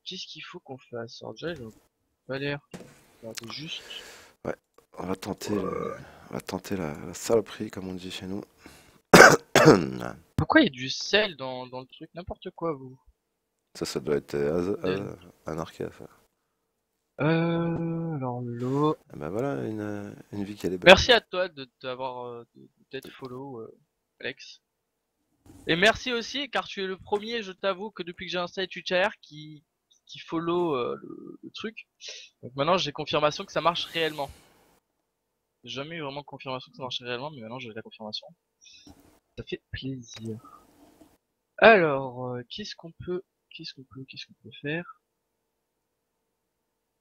qu'est-ce qu'il faut qu'on fasse? Alors déjà, ils ont pas l'air. Regardez juste. Ouais, on va tenter, on va tenter la saloperie, comme on dit chez nous. Pourquoi il y a du sel dans le truc? N'importe quoi, vous. Ça doit être Sel. anarché, ça. Alors l'eau. Ah bah voilà, une vie qui est belle. Merci à toi de t'avoir de t'être follow, Alex. Et merci aussi, car tu es le premier, je t'avoue, que depuis que j'ai installé TwitchAir qui follow le truc. Donc maintenant j'ai confirmation que ça marche réellement. J'ai jamais eu vraiment confirmation que ça marchait réellement, mais maintenant j'ai la confirmation. Ça fait plaisir. Alors, qu'est-ce qu'on peut faire?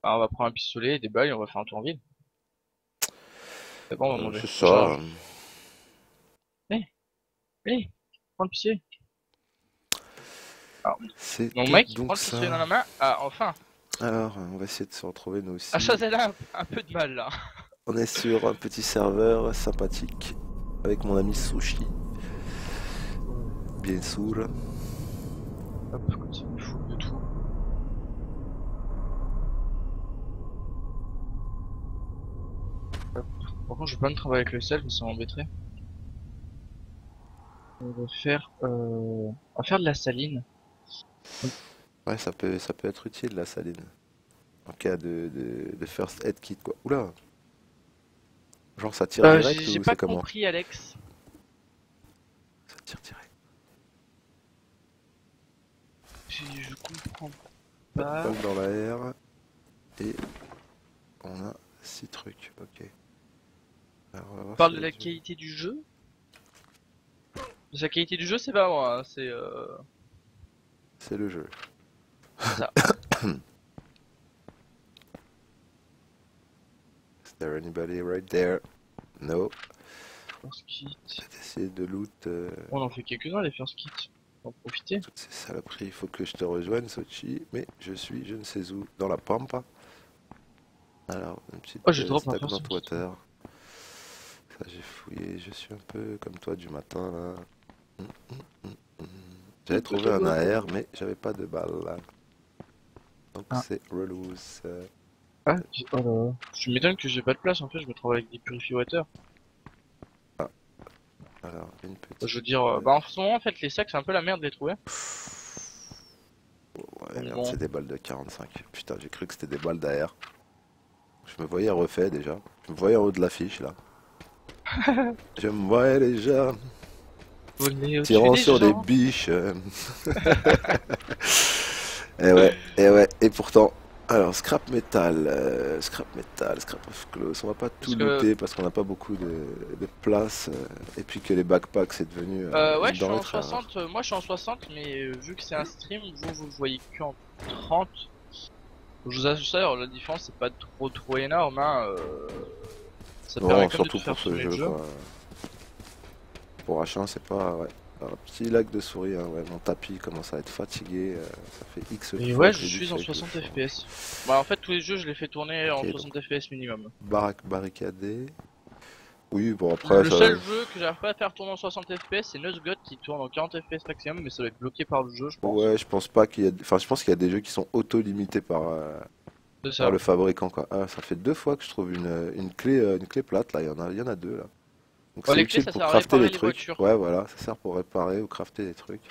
Ah, on va prendre un pistolet, des balles et on va faire un tour en ville. D'abord on va manger. C'est ça. Recharge. Eh, prends le pistolet. Alors, mon C'était mec, prends donc le pistolet dans ça. la main. Ah, enfin. Alors, on va essayer de se retrouver nous Ah, aussi. Chazelle a un peu de mal là. On est sur un petit serveur sympathique avec mon ami Sushi, bien sûr. Hop, comme ça, on fout de tout. Hop. Par contre, je vais pas me travailler avec le sel, mais ça m'embêterait. On va faire de la saline. Ouais, ça peut être utile la saline. En cas de first aid kit, quoi. Oula! Genre ça tire direct J'ai ou pas c'est comment? compris, Alex. Ça tire direct. Je comprends Pas de pas. balle dans l'air. Et on a 6 trucs. Ok. Alors on va On voir parle s'il de y a la du... qualité du jeu. La qualité du jeu, c'est pas moi, hein, C'est le jeu. c'est ça. Is there anybody right there? No. First kit. J'ai essayé de loot On en fait quelques-uns, les first kits. On va en profiter. toutes ces saloperies. Il faut que je te rejoigne, Sochi. Mais je suis je ne sais où. Dans la pampa. Alors, une petite Oh, j'ai drop un stagnant first kit. water. Ça, j'ai fouillé. Je suis un peu comme toi du matin, là. Hum, hum. J'avais trouvé un AR, mais j'avais pas de balles, là. Donc, Ah, c'est relou. oh là là. Je m'étonne que j'ai pas de place, en fait, je me travaille avec des purify water. Ah, alors, une Je veux petite... dire, bah en ce moment, en fait, les sacs, c'est un peu la merde de les trouver. Ouais, Donc merde, bon. c'est des balles de 45. Putain, j'ai cru que c'était des balles d'AR. Je me voyais refait, déjà. Je me voyais en haut de l'affiche, là. Je me voyais déjà Voler au-dessus tirant des sur des gens. biches. Et ouais, et ouais, et pourtant. Alors, scrap of clothes. On va pas tout Parce que, looter parce qu'on n'a pas beaucoup de place. Et puis que les backpacks, c'est devenu ouais, une je suis denrée en très rare. 60, moi je suis en 60, mais vu que c'est un stream, vous le voyez qu'en 30. Je vous assure, la différence c'est pas trop énorme, hein. Ça permet Non, quand même de surtout tout faire pour ce tourner le jeu, jeu. quoi. Pour H1, c'est pas. Ouais. Alors, petit lag de souris, hein, ouais, mon tapis commence à être fatigué. Ça fait X Et fois ouais, que je je lui dis qu'il suis en fallait que je 60 change. FPS. Bah en fait tous les jeux je les fais tourner en Ok, donc 60 FPS minimum. baraque barricadée. Oui, bon après Le ça. seul jeu que j'arrive pas à faire tourner en 60 FPS c'est Nosgood qui tourne en 40 FPS maximum, mais ça doit être bloqué par le jeu je pense. Ouais, je pense pas qu'il y a. Enfin, je pense qu'il y a des jeux qui sont auto-limités C'est par ça. le fabricant, quoi. Ah, ça fait 2 fois que je trouve une clé plate, là. Il y en a deux, là. Donc Bon, c'est les clés utile ça pour sert à crafter réparer des les trucs. voitures. Ouais, voilà, ça sert pour réparer ou crafter des trucs.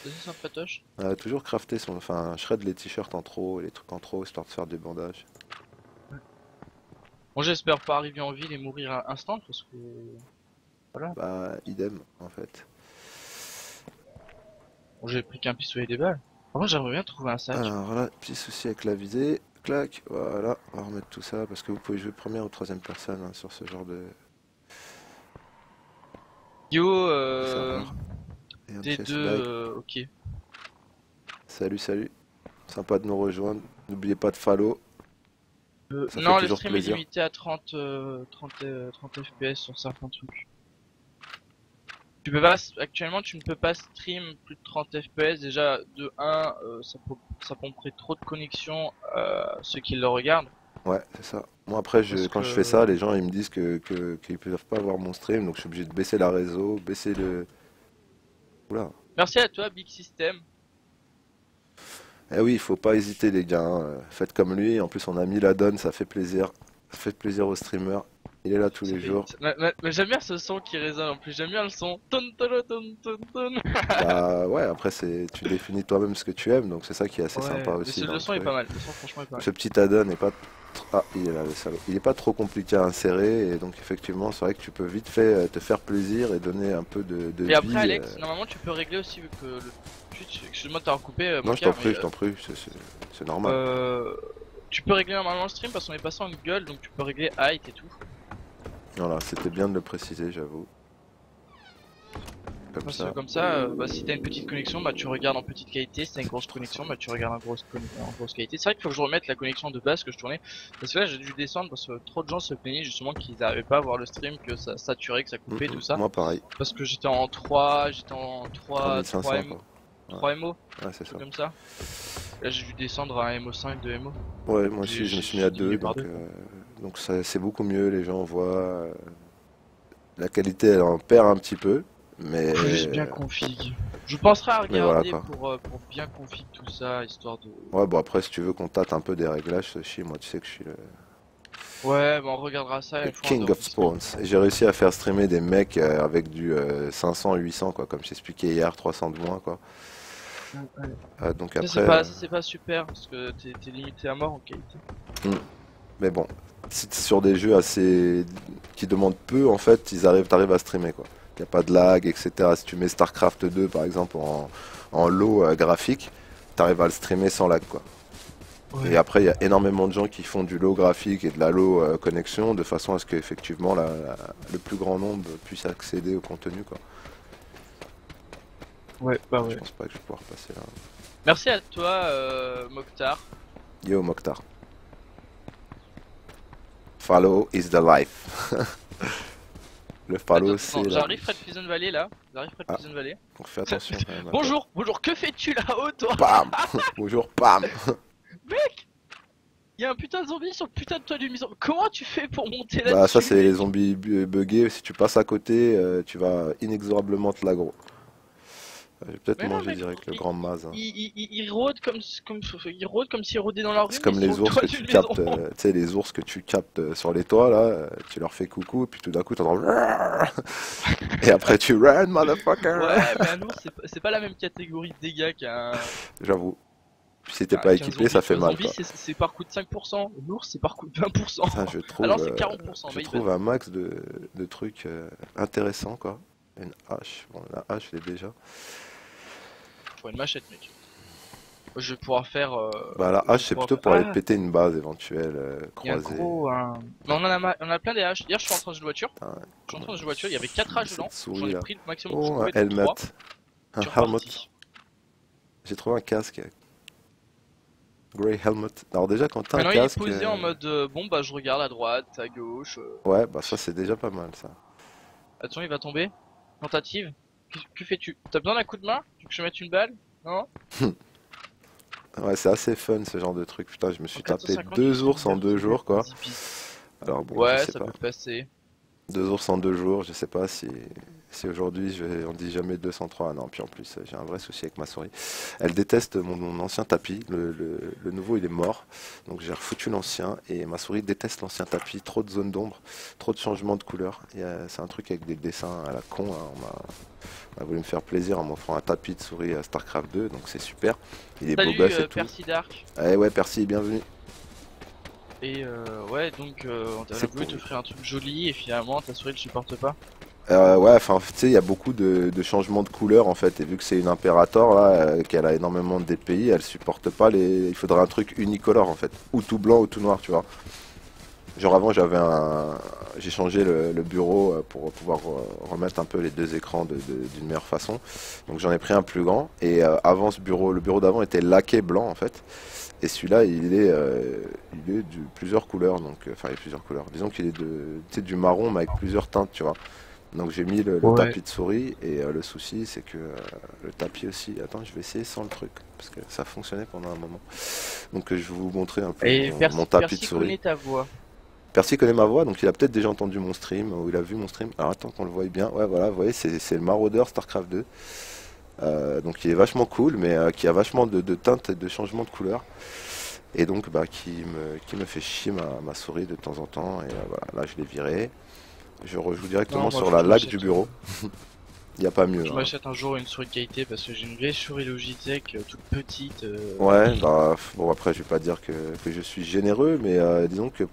C'est ça sympatoche. Toujours crafter son. Enfin, shred les t-shirts en trop et les trucs en trop, histoire de faire des bandages. Bon j'espère pas arriver en ville et mourir à instant parce que voilà. Bah, idem, en fait. Bon, j'ai pris qu'un pistolet et des balles. Par contre j'aimerais bien trouver un sac. Alors là, petit souci avec la visée. Clac, voilà. On va remettre tout ça parce que vous pouvez jouer première ou troisième personne hein, sur ce genre Yo, de serveur. Et un D2, chest bag. ok. Salut, salut. Sympa de nous rejoindre. N'oubliez pas de follow. Ça fait Non, le toujours stream est plaisir. limité à 30 FPS sur certains trucs. Tu peux pas, actuellement, tu ne peux pas stream plus de 30 FPS. Déjà, de 1, ça pomperait trop de connexion à ceux qui le regardent. Ouais, c'est ça. Moi après, Parce quand je fais que, ça, les gens ils me disent qu'ils peuvent pas voir mon stream, donc je suis obligé de baisser la réseau, baisser le. Oula. merci à toi, Big System. Eh oui, il faut pas hésiter les gars, hein. Faites comme lui, en plus on a mis la donne, ça fait plaisir. Ça fait plaisir aux streamers. Il est là tous Ça les fait... jours. mais j'aime bien ce son qui résonne en plus, j'aime bien le son. Ton, ton, ton, ton, ton. Bah ouais, après c'est tu définis toi-même ce que tu aimes, donc c'est ça qui est assez sympa Ouais, aussi dans le le son est truc. pas mal, le son franchement est pas mal. Ce petit add-on est pas ah, il est là le salaud. Il est pas trop compliqué à insérer et donc effectivement c'est vrai que tu peux vite fait te faire plaisir et donner un peu de Et après vie. Alex, normalement tu peux régler aussi vu que le Twitch, excuse-moi de t'avoir coupé Non, Moka, mais je t'en prie, c'est normal. tu peux régler normalement le stream parce qu'on est passé en gueule donc tu peux régler height et tout. Voilà, c'était bien de le préciser, j'avoue. Comme Parce ça. que comme ça, bah, si t'as une petite connexion, bah tu regardes en petite qualité, si t'as une grosse connexion, bah tu regardes en grosse qualité. C'est vrai qu'il faut que je remette la connexion de base que je tournais, parce que là j'ai dû descendre parce que trop de gens se plaignaient justement qu'ils n'arrivaient pas à voir le stream, que ça saturait, que ça coupait, tout ça. Moi pareil. Parce que j'étais en 3, 3500 3 quoi. 3 MO, Ouais, c'est ça. comme ça. Là j'ai dû descendre à un MO5, 2 MO. Ouais, moi aussi je me suis mis à j'ai divisé 2, par donc, deux. donc c'est beaucoup mieux, les gens voient. La qualité elle en perd un petit peu, mais, Faut juste bien config. Je penserai à mais voilà regarder quoi. pour bien config tout ça, histoire de... Ouais, bon après si tu veux qu'on tâte un peu des réglages, Soshi, moi tu sais que je suis Ouais, bah on regardera ça le une fois en king dehors of du stream. spawns. Et j'ai réussi à faire streamer des mecs avec du 500, 800 quoi, comme j'expliquais hier, 300 de moins quoi. Donc Ça après, c'est pas super parce que t'es limité à mort en qualité. hmm. Mais bon, si t'es sur des jeux assez qui demandent peu en fait, t'arrives à streamer quoi. Y a pas de lag, etc. Si tu mets StarCraft 2 par exemple en low graphique, t'arrives à le streamer sans lag quoi. Et Ouais. après, il y a énormément de gens qui font du low graphique et de la low connexion de façon à ce qu'effectivement le plus grand nombre puisse accéder au contenu quoi. Ouais, bah Je ouais. pense pas que je vais pouvoir passer là. Merci à toi, Mokhtar. Yo Mokhtar. Follow is the life. Le follow c'est la J'arrive vie. près de Prison Valley là. J'arrive près de Ah, Prison Valley. donc fais attention quand même à toi. Bonjour, bonjour, que fais-tu là-haut toi? Bam. Bonjour, bam. Mec, y a un putain de zombie sur le putain de toit d'une maison. Comment tu fais pour monter Bah ça là-dessus, c'est les mec? zombies buggés. Si tu passes à côté, tu vas inexorablement te l'aggro. Je vais peut-être Mais non manger mec, direct le grand Maz, hein. il rôde il rôde comme s'il rôdait dans la rue C'est mais comme sur les le ours toit que d'une tu maison. captes, tu sais, les ours que tu captes sur les toits là, tu leur fais coucou, et puis tout d'un coup t'entends. Et après tu run, motherfucker! Ouais, mais un ours c'est pas la même catégorie de dégâts J'avoue. Puis si t'es pas qu'un équipé, zombie. ça fait Un mal zombie quoi. c'est par coup de 5%, l'ours c'est par coup de 20%. Ça, Ah non, c'est 40%, je my trouve bad. un max de trucs intéressants quoi. Une hache, bon la hache je l'ai déjà. Faut une machette, mec. Je vais pouvoir faire. Bah la Je hache vais c'est pouvoir plutôt faire... pour aller Ah, péter une base éventuelle, il y a un croisée. gros. Mais on a plein des haches. Hier, je suis entré dans une voiture. Ah, Je suis entré dans une voiture, il y avait 4 haches dedans. cette souris J'en ai là. pris le maximum que je Oh un pouvais, donc helmet. 3. Un Je suis helmet. reparti. J'ai trouvé un casque. Grey helmet. Alors déjà quand t'as un Maintenant, il est casque, posé en mode bon, bah, je regarde à droite, à gauche. ouais bah ça c'est déjà pas mal ça. Attention, il va tomber. Tentative. Que fais-tu? T'as besoin d'un coup de main? Tu veux que je mette une balle? Non? Ouais c'est assez fun ce genre de truc. Putain je me suis En tapé 450, deux ours en 2 jours quoi. easy peasy. Alors bon je Ouais, sais ça pas. peut passer. 2 ours en 2 jours, je sais pas si aujourd'hui on dit jamais 203. Non, puis en plus j'ai un vrai souci avec ma souris. Elle déteste mon ancien tapis. Le nouveau il est mort, donc j'ai refoutu l'ancien et ma souris déteste l'ancien tapis. Trop de zones d'ombre, trop de changements de couleur. C'est un truc avec des dessins à la con, hein. On a voulu me faire plaisir en m'offrant un tapis de souris à StarCraft 2, donc c'est super. Il est beau Salut, gosse et tout. Percy Dark. Eh ouais, Percy, bienvenue. Et ouais, donc on a C'est voulu pour- te offrir un truc joli et finalement ta souris ne supporte pas. Ouais, enfin, tu sais, il y a beaucoup de changements de couleur en fait, et vu que c'est une Imperator là, qu'elle a énormément de DPI, elle supporte pas les. Il faudrait un truc unicolore en fait, ou tout blanc ou tout noir, tu vois. Genre avant, j'ai changé le bureau pour pouvoir remettre un peu les deux écrans d'une meilleure façon. Donc j'en ai pris un plus grand, et avant le bureau d'avant était laqué blanc en fait. Et celui-là, il est de plusieurs couleurs, donc enfin il y a plusieurs couleurs. Disons qu'il est tu sais, du marron mais avec plusieurs teintes, tu vois. Donc j'ai mis le Ouais. tapis de souris et le souci c'est que le tapis aussi. Attends, je vais essayer sans le truc parce que ça fonctionnait pendant un moment. Donc je vais vous montrer un peu Et mon tapis de Percy souris. connaît ta voix. Percy connaît ma voix, donc il a peut-être déjà entendu mon stream ou il a vu mon stream. Alors attends qu'on le voie bien. Ouais, voilà, vous voyez, c'est le maraudeur StarCraft 2. Donc il est vachement cool, mais qui a vachement de teintes et de changements de couleur. Et donc bah, qui me fait chier ma souris de temps en temps. Et voilà, là je l'ai viré. Je rejoue Non, directement moi sur faut la que je laque du m'achète. bureau. Il n'y a pas mieux. Je Hein. m'achète un jour une souris de qualité parce que j'ai une vieille souris Logitech toute petite. Ouais, bah bon après je vais pas dire que je suis généreux, mais disons que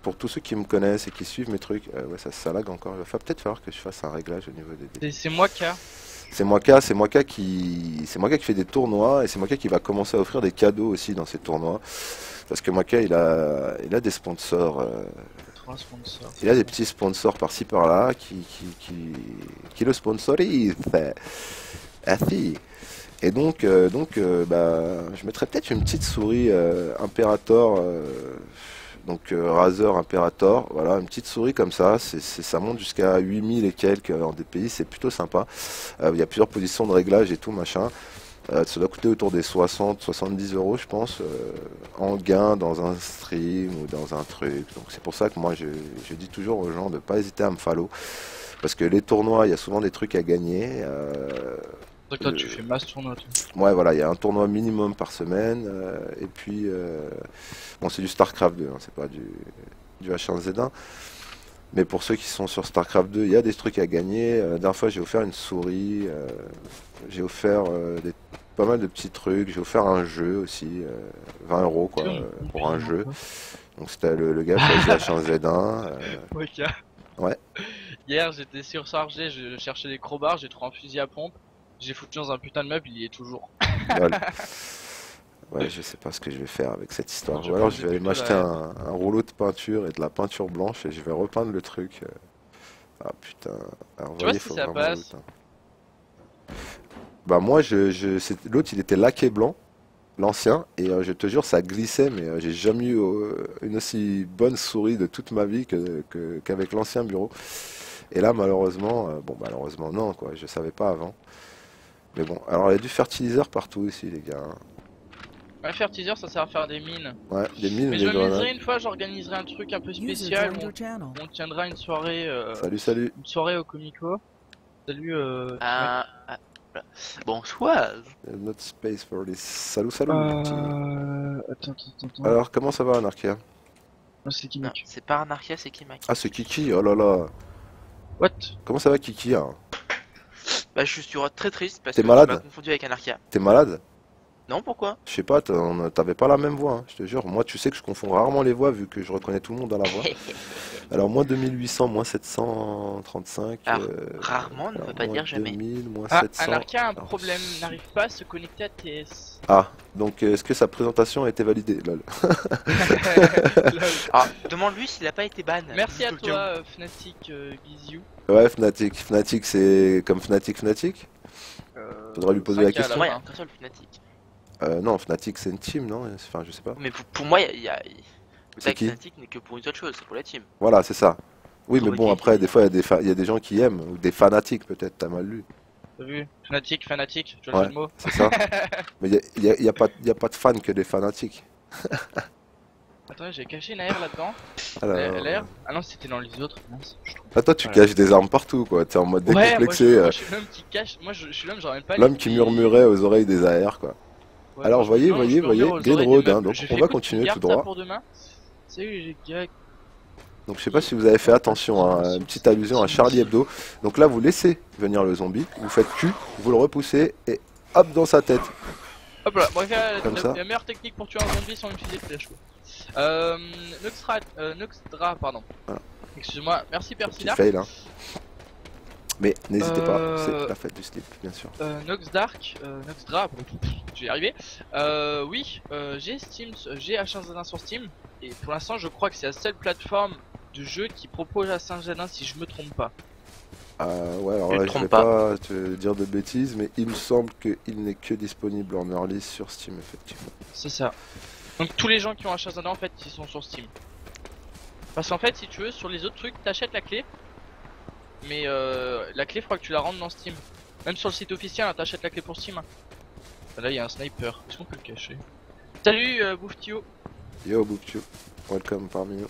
pour tous ceux qui me connaissent et qui suivent mes trucs, ouais ça lag encore. Il va peut-être falloir que je fasse un réglage au niveau des. C'est moi qui a. C'est moi qui fait des tournois et c'est moi qui va commencer à offrir des cadeaux aussi dans ces tournois. Parce que Maka il a des sponsors, Trop un sponsor. il a des petits sponsors par-ci par-là qui le sponsorisent. Ah si. Et donc, bah, je mettrais peut-être une petite souris Imperator, donc Razer Imperator, voilà, une petite souris comme ça, ça monte jusqu'à 8000 et quelques en DPI, c'est plutôt sympa. Il y a plusieurs positions de réglage et tout machin. Ça doit coûter autour des 60-70 euros, je pense, en gain dans un stream ou dans un truc. Donc c'est pour ça que moi je dis toujours aux gens de pas hésiter à me follow. Parce que les tournois, il y a souvent des trucs à gagner. Donc toi tu fais masse tournoi toi. Ouais, voilà, il y a un tournoi minimum par semaine. Et puis, bon, c'est du StarCraft 2, hein, c'est pas du H1Z1. Mais pour ceux qui sont sur StarCraft 2, il y a des trucs à gagner. La dernière fois, j'ai offert une souris. J'ai offert pas mal de petits trucs. J'ai offert un jeu aussi. 20 euros, quoi, pour un jeu. Donc, c'était le gars qui a choisi H1Z1. Ok. Ouais. Hier j'étais surchargé, je cherchais des crowbars, j'ai trouvé un fusil à pompe. J'ai foutu dans un putain de meuble, il y est toujours. Lol. Ouais, je sais pas ce que je vais faire avec cette histoire. Je Ou alors pense je que vais plutôt m'acheter la... un rouleau de peinture et de la peinture blanche et je vais repeindre le truc. Ah putain, alors Tu vois voyez, si faut ça vraiment loot, passe. hein. Bah moi, l'autre il était laqué blanc, l'ancien, et je te jure ça glissait, mais j'ai jamais eu une aussi bonne souris de toute ma vie qu'avec l'ancien bureau. Et là malheureusement, bon malheureusement non quoi, je savais pas avant. Mais bon, alors il y a du fertiliseur partout ici les gars. Hein. Un fertiseur ça sert à faire des mines. Ouais, des mines ou Mais je des grenades. m'amuserai une fois, j'organiserai un truc un peu User spécial joined où your channel. on tiendra Salut, salut. une soirée au Comico. Salut mec. Voilà. Bonsoir. Not space for this. Salut, salut. Attends. Alors, comment ça va, Anarchia? Non, c'est qui Non, mec? c'est pas Anarchia, c'est Kimak. Ah, c'est Kiki, oh là là. What? Comment ça va, Kiki, hein? Bah, je suis très triste parce T'es que malade? tu m'as confondu avec Anarchia. T'es malade? Non, pourquoi? Je sais pas, t'avais pas la même voix, hein, je te jure. Moi, tu sais que je confonds rarement les voix vu que je reconnais tout le monde dans la voix. Alors, moins 2800, moins 735. Alors, rarement ne alors, veut pas moins dire jamais. 2000, moins Ah, 700. Anarcha a un Alors, problème, n'arrive pas à se connecter à TS. Ah, donc est-ce que sa présentation a été validée? Lol. Lol. Alors, demande-lui s'il a pas été ban. Merci à Dis-le toi Fnatic Giziu. Ouais, Fnatic. Fnatic, c'est comme Fnatic? Faudra lui poser la 5K à question. Moi, il y fin. a un seul Fnatic. Non, Fnatic, c'est une team, non? Enfin, je sais pas. Mais pour moi, le C'est tag qui? Fnatic n'est que pour une seule chose, c'est pour la team. Voilà, c'est ça. Oui, mais Trouver bon, qui- après, des fois, il y a des gens qui aiment, ou des fanatiques, peut-être, t'as mal lu. T'as vu? Fnatic, tu vois le Ouais, jeu de mots? c'est ça. Mais y a pas de fans que des fanatiques. Attendez, j'ai caché une AR là-dedans. Alors... L'AR? Ah non, c'était dans les autres. Mince, je trouve. Ah, toi, tu Voilà. caches des armes partout, quoi. T'es en mode Ouais, moi décomplexé. je suis l'homme qui cache. Moi je suis l'homme, j'en même pas L'homme qui murmurait aux oreilles des AR, quoi. Ouais, Alors, moi, je voyez, murmure aux Green oreilles Road, des hein, meubles. donc J'ai on fait, va écoute, continuer garde tout ça droit. pour demain. Salut les gars. Donc, je sais pas si vous avez fait attention, hein, une petite allusion à Charlie Hebdo. Donc là, vous laissez venir le zombie, vous faites cul, vous le repoussez, et hop dans sa tête. Hop là, bref, Comme ça. la meilleure technique pour tuer un zombie sans utiliser de flèche. Noxdra, pardon. Voilà. Excuse-moi, merci Petit Persida. fail, hein. Mais n'hésitez pas, Euh, c'est la fête du slip, bien sûr. Noxdra, je vais y arriver. Oui, j'ai Steam, j'ai H1Z1 sur Steam. Et pour l'instant, je crois que c'est la seule plateforme de jeu qui propose H1Z1 si je me trompe pas. Ouais, alors Tu te là, je trompes vais pas te dire de bêtises, mais il me semble qu'il n'est que disponible en early sur Steam, effectivement. C'est ça. Donc tous les gens qui ont H1Z1 en fait, ils sont sur Steam. Parce qu'en fait, si tu veux, sur les autres trucs, t'achètes la clé. Mais la clé, faudra que tu la rentres dans Steam. Même sur le site officiel, hein, t'achètes la clé pour Steam. Là, il y a un sniper. Est-ce qu'on peut le cacher? Salut, Bouftio. Yo, Booktu, welcome parmi nous.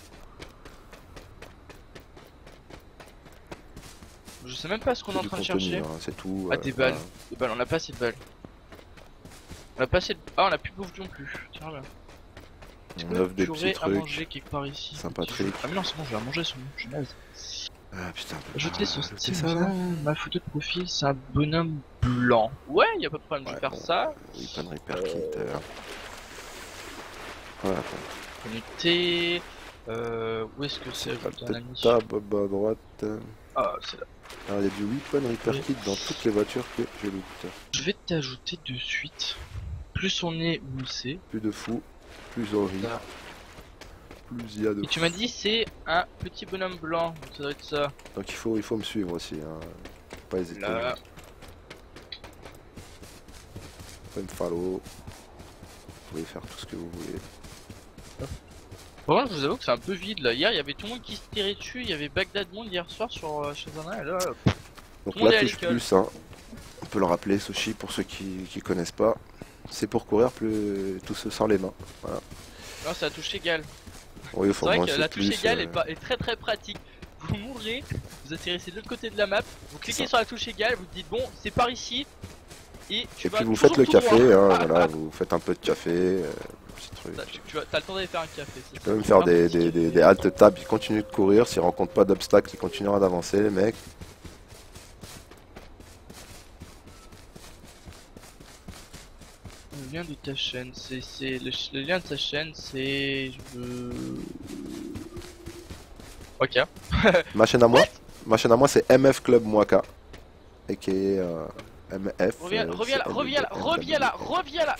Je sais même pas ce qu'on est en du train de contenu, chercher. hein, c'est tout. Ah, des balles. Des balles, on a pas assez de balles. On a pas assez de... Ah, on a plus de bouffe non plus. Tiens là. On offre des Tu petits aurais à trucs. manger quelque part ici. sympathiques. Ah mais non, c'est bon, je vais à manger, c'est bon, je suis naze. Ah putain. Ajouter ce c'est style, ça là. ma photo de profil, c'est un bonhomme blanc. Ouais, y a pas de problème, je vais Ouais, faire bon. ça. Weapon Repair Kit. Voilà. Connecter. Où est-ce que c'est? La Ajouter un ami. petite tab à droite. Ah, c'est là. Alors il y a du Weapon Repair Kit dans toutes les voitures que je loot. Je vais t'ajouter de suite. Plus on est moussé. Plus de fous, plus on rit, Là. plus il y a de Et tu m'as dit c'est un petit bonhomme blanc, donc ça doit être ça. Donc il faut me suivre aussi, hein. Faut pas hésiter. Là. Faut me follow. Vous pouvez faire tout ce que vous voulez. Par contre, je vous avoue que c'est un peu vide là. Hier, il y avait tout le monde qui se tirait dessus. Il y avait Bagdad Monde hier soir sur chez Zana et là. Donc Tout le monde est la à touche l'école. plus, hein. On peut le rappeler, Sushi, pour ceux qui connaissent pas. C'est pour courir plus tout ce sans les mains. Voilà. Non, c'est la touche égale. Oui, il C'est faut vrai moins que c'est la touche plus. égale est très très pratique. Vous mourrez, vous atterrissez de l'autre côté de la map, vous cliquez sur la touche égale, vous dites bon, c'est par ici. Et Et vas puis vous toujours faites le tout café, droit. hein, voilà, vous faites un peu de café, petit truc. T'as le temps d'aller faire un café. Tu peux même faire des haltes tables, ils continuent de courir, s'ils rencontrent pas d'obstacles, ils continueront d'avancer, les mecs. Le lien de ta chaîne, le lien de ta chaîne, c'est Ok. Ma chaîne à moi, c'est MF Club Mwaka. Et qui est MF. Reviens là.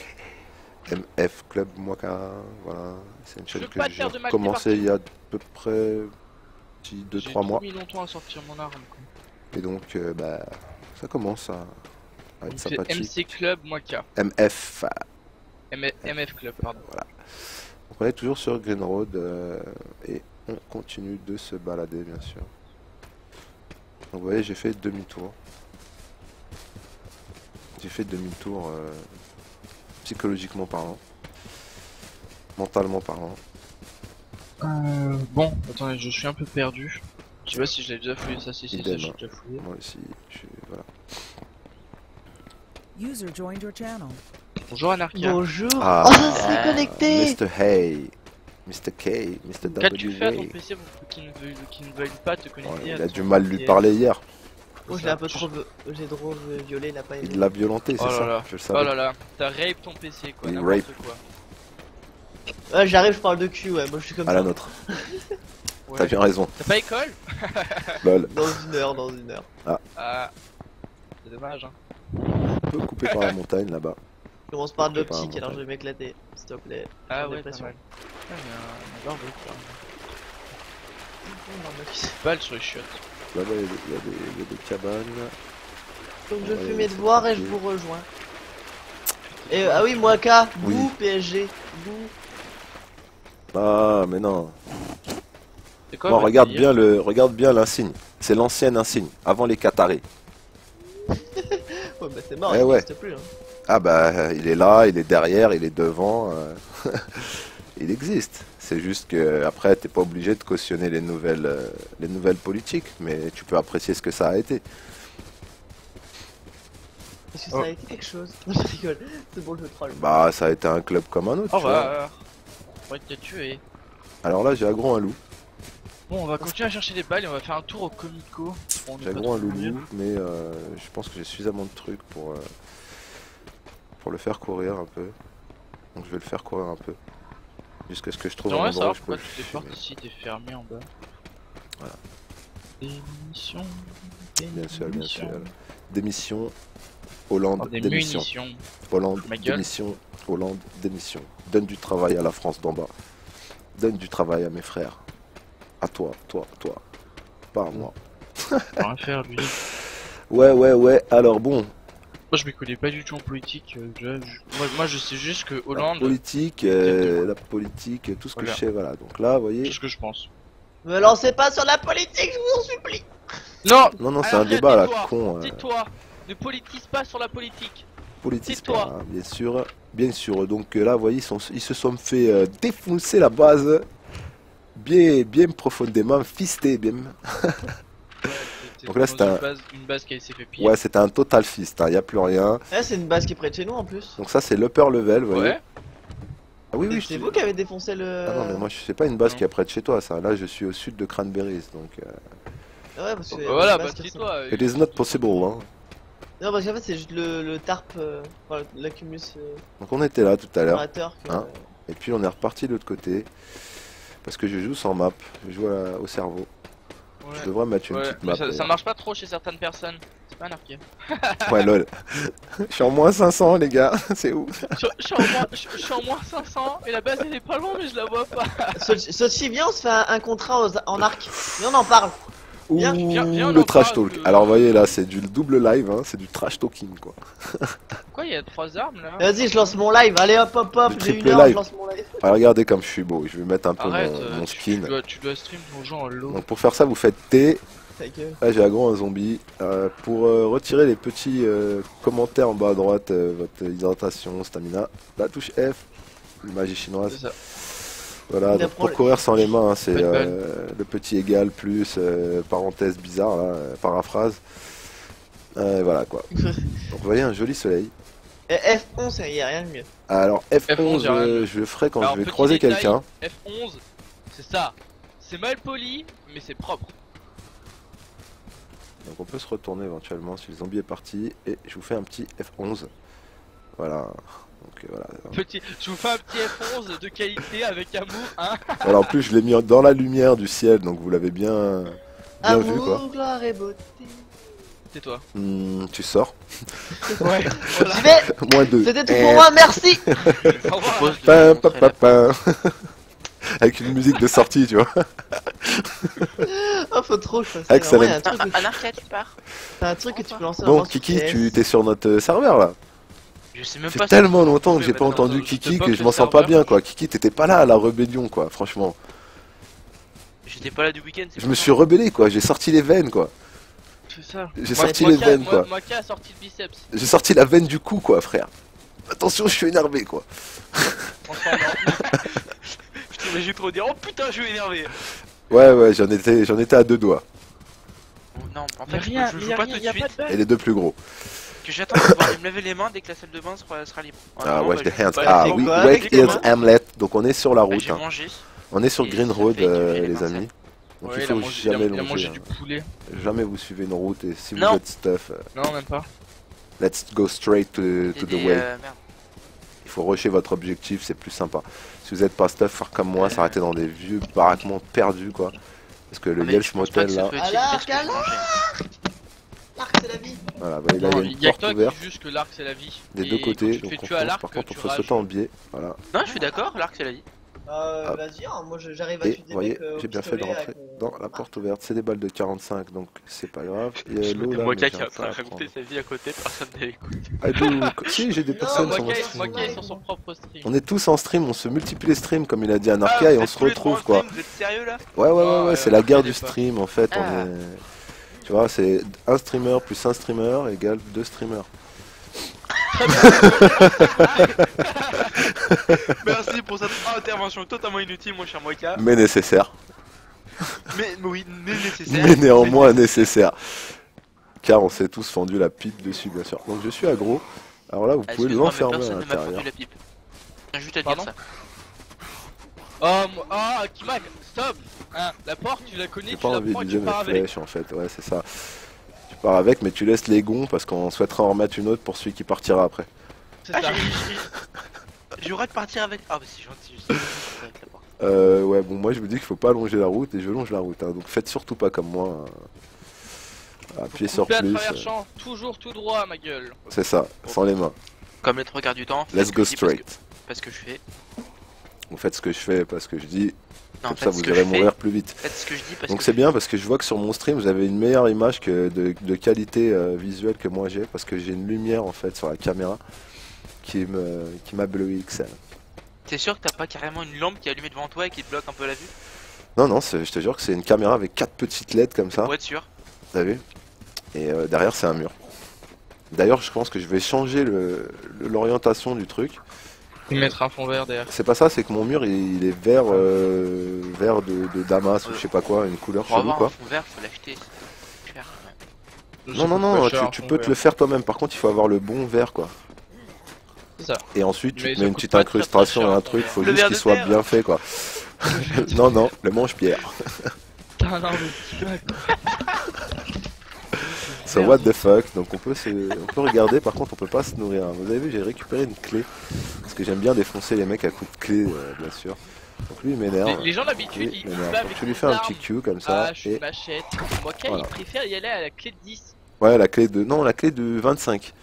MF Club Mwaka, voilà. C'est une chaîne veux que pas te j'ai faire de mal, commencé t'es il y a à peu près 2-3 mois. J'ai mis longtemps à sortir mon arme. Quoi. Et donc, bah, ça commence à être Donc c'est sympathique. MC Club Mwaka. MF. MF Club, pardon. Voilà. Donc on est toujours sur Green Road et on continue de se balader, bien sûr. Donc vous voyez, j'ai fait demi-tour. J'ai fait demi-tour psychologiquement parlant, mentalement parlant. Bon, attendez, je suis un peu perdu. Je sais pas si je l'ai déjà fouillé, ça si Idem, j'ai hein. déjà fouillé. Moi aussi, voilà. User joined your channel. Bonjour Anarchia. Bonjour. Ah, Oh, ça s'est connecté. Mr. Hay, Mr. K, Mr. Qu'as-tu fait à ton W. PC pour qu'il ne veuille pas te connecter Il à a ton du mal lui PC? parler hier. Moi, je l'ai un peu trop, j'ai trop violé, il a pas aimé. Il l'a violenté, c'est Oh là ça. là. Je le Oh savais. là là, t'as rape ton PC quoi, Il n'importe rape. quoi. Ouais, j'arrive, je parle de cul, ouais, moi je suis comme À ça. la nôtre. Ouais. T'as bien raison. T'as pas école? Lol. Dans une heure. Ah, c'est dommage hein. On peut couper par la montagne là-bas. Je commence par de Ok, l'optique, par alors un je vais m'éclater, s'il te plaît. Ah Sans ouais, dépression. pas mal. Ah, mais un barbecue, quoi. Donc Balle sur les chiottes. Là-bas, il y a des cabanes. je Ouais, fais mes c'est devoirs et je compliqué. vous rejoins. Et ah oui, moi K, Oui. bouh, PSG, bouh. Ah, mais non. C'est quoi Bon, votre regarde délire regarde bien l'insigne. C'est l'ancien insigne, avant les Qataris. Ouais, bah c'est mort, Eh il ouais. n'existe plus. Hein. Ah bah, il est là, il est derrière, il est devant. Il existe. C'est juste que après, t'es pas obligé de cautionner les nouvelles politiques, mais tu peux apprécier ce que ça a été. Parce que ça Oh. a été quelque chose. Je rigole, c'est bon, je troll. Bah, ça a été un club comme un autre. Au tu vois. revoir. On va te tuer. Alors là, j'ai aggro un loup. Bon, on va continuer à chercher des balles et on va faire un tour au Comico. On est J'ai pas aggro un trop loin. loulou, mais je pense que j'ai suffisamment de trucs pour le faire courir un peu. Donc je vais le faire courir un peu. Jusqu'à ce que je trouve un J'aimerais endroit où savoir je peux pourquoi le toutes les fumer. portes ici étaient fermées en bas. Voilà. Démission. Bien sûr, bien sûr. Démission. Hollande, Oh, des démission. munitions. Hollande, Ma gueule. démission. Hollande, démission. Donne du travail à la France d'en bas. Donne du travail à mes frères. À toi. Pas à moi. Rien faire lui. Ouais. Alors bon, Moi je me connais pas du tout en politique. Moi je sais juste que Hollande. la politique, tout ce que Voilà. je sais, voilà. Donc là, vous voyez. Tout ce que je pense. Me lancez pas sur la politique, je vous en supplie. Non. Non, c'est Alors, un débat là, tais-toi, con. Tais-toi. Ne politise pas sur la politique. Politique, tais-toi. hein, bien sûr. Bien sûr. Donc là, vous voyez, ils se sont fait défoncer la base. Bien profondément, fisté, bien. Donc là, c'était une base qui s'est fait piller. Ouais, c'était un total fist, hein, y a plus rien. Eh, c'est une base qui est près de chez nous en plus. Donc ça, c'est l'upper level, vous voyez. Ouais. Ah oui, oui, C'est vous qui avez défoncé le. Ah non, mais moi, c'est pas une base Non. qui est près de chez toi, ça. Là, je suis au sud de Cranberries, donc... Ouais, parce que. Voilà, une base qui ressemble. bâtis-toi. It is not possible, hein. Non, parce qu'en fait, c'est juste le tarp. Enfin, l'accumulus Donc on était là tout à l'heure, générateur. Que... Hein. et puis on est reparti de l'autre côté. Parce que je joue sans map, je joue au cerveau. Ouais. Je devrais mettre une Ouais, petite mais map. ça d'ailleurs. marche pas trop chez certaines personnes. C'est pas un arcade. Ouais, lol. Je suis en moins 500, les gars, c'est où? Je suis en moins 500 et la base elle est pas loin mais je la vois pas. Sochi, viens, on se fait un contrat en arc. Viens, on en parle. Ouh, Viens, viens, on le en trash parle talk. de- Alors, vous voyez, là, c'est du double live, hein, c'est du trash talking, quoi. Quoi, il y a 3 armes là? Vas-y, je lance mon live. Allez, hop, hop, hop. Le J'ai une triple heure, live. je lance mon live. Ah, regardez comme je suis beau, je vais mettre un peu Arrête, mon skin. tu dois stream ton jeu en low. Donc pour faire ça, vous faites T. Ta gueule. Là, j'ai agro un zombie. Pour retirer les petits commentaires en bas à droite, votre hydratation, stamina, la touche F, magie chinoise. C'est ça. Voilà, Il donc apprend pour le- courir sans les mains, hein, c'est Pas de balle. le petit égal plus parenthèse bizarre, là, paraphrase. Voilà quoi. Donc vous voyez un joli soleil. Et F11, il y a rien de mieux. Alors F11, F11, j'ai rien. je le ferai quand Alors, je vais petit croiser détail, quelqu'un. F11, c'est ça. C'est mal poli, mais c'est propre. Donc on peut se retourner éventuellement si le zombie est parti. Et je vous fais un petit F11. Voilà. Donc voilà. Je vous fais un petit F11 de qualité avec amour, hein. Voilà, en plus je l'ai mis dans la lumière du ciel, donc vous l'avez bien vu quoi. Amour, gloire et beauté. Tais-toi. Tu sors. Ouais, voilà. J'y vais. Moins 2. C'était tout pour moi, merci. Au revoir. Propose de Pam, montrer pam, pam, pam. Avec une musique de sortie, tu vois. Oh, faut trop que je fasse. Excellent. Vraiment, il y a un truc, Un arcade, tu pars. c'est un truc que tu peux lancer Bon, dans Kiki, CS. tu t'es sur notre serveur là. Je sais même Ça pas fait tellement si- longtemps que j'ai mais pas maintenant, entendu je te Kiki pas que que je le m'en sens pas serveur- bien quoi. Kiki, t'étais pas là à la rébellion quoi, franchement. J'étais pas là du week-end. c'est Je me pour suis rebellé quoi, j'ai sorti les veines quoi. C'est ça. J'ai Moi, sorti moi les qui a- veines moi- quoi. Moi qui a sorti le biceps. J'ai sorti la veine du cou quoi, frère. Attention, je suis énervé quoi. Franchement, non. ça. Je t'imagine trop dire, oh putain, je suis énervé. Ouais, j'en étais à deux doigts. Oh, non, en Y a fait, rien, je y joue a pas rien, tout de y a suite. pas de balle. Et les deux plus gros. Que j'attends de pouvoir me laver les mains dès que la salle de bain sera libre. Ah, Vraiment, watch bah, the je- hands. bah, Ah j'ai- oui, quoi, wake avec les is mains Hamlet. Donc on est sur la bah, route. j'ai hein. mangé. On est sur Et Green ça Road, fait que j'ai les les mains amis. Donc Ouais, il il a faut mangé, jamais il a mangé longer. du poulet. Jamais vous suivez une route et si vous Non. êtes stuff, Non, même pas. let's go straight to Et the des, way. merde. Il faut rusher votre objectif, c'est plus sympa. Si vous êtes pas stuff, faire comme moi, s'arrêter dans des vieux baraquements perdus quoi. Parce que le Ah, mais Yelch je pense pas Motel que ça là, peut être Alors, efficace que je alors mangeais. L'arc, c'est la vie. voilà, vous voyez, là il y a Non, une il y a que porte toi ouverte qui juge que l'arc c'est la vie. des Et deux quand côtés. tu te Donc fais on tuer à fonce. l'arc, Par contre, tu il faut rages. sauter en biais. Voilà. Non, je suis d'accord, l'arc c'est la vie. Hop. Vas-y, hein, moi j'arrive à Et tuer des vous voyez, mecs. j'ai bien fait de pistolet rentrer avec mon- dans la porte ouverte. C'est des balles de 45, donc c'est pas grave. Il y a l'eau là. Moi mais qui j'ai est un en train de tas à raconter prendre. sa vie à côté, personne n'écoute. Ah, donc, si, j'ai des Non, personnes moi, sur mon Mokai- stream. Mokai- est sur son propre stream. On est tous en stream, on se multiplie les streams comme il a dit Ah, Anarchia et vous on êtes se tous les trois en retrouve quoi. stream, Vous êtes sérieux là? Ouais, c'est la guerre du stream en fait. On Ah. est... Tu vois, c'est un streamer plus un streamer égale deux streamers. Merci pour cette intervention totalement inutile, mon cher Moika. Mais nécessaire. Mais oui, mais nécessaire. Mais néanmoins nécessaire. Car on s'est tous fendu la pipe dessus, bien sûr. Donc je suis aggro. Alors là, vous Ah, pouvez excuse-moi, mais l'enfermer à personne ne m'a l'intérieur. fondu la pipe. Je viens juste à dire Pardon ça. Oh, Kimak, stop. Hein, la porte, tu la connais, J'ai tu pas la envie prends et tu d'utiliser mes pars avec. flèches en fait, ouais, c'est ça. Tu pars avec, mais tu laisses les gonds parce qu'on souhaitera en remettre une autre pour celui qui partira après. C'est Ah, ça. j'ai le droit de partir avec. Ah, bah c'est gentil, je sais pas avec la porte. Ouais, bon, moi je vous dis qu'il faut pas allonger la route et je longe la route. Hein, donc faites surtout pas comme moi. Appuyez sur Couper à plus. travers champ, toujours tout droit, ma gueule. C'est ça, sans les mains. Comme les trois quarts du temps. Let's faites go ce que je dis straight. Parce que je fais. Vous faites ce que je fais parce que je dis, Non, comme faites ça ce vous que irez je fais, mourir plus vite. Faites ce que je dis parce Donc que c'est je bien parce que je vois que sur mon stream vous avez une meilleure image que de qualité visuelle que moi j'ai parce que j'ai une lumière en fait sur la caméra qui m'a bleué XL. T'es sûr que t'as pas carrément une lampe qui est allumée devant toi et qui te bloque un peu la vue? Non, je te jure que c'est une caméra avec 4 petites LED comme ça, Pour être sûr. t'as vu? Et derrière c'est un mur. D'ailleurs je pense que je vais changer l'orientation du truc. Tu mettre un fond vert derrière. C'est pas ça, c'est que mon mur il est vert, vert de Damas ou je sais pas quoi, une couleur Pour chelou avoir un quoi. fond vert, faut l'acheter. C'est cher quand même. Non, non, non, tu peux te le faire toi-même. Par contre, il faut avoir le bon verre, quoi. C'est ça. Et ensuite, tu Mais te ça mets une coûte petite pas très, incrustation très et cher, un truc. Faut Le juste verre qu'il de soit terre. bien fait, quoi. Non, non, le mange-pierre. Putain, non, mais tu vois, quoi. So what the fuck. Donc on peut regarder, par contre on peut pas se nourrir. Vous avez vu, j'ai récupéré une clé. Parce que j'aime bien défoncer les mecs à coups de clé, bien sûr. Donc lui il m'énerve. Les gens d'habitude, Lui, ils il m'énerve. va Donc avec tu lui des fais un armes, petit Q comme ça. hache, Et machette. Moi, Voilà. il préfère y aller à la clé de 10. ouais, la clé de. Non, la clé de 25.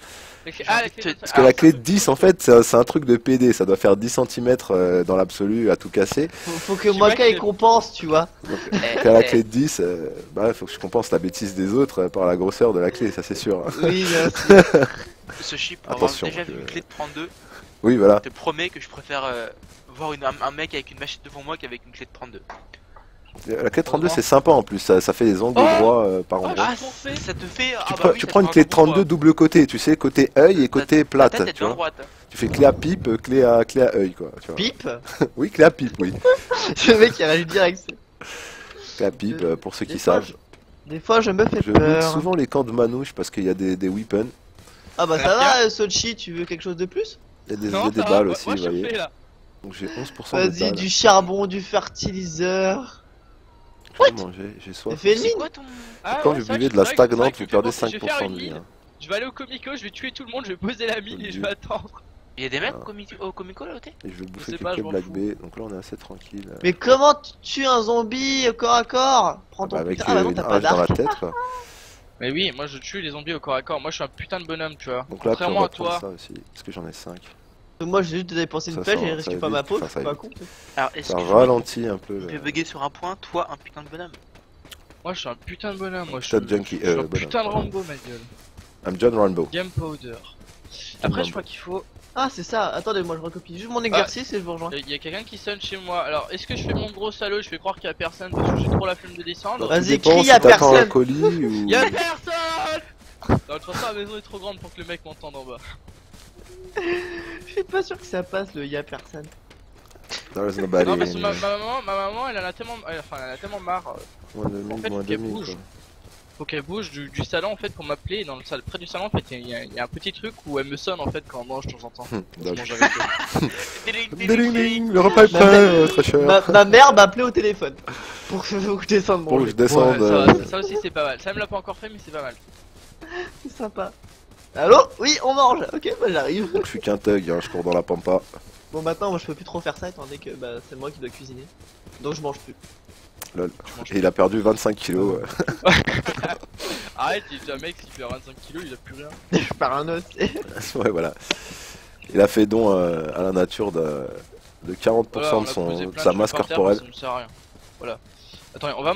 Ah, la clé de Parce que la clé de 10 en fait c'est un truc de PD. Ça doit faire 10 cm dans l'absolu à tout casser. Faut que Je sais Moka pas il que- compense, tu vois. Donc à la clé de 10, bah faut que je compense la bêtise des autres par la grosseur de la clé, ça c'est sûr. Oui, bien sûr. Ce chip, pour avoir Attention, déjà vu une clé de 32, Oui voilà. je te promets que je préfère voir un mec avec une machette devant moi qu'avec une clé de 32. La clé de 32 c'est sympa en plus, ça fait des angles Oh droits par Oh, endroit. j'ai foncé. Ça te fait. Tu prends une clé de 32 double côté, tu sais, côté œil et côté La plate, tête est tu bien vois. droite. Tu fais clé à pipe, clé à œil quoi, tu vois. Pipe. Oui, clé à pipe, oui. Ce mec il réagit direct. Clé à pipe, pour ceux qui Des fois, savent. Des fois je me fais Je loot peur. souvent les camps de manouches parce qu'il y a des weapons, Ah bah ça va, Sochi, tu veux quelque chose de plus? il y a des, Non, il y a des ça va, balles moi, aussi, moi, vous je voyez. fais là. Donc j'ai 11% de Vas-y, balles. du charbon, du fertiliseur. Je vais manger, j'ai T'as soif. fait une C'est mine? quoi ton. Ah, Quand ouais, vous c'est vrai buvez que- de la c'est vrai que- c'est vrai stagnante, que vous tu perdez fais penser, je vais faire 5% une de vie. mine. hein. Je vais aller au Comico, je vais tuer tout le monde, je vais poser la mine et je vais attendre. Il y a des mecs Ah. au Comico là, ok? Et je vais bouffer sais pas, je quelques m'en Black fous. Bay, donc là on est assez tranquille. Mais comment tu tues un zombie au corps à corps? Prends ton Avec putain. Ah bah non, une t'as pas hache dans la d'arc. tête quoi. Mais oui, moi je tue les zombies au corps à corps. Moi je suis un putain de bonhomme, tu vois. Donc là puis on Contrairement va à prendre toi. ça aussi, parce que j'en ai 5. Moi j'ai juste dépensé une Ça flèche sent- et il ça récupère pas ma évite, peau, enfin, je ça suis pas évite. con. Alors, est-ce Ça que ralentit un peu. je peux bugger sur un point, toi, un putain de bonhomme? Moi je suis un putain de bonhomme. Moi je Putain de suis junkie, je suis un bonhomme. putain de Rambo, ma gueule. I'm John Rambo. Game powder. Après, je crois qu'il faut. Ah c'est ça, attendez, moi je recopie juste mon exercice et je vous rejoins. Il y a quelqu'un qui sonne chez moi. Alors, est-ce que je fais mon gros salaud? Je fais croire qu'il y a personne parce que j'ai trop la flemme de descendre. Vas-y, Tout dépend crie si à t'attends un personne. colis ou. Il y a personne! Non, de toute façon, la maison est trop grande pour que le mec m'entende en bas. Je suis pas sûr que ça passe le y'a personne. There's nobody. Non, parce que ma maman, elle en a tellement, elle en a tellement marre. Moins de En 1000, fait, moins faut qu'elle 2000 bouge. quoi. Faut qu'elle bouge du salon en fait pour m'appeler. Dans le près du salon en fait, il y a un petit truc où elle me sonne en fait quand on mange de temps en temps. Je Donc. mange avec elle. Ding, ding, le repas est Ma prêt, mère- très cher. Ma mère m'a appelé au téléphone pour que je descende Pour que manger. je descende. Ouais, ça, va, ça aussi c'est pas mal. Ça me l'a pas encore fait mais c'est pas mal. C'est sympa. Allô? Oui, on mange. Ok, bah j'arrive. Donc je suis qu'un thug, hein, je cours dans la pampa. Bon, maintenant, moi je peux plus trop faire ça étant donné que bah, c'est moi qui dois cuisiner. Donc je mange plus. Lol. Tu manges Et il a perdu 25 kilos. Arrête, il est déjà un mec qui perd 25 kilos, il a plus rien. Je pars un os. Ouais, voilà. Il a fait don à la nature de 40% Voilà, on de, a posé de plein sa de masse trucs par terre, corporelle. Ça me sert à rien. Voilà. Attendez, on va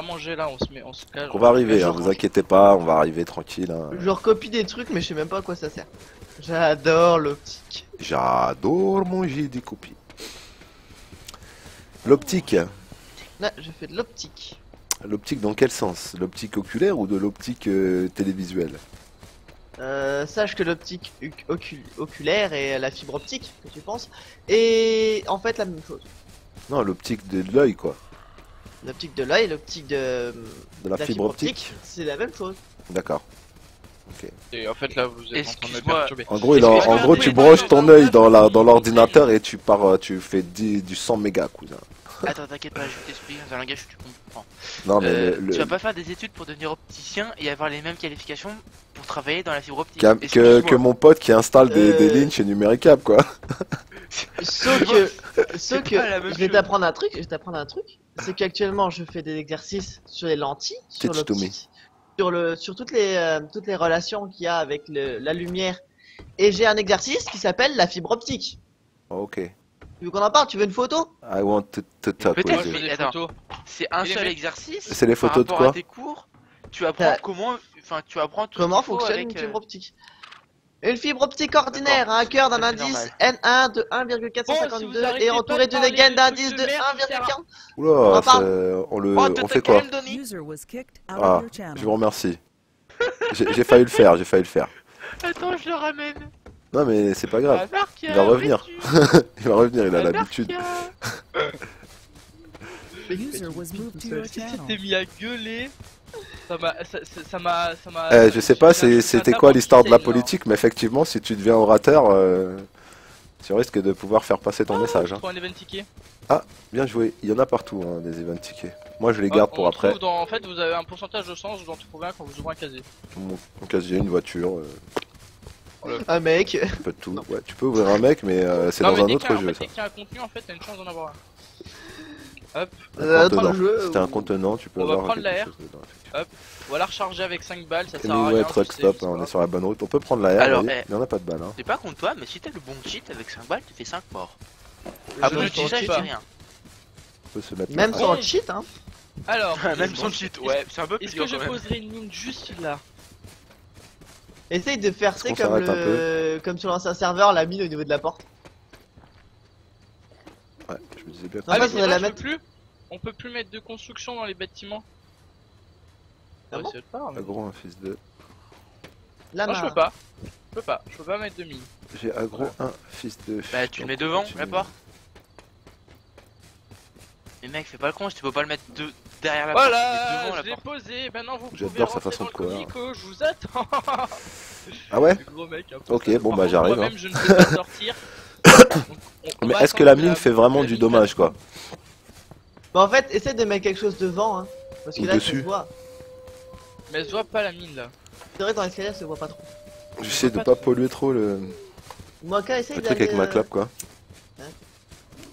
manger là, on se calme. Donc on va arriver, hein, vous inquiétez pas, on va arriver tranquille. Hein. Je recopie des trucs, mais je sais même pas à quoi ça sert. J'adore l'optique. J'adore manger des copies. L'optique. Là, je fais de l'optique. L'optique dans quel sens? L'optique oculaire ou de l'optique télévisuelle? Sache que l'optique oculaire et la fibre optique, que tu penses, est en fait la même chose. Non, l'optique de l'œil quoi. L'optique de l'œil, l'optique de De la fibre optique. c'est la même chose. D'accord. Et en fait là vous êtes en train de me Excuse-moi. perturber. En gros, Excuse-moi, en gros mais tu non, broches mais ton non, œil mais dans non, l'ordinateur et tu tu fais du 100 mégas cousin. Attends, t'inquiète pas, je vais t'expliquer dans un langage que tu comprends. Non mais Tu vas pas faire des études pour devenir opticien et avoir les mêmes qualifications pour travailler dans la fibre optique. que Excuse-moi. mon pote qui installe des Euh, lignes chez Numericable quoi. Sauf que pas la même je vais chose. t'apprendre un truc, c'est qu'actuellement je fais des exercices sur les lentilles, sur Teach to me. l'optique, sur toutes les relations qu'il y a avec la lumière, et j'ai un exercice qui s'appelle la fibre optique. Ok. Tu veux qu'on en parle? Tu veux une photo? I want to talk Peut-être, Moi with je you. fais des Attends. photos. C'est un Et les seul mecs- exercice. C'est les photos de par quoi? rapport à tes cours, tu apprends T'as- comment, enfin tu apprends tout Comment ce qu'il faut fonctionne avec, une fibre optique? Une fibre optique ordinaire D'accord, a un cœur d'un c'est indice normal. N1 de Bon, si 1,452 vous arrêtez et pas entouré de d'une parler gaine de d'indice trucs de de merde, ça sert à 1,40. Oula, en parle. on fait quoi? User was kicked out Ah, of your je channel. vous remercie. J'ai failli le faire, Attends, je le ramène. Non mais c'est pas grave, Anarchia, il va revenir. où il va revenir, il a es-tu l'habitude. Anarchia. User was moved to your channel. T'es mis à gueuler. Ça m'a. Je sais pas j'ai c'était un quoi l'histoire de la insane, là. politique, mais effectivement, si tu deviens orateur, tu risques de pouvoir faire passer ton message. Hein. Trouve un event ticket. Bien joué, il y en a partout, hein, des event tickets. Moi je les Ouais, garde pour on après. trouve en fait, vous avez un pourcentage de chance d'en trouver un quand vous ouvrez un casier. Mon casier, une voiture, Un mec. un peu de tout. Ouais, tu peux ouvrir un mec, mais c'est Non, dans mais un dès autre qu'il y a- en jeu fait, ça. dès qu'il y a un contenu, en fait, t'as une chance d'en avoir un. Hop, Dans le jeu. Si t'as un contenant, tu peux On va avoir prendre quelque la chose dedans, effectivement. on va la recharger avec 5 balles, ça Et sert à mais rien. ouais, je truck sais, stop, c'est hein, pas on est grave. sur la bonne route. On peut prendre la R, Alors, voyez, eh. mais on a pas de balles. Hein. C'est pas contre toi, mais si t'as le bon cheat avec 5 balles, tu fais 5 morts. Je Ah ne bon, je dis dis ça, je pas. dis rien. On peut se mettre Même là. sans le cheat, hein. Alors, Même sans cheat, ouais, c'est un peu est-ce plus que je quand même. poserai une mine juste là? Essaye de faire, Est-ce c'est qu'on comme s'arrête un comme sur l'ancien serveur, la mine au niveau de la porte. Ouais, je me disais bien. En fait, mais on c'est va vrai, la je peux mettre. plus. On peut plus mettre de construction dans les bâtiments. Ah Ouais, bon c'est pas grave. Agro, un fils de. Là, Non, je peux pas. Je peux pas mettre de mine. J'ai agro, un fils de. Bah, tu le mets devant, la porte. Mais mec, fais pas le con, si tu peux pas le mettre derrière la porte, tu le mets Voilà, devant je la l'ai porte. posé. Maintenant, vous pouvez J'adore sa rentrer façon dans de courir. le comico, je vous attends. Ah ouais. Le gros mec, un peu Ok, ça. bon, Par bah, contre, j'arrive, Moi-même, hein. je ne peux pas sortir. Donc, on Mais va est-ce que la attendre mine fait vraiment la du mine dommage, fasse quoi? Bah, en fait, essaye de mettre quelque chose devant, hein. Parce que Ou là, ça dessus. se voit. Mais elle se voit pas la mine là. C'est vrai, dans l'escalier, ça se voit pas trop. J'essaie de pas polluer trop le Moi, quand essaye truc d'aller. avec ma clope, quoi.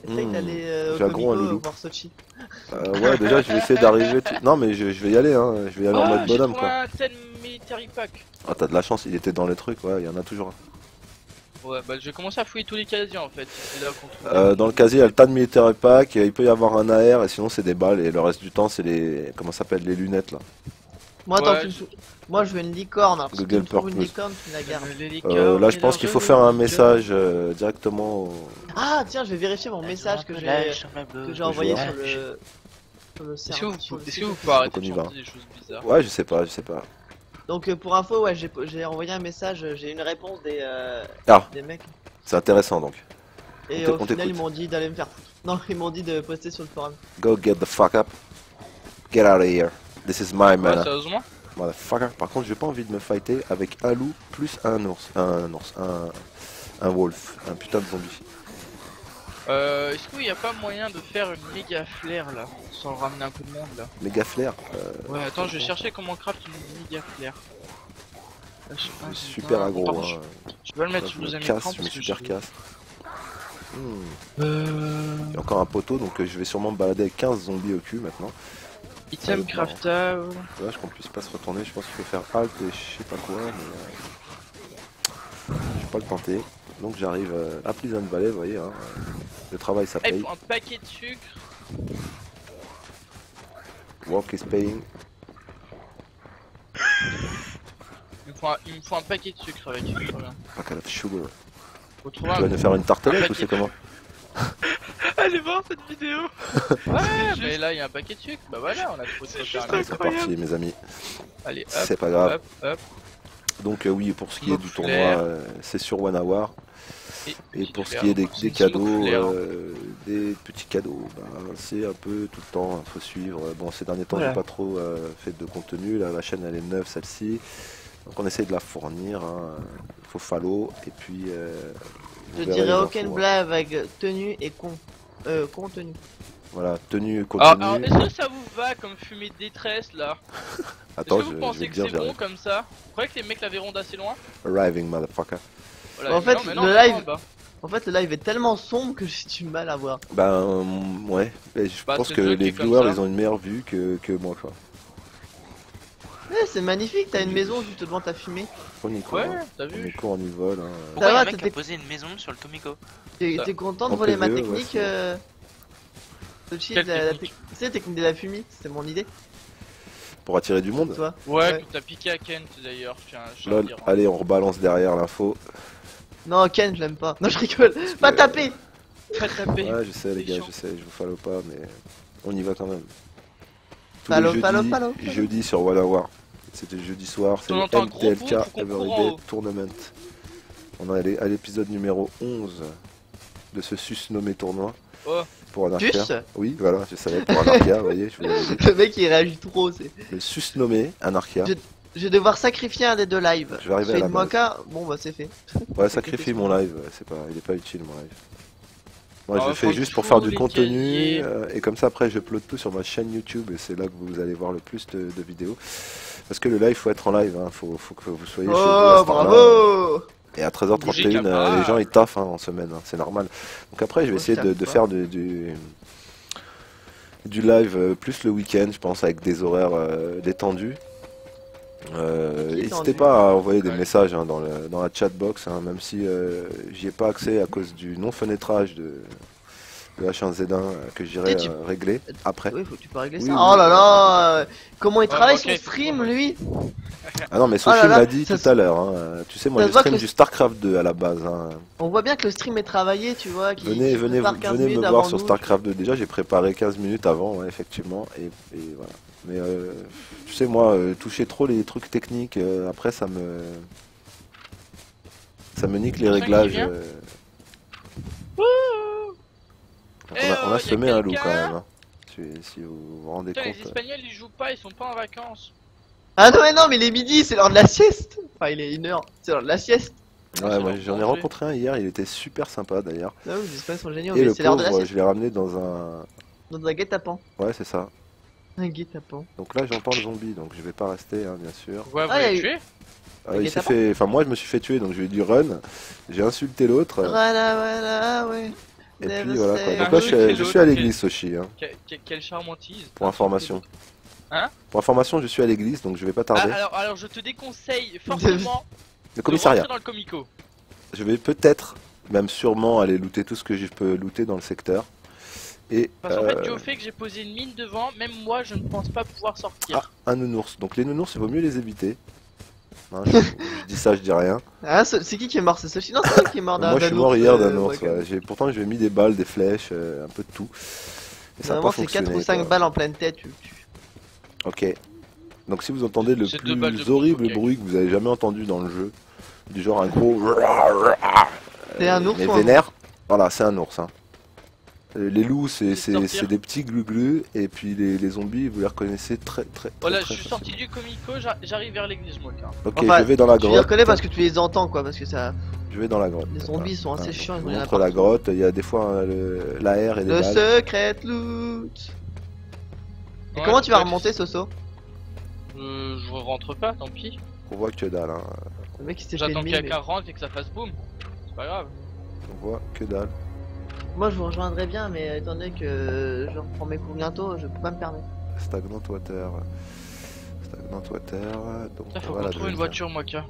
Essaye Hmm, d'aller j'ai au un gros, un comico loulou. voir Sochi. Ouais, déjà, je vais essayer d'arriver. Non, mais je vais y aller, hein. Je vais y aller en Ah, mode j'ai bonhomme, trouvé quoi. un 10 military pack. Ah, t'as de la chance, il était dans les trucs, ouais, il y en a toujours un. Ouais, bah je vais commencer à fouiller tous les casiers en fait. C'est là qu'on trouve. Dans le casier, il y a le tas de militaire pack, il peut y avoir un AR, et sinon, c'est des balles, et le reste du temps, c'est les. Comment ça s'appelle? Les lunettes, là. Moi, attends, Ouais, moi, je veux une licorne. Alors, si tu Google me trouves une Purpose. licorne, tu la gardes. Les licornes, Là, je pense qu'il faut faire un message directement au. Ah, tiens, je vais vérifier mon message que j'ai envoyé joueur. sur le Est-ce que serveur. vous, sur le est-ce site que vous officiel. pouvez arrêter on de y va. chanter des choses bizarres? Ouais, je sais pas. Donc, pour info, ouais, j'ai envoyé un message, j'ai une réponse Ah. des mecs. C'est intéressant, donc. Et On au final, t'écoute. ils m'ont dit d'aller me faire foutre. Non, ils m'ont dit de poster sur le forum. Go get the fuck up. Get out of here. This is my Ouais, mana. sérieusement? Motherfucker. Par contre, j'ai pas envie de me fighter avec un loup plus un ours. Un wolf. Un putain de zombie. Est-ce qu'il n'y a pas moyen de faire une méga flair là? Sans ramener un peu de monde là? Méga flair. Ouais, attends, je vais chercher comment craft une méga flair. Là, je sais pas, j'ai Super pas- aggro. Par contre, Hein. je vais le mettre Je sur me le deuxième casse, écran je me parce que super je- casse. Il y Euh... a encore un poteau, donc je vais sûrement me balader avec 15 zombies au cul maintenant. Item Ouais, craftable. Dommage qu'on puisse pas se retourner, je pense qu'il faut faire halt et je sais pas quoi, mais je vais pas le tenter. Donc j'arrive à Pleasant Valley, vous voyez, hein. Le travail ça Ah, il paye. faut un paquet de sucre. Work is paying. Il me faut un paquet de sucre avec. Très bien. Packet of sugar. Faut trouver Tu vas un. nous faire une tartelette paquet. ou c'est comment? Allez voir cette vidéo. Ouais, mais là il y a un paquet de sucre. Bah voilà, on a trouvé C'est ça. juste carrément. C'est parti mes amis, Allez, hop, c'est pas grave. hop, hop. Donc oui, pour ce qui est du tournoi, Flair. c'est sur One Hour. Et petite pour ce flair. qui est des C'est une cadeaux, smoke flair. des petits cadeaux, bah, c'est un peu tout le temps, il faut suivre. Bon, ces derniers temps, Voilà. j'ai pas trop fait de contenu. Là, la chaîne, elle est neuve, celle-ci. Donc, on essaie de la fournir. Il faut follow. Et puis, vous Je verrez dirais les aucune infos, hein. blague avec tenue et contenu. Voilà, tenue, contenu. Alors, est-ce que ça vous va comme fumée de détresse là? Attends, Est-ce que vous je pensez vais que te dire, c'est bon j'arrive. comme ça? Vous croyez que les mecs la verront d'assez loin? Arriving, motherfucker. Voilà, En fait, non, mais le mais live- bah. En fait, le live est tellement sombre que j'ai du mal à voir. Ben, ouais. Et je Bah, pense c'est que le jeu qui les est comme viewers, ça. ils ont une meilleure vue que moi, quoi. C'est magnifique, t'as une maison juste devant ta fumée. On y court, Ouais, hein. t'as On y vu? court, on y vole. Hein. Pourquoi Ça y'a va, un mec qui t'étais- a posé une maison sur le Tomiko? Ça. T'es content de En voler ma PVE, ouais, technique c'est Sochi, Quelle la technique tu sais, la technique de la fumée, c'était mon idée, Pour attirer du monde. toi. Ouais, Ouais. que t'as piqué à Kent d'ailleurs, je tiens à Lol, le dire. allez, on rebalance derrière l'info. Non, Ken, je l'aime pas. Non, je rigole. Pas taper. Pas taper. Ouais, je sais, les C'est gars, chiant. je sais, je vous follow pas, mais on y va quand même. Tous Follow, les follow, jeudis, follow. jeudi sur One Hour. C'était jeudi soir, c'est On le entend un gros boom, MTLK faut qu'on court en Everyday haut. Tournament. On est à l'épisode numéro 11 de ce susnommé tournoi. Oh. Pour Anarchia. Puce. Oui, voilà, je savais, pour Anarchia, vous voyez, je vous l'avais dit. Le mec il réagit trop, c'est. Le susnommé Anarchia. Je vais devoir sacrifier un des deux lives. Je vais arriver à Fais la une base. mocha, bon bah c'est fait. Ouais, sacrifie mon live, c'est pas, il est pas utile mon live. Moi, je Alors, le fais faut juste pour tous faire du les contenu, casiers. et comme ça après je upload tout sur ma chaîne YouTube et c'est là que vous allez voir le plus de vidéos. Parce que le live, faut être en live, hein. faut que vous soyez chez vous à Oh cette heure-là. bravo. Et à Bouger 13h31, camarade. les gens ils taffent hein, en semaine, hein, c'est normal. Donc après, je vais Moi, je essayer de taffe pas. faire du live plus le week-end, je pense, avec des horaires détendus. N'hésitez Détendu. pas à envoyer des Ouais. messages hein, dans la chatbox, hein, même si j'y ai pas accès à cause du non-fenêtrage de H1Z1 que j'irai Et tu- régler après. Oui, faut que tu peux régler Oui, ça. oui, Oh oui. là là, comment il Ouais, travaille ok, son stream faut- lui. Ah non, mais Oh là Sophie là, m'a dit ça tout se- à l'heure, hein, tu sais, moi ça je se voit stream que le- du StarCraft 2 à la base. Hein. On voit bien que le stream est travaillé, tu vois. Venez me voir sur StarCraft 2. Déjà, j'ai préparé 15 minutes avant, ouais, effectivement. Et voilà. Mais tu sais, moi, toucher trop les trucs techniques, après, ça me nique les Quelqu'un qui réglages. vient Donc, Eh, on a y a semé un loup quand quelqu'un même. Hein. Si vous vous rendez Putain, les compte. Espagnols ils jouent pas, ils sont pas en vacances. Ah non mais non, mais il est midi, c'est l'heure de la sieste. Enfin, il est 1h, c'est l'heure de la sieste. Non, Ouais, c'est moi leur j'en ai manger. rencontré un hier, il était super sympa d'ailleurs. Ah oui, les Espagnols sont géniaux, Et mais le c'est l'heure de la pauvre, sieste. je l'ai ramené dans un. Dans un guet-apens. Ouais, c'est ça. Un guet-apens. Donc là, j'entends le zombie, donc je vais pas rester, hein, bien sûr. Ouais, vous Ah, y a l'avez eu- tué Le Il s'est guet-apens fait. Enfin, moi je me suis fait tuer, donc je lui ai dit run. J'ai insulté l'autre. Voilà, ouais. Et Never puis voilà quoi. say Donc là, Insulter je suis à l'autre, l'église, Sochi, hein, Quelle charmantise. pour information. Hein Pour information, je suis à l'église, donc je vais pas Ah, tarder. alors je te déconseille fortement Le de commissariat. rentrer dans le comico. Je vais peut-être, même sûrement, aller looter tout ce que je peux looter dans le secteur. Et Parce qu'en fait, dû au fait que j'ai posé une mine devant, même moi je ne pense pas pouvoir sortir. un nounours. Donc les nounours, il vaut mieux les éviter. Hein, je dis ça, je dis rien. Ah, c'est qui est mort? C'est Sochi? Non, c'est toi qui est mort d'un Moi, je suis ours, mort hier d'un ouais, ours. Ouais. Pourtant, j'ai mis des balles, des flèches, un peu de tout. Et ça a Normalement, pas c'est fonctionné. 4 ou 5 quoi. balles en pleine tête, tu le tues. Ok. Donc si vous entendez le C'est 2 balles de plus horrible bombe, ok. bruit que vous avez jamais entendu dans le jeu, du genre un gros... C'est un ours mais ou un vénère, voilà, c'est un ours. Hein. Les loups, c'est sortir. des petits glu-glu, et puis les zombies, vous les reconnaissez très Voilà, très je suis sorti facilement. du comico, j'arrive vers l'église, moi. Car. Ok, Enfin, je vais dans la Tu les grotte. reconnais parce que tu les entends, quoi, parce que ça. Je vais dans la grotte. Les zombies sont assez Voilà. chiants, Je ils vous ont rien à montre la partout. grotte, il y a des fois l'air et des Le balles. secret loot. Et Ouais, comment tu vas ouais, remonter, Soso? Je rentre pas, tant pis. On voit que dalle, hein. Le mec il s'est fait J'attends une qu'il mine. y a qu'un rentre et que ça fasse boum. C'est pas grave. On voit que dalle. Moi je vous rejoindrais bien, mais étant donné que je reprends mes cours bientôt, je peux pas me permettre. Stagnant water. Stagnant water. Donc Ça, faut voilà, qu'on trouve une déjà. voiture, moi, Car.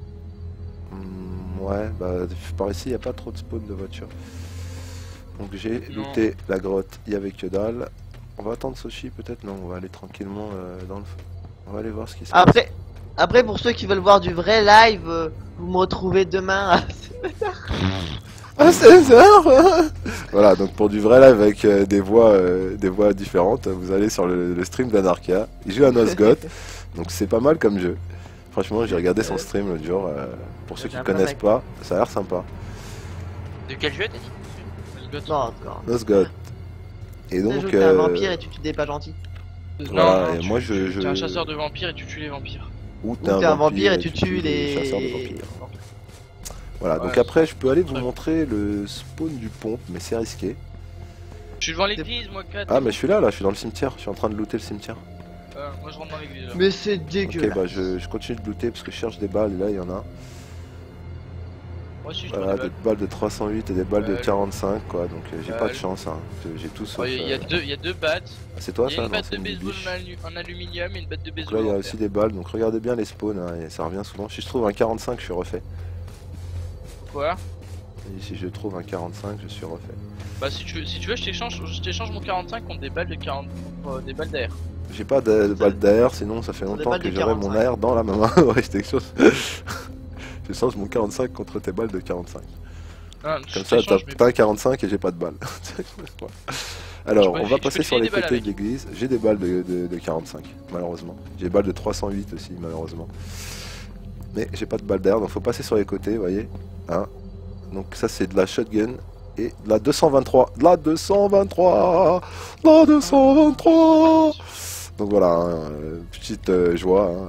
Ouais, bah par ici il n'y a pas trop de spawn de voitures. Donc j'ai Non. looté la grotte, il y avait que dalle. On va attendre Sochi peut-être. Non, on va aller tranquillement dans le feu. On va aller voir ce qui se passe. Après pour ceux qui veulent voir du vrai live, vous me retrouvez demain à... À 16h. Voilà, donc pour du vrai live avec des voix différentes, vous allez sur le stream d'Anarchia. Il joue à Nosgoth, donc c'est pas mal comme jeu. Franchement, j'ai regardé son stream l'autre jour. Pour ceux qui J'ai un connaissent mec. pas, ça a l'air sympa. De quel jeu t'as dit? Non, encore. Nosgoth. Et Tu donc, joues, t'es un vampire et tu tues des pas gentils. Voilà, et tu- moi, tu- je- T'es un chasseur de vampires et tu tues les vampires. ou t'es un vampire et tu tues les... chasseurs de vampires. Voilà, donc Ouais, après, je peux aller vous très- montrer le spawn du pompe, mais c'est risqué. Je suis devant l'église, moi, Kat. Ah, mais je suis là, je suis dans le cimetière. Je suis en train de looter le cimetière. Moi, je rentre dans l'église. là. Mais c'est Ok, dégueulasse. bah je continue de looter parce que je cherche des balles et là il y en a. Moi aussi, je trouve Voilà, des des balles. balles de 308 et des balles de Euh, 45 quoi, donc j'ai pas de le- chance hein. J'ai tout sauf. Il y a deux battes. Ah, c'est toi Il y a ça? une Non, batte c'est de une baseball bibiche. en aluminium et une batte de Donc baseball. là il y a en aussi fer. des balles, donc regardez bien les spawns hein, et ça revient souvent. Si je trouve un 45, je suis refait. Quoi? Et si je trouve un 45, je suis refait. Bah, si tu veux, je t'échange mon 45 contre des balles de 40. Contre des balles d'air. J'ai pas de balles d'air, sinon ça fait Des longtemps balles que de j'aurai mon 45. air dans la main. Ouais, je t'échange. Je change mon 45 contre tes balles de 45. Ah, je Comme ça, t'échange, mais- t'as un 45 et j'ai pas de balles. Ouais. Alors, Je peux- on je va peux passer te sur filer les des balles côtés avec. de l'église. J'ai des balles de 45, malheureusement. J'ai des balles de 308 aussi, malheureusement. Mais j'ai pas de balles d'air, donc faut passer sur les côtés, vous voyez. Hein. Donc ça, c'est de la shotgun. Et de la 223, de la 223, de la 223. Donc voilà, hein, petite joie, hein,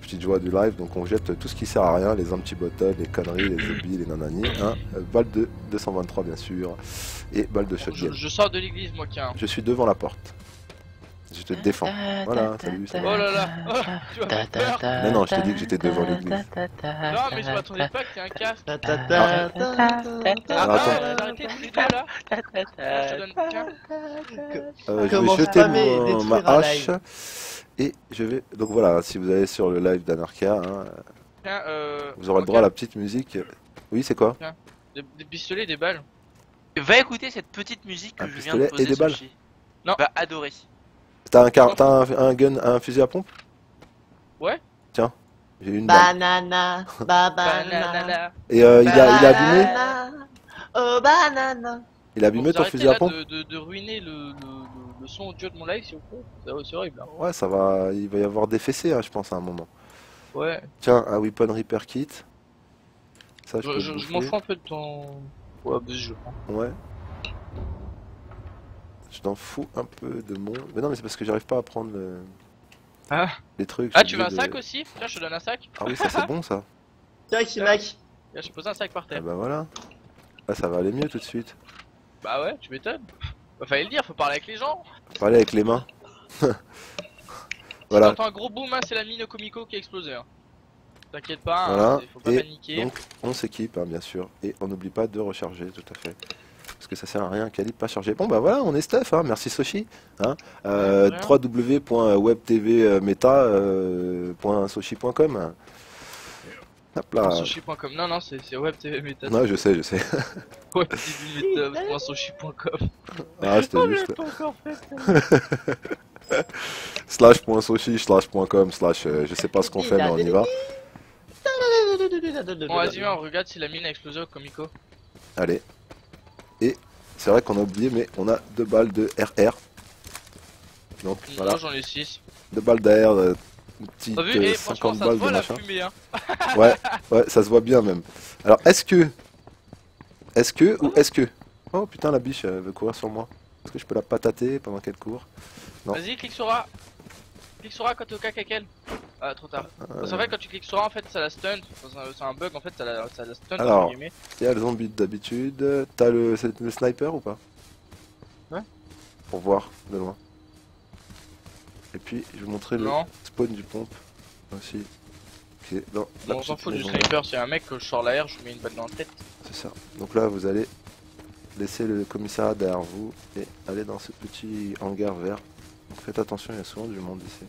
petite joie du live. Donc on jette tout ce qui sert à rien, les empty bottles, les conneries, les zombies, les nanani. Hein. Balle de 223 bien sûr, et balle de shotgun. Je sors de l'église, moi, qui Je suis devant la porte. Je te défends. Voilà, salut. Ça Oh va. là là, oh, tu vas me faire peur. Mais non, je t'ai dit que j'étais devant l'église. Non, mais je m'attendais pas que t'aies un casque. Ta ta ta ta ta ta. Ah, attends. bah, arrêtez tous les deux là. Je te donne tiens. Je vais Comment jeter spammer et ma détruire un hache. live. Et je vais. Donc voilà, si vous allez sur le live d'Anarcha, hein, Tiens, vous aurez le droit à la petite musique. Oui, c'est quoi? des pistolets, des balles. Va écouter cette petite musique que Un je viens de pistolet poser. et des balles. Sushi. Non. Va adorer. T'as un gun, un fusil à pompe? Ouais. Tiens, j'ai une balle. Banana, banana. Banana. Et il est abîmé? Banana, oh banana. Il est abîmé Vous ton arrêtez fusil à là pompe? de ruiner le son audio de mon live, s'il vous plaît. C'est horrible. Hein. Ouais, ça va. Il va y avoir des fessées, hein, je pense, à un moment. Ouais. Tiens, un weapon repair kit. Ça, je peux le Je bouffer. m'en fous un peu de ton. Ouais, bah, je le prends. Ouais. Je t'en fous un peu de mon. Mais non, mais c'est parce que j'arrive pas à prendre Ah. les trucs. Ah, je suis tu veux un obligé sac de- aussi? Tiens, je te donne un sac. Ah oui, ça c'est bon ça. Tiens, Kimak. Là, je pose un sac par Ah terre. bah voilà. Là, ça va aller mieux tout de suite. Bah ouais, tu m'étonnes. Bah, fallait le dire, faut parler avec les gens. Faut aller avec les mains. Si Voilà. t'entends un gros boom, hein, c'est la mine Comico qui a explosé. Hein. T'inquiète pas, Voilà. hein, faut pas Et paniquer. donc, on s'équipe, hein, bien sûr. Et on n'oublie pas de recharger, tout à fait. Parce que ça sert à rien, Calib pas chargé. Bon bah voilà, on est Steph, hein. Merci Soshi. Hein. Ouais, rien. www.webtv-meta.soshi.com. Hop là. Sushi.com. Non, non, c'est web TV Meta. Non, je sais, je sais. Web TV Meta.sushi.com. Ah, c'était Oh, juste. j'ai pas encore fait. /.soshi/.com/ je sais pas ce qu'on fait, mais on y va. Bon, vas-y, viens, on regarde si la mine a explosé au Comico. Allez. Et c'est vrai qu'on a oublié, mais on a 2 balles de RR. Donc voilà, Moi, j'en ai 6. 2 balles d'AR, une petite T'as vu? Et franchement, 50 ça se balles de voit la machin. fumée, hein. Ouais, ça se voit bien même. Alors, est-ce que Oh putain, la biche elle veut courir sur moi. Est-ce que je peux la patater pendant qu'elle court? Non. Vas-y, clique sur A. Clique sur A quand t'es au cac avec elle. Ah, trop tard. Parce qu'en fait, quand tu cliques sur A, en fait, ça la stun. C'est un bug, en fait, ça la stun. Alors. entre guillemets. Il y a le zombie d'habitude. T'as le sniper ou pas? Ouais. Pour voir de loin. Et puis, je vais vous montrer le Non, spawn du pompe aussi. Qui est dans la on s'en petite fout du maison. sniper. C'est un mec que je sors l'air, je lui mets une balle dans la tête. C'est ça. Donc là, vous allez laisser le commissariat derrière vous et aller dans ce petit hangar vert. Donc faites attention, il y a souvent du monde ici.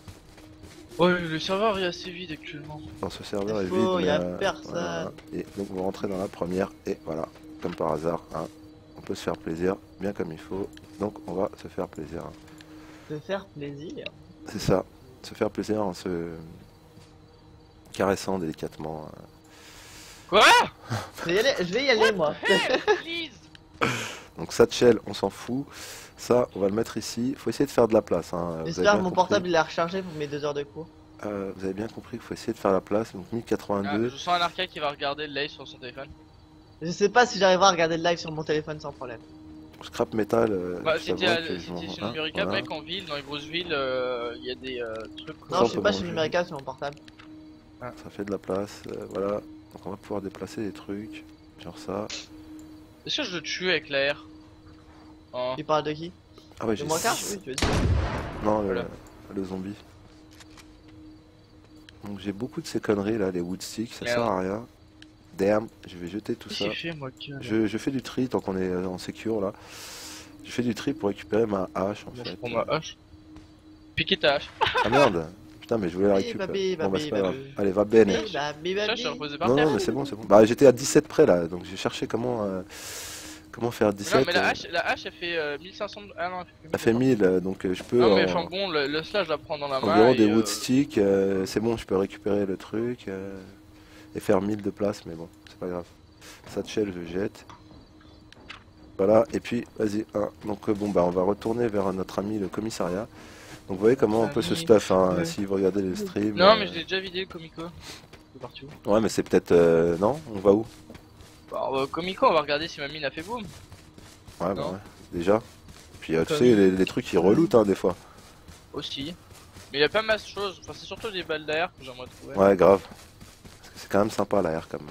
Ouais, le serveur est assez vide actuellement. Dans ce serveur est C'est vide. faux, y a mais, personne. voilà. Et donc vous rentrez dans la première et voilà, comme par hasard, hein, on peut se faire plaisir bien comme il faut. Donc on va se faire plaisir. Hein. De faire plaisir. C'est ça, se faire plaisir en se caressant délicatement. Quoi? Je vais y aller, moi. Please. Donc Satchel, on s'en fout. Ça, on va le mettre ici. Faut essayer de faire de la place. Hein. Vous avez J'espère bien que mon compris. portable il a rechargé pour mes 2 heures de cours. Vous avez bien compris qu'il faut essayer de faire la place. Donc Ah, 1082. je sens un arcade qui va regarder le live sur son téléphone. Je sais pas si j'arriverai à regarder le live sur mon téléphone sans problème. Scrap metal. Bah, je si t'es t'avouerai que je si m'en t'es rends sur un, Numérica, voilà. mec, en ville, dans les grosses villes, il y a des trucs. Non, on je suis peut pas manger. sur Numérica, sur mon portable. Ça fait de la place. Voilà. Donc on va pouvoir déplacer des trucs. Genre ça. Est-ce que je le tue avec la R? Oh. Tu parles de qui? Ah ouais, De j'ai moi six. Oui, tu veux dire. Non, Voilà. le zombie. Donc j'ai beaucoup de ces conneries là, les woodsticks, ça Merde. sert à rien. Damn, je vais jeter tout Qu'est-ce ça. qu'il fait, moi, que... Je fais du tri tant qu'on est en sécure là. Je fais du tri pour récupérer ma hache en Bon, je fait. prends ma hache. Piquer ta hache. Ah merde. Putain, mais je voulais la Oui, récupérer. babi, Bon bah c'est pas babi, grave. babi. Allez, va bene. Babi, Ça, je babi. suis reposé par Non, terre. non, mais c'est bon, c'est bon. Bah j'étais à 17 près là, donc j'ai cherché comment faire 17. Non, mais la hache, elle fait 1500. Ah non, Ça fait 1000, donc je peux. Non, mais enfin bon, le slash, je la prends dans la main. Environ et, des woodsticks, c'est bon, je peux récupérer le truc et faire 1000 de place, mais bon, c'est pas grave. Satchel, je jette. Voilà, et puis, vas-y, donc bon, bah on va retourner vers notre ami le commissariat. Donc vous voyez comment on peut se Ami, stuff, hein, ouais. si vous regardez les streams. Non, mais je l'ai déjà vidé, le Comico. C'est parti où? Ouais, mais c'est peut-être... non, on va où? Bah, Comico, on va regarder si ma mine a fait boom. Ouais, bah Non. ouais, déjà. Puis tu Comme- sais, les trucs ils reloutent hein, des fois. Aussi. Mais il y a pas mal de choses, enfin c'est surtout des balles d'air que j'aimerais trouver. Ouais, grave. Parce que c'est quand même sympa l'air comme.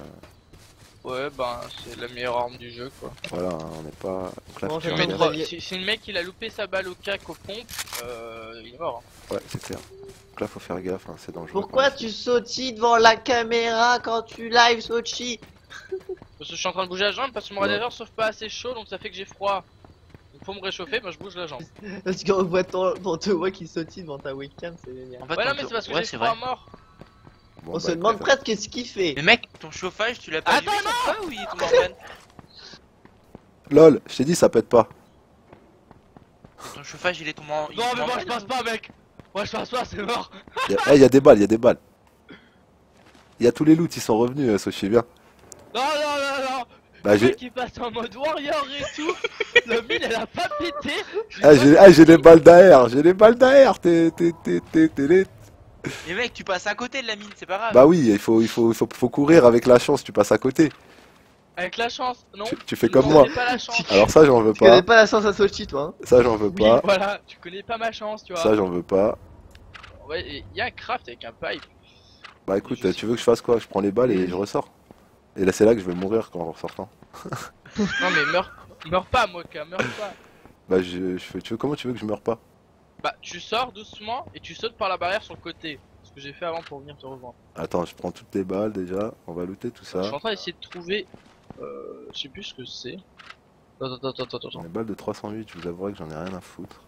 Ouais, ben c'est la meilleure arme du jeu quoi. Voilà, hein, on n'est pas. Donc là, Bon, tu je vois, vais Mais mettre- trop- allié. si le mec il a loupé sa balle au cac aux pompes, il est mort. Hein. ouais, c'est clair. Donc là, faut faire gaffe, hein, c'est dangereux. Pourquoi tu sautilles devant la caméra quand tu live Sochi? Parce que je suis en train de bouger la jambe parce que mon Ouais. radiateur sauf pas assez chaud donc ça fait que j'ai froid. Donc pour me réchauffer, bah je bouge la jambe. Parce qu'on voit on te voit qui sautille devant ta webcam, c'est génial. En fait, Ouais non ton mais cho- c'est parce que ouais, j'ai c'est froid à vrai. mort. Bon, On bah, se demande écoute, presque ce qu'il fait. Mais mec, ton chauffage, tu l'as pas Attends, allumé cette fois ou il est tombé en panne? LOL, je t'ai dit, ça pète pas. Ton chauffage, il est tombé en. il est Non tombé mais en moi je panne, passe pas mec. Moi je passe pas, c'est mort. Il y a des balles, il y a des balles. Il y a tous les loots, ils sont revenus, Sochi, bien. Non non non non. Bah, Le j'ai mec qui passe en mode warrior et tout. La mine elle a pas pété. j'ai des balles d'AR, j'ai des balles d'AR. Té. Mais mec, tu passes à côté de la mine, c'est pas grave. Bah oui, faut courir avec la chance, tu passes à côté. Avec la chance, non. Tu fais comme Non, moi. c'est pas la chance. Alors ça, j'en veux Tu connais pas. pas la chance à Sochi, toi. Hein. Ça, j'en veux Oui, pas. voilà, tu connais pas ma chance, tu vois. Ça, j'en veux pas. Ouais, il y a un craft avec un pipe. Bah écoute, Je sais. tu veux que je fasse quoi? Je prends les balles et je ressors. Et là, c'est là que je vais mourir quand en ressortant. Non mais meurs pas Moka, meurs pas. Bah je fais. Comment tu veux que je meure pas? Bah tu sors doucement et tu sautes par la barrière sur le côté. Ce que j'ai fait avant pour venir te rejoindre. Attends, je prends toutes les balles déjà. On va looter tout Je ça. suis en train d'essayer de trouver. Je sais plus ce que c'est. Attends. Les balles de 308, je vous avouerai que j'en ai rien à foutre.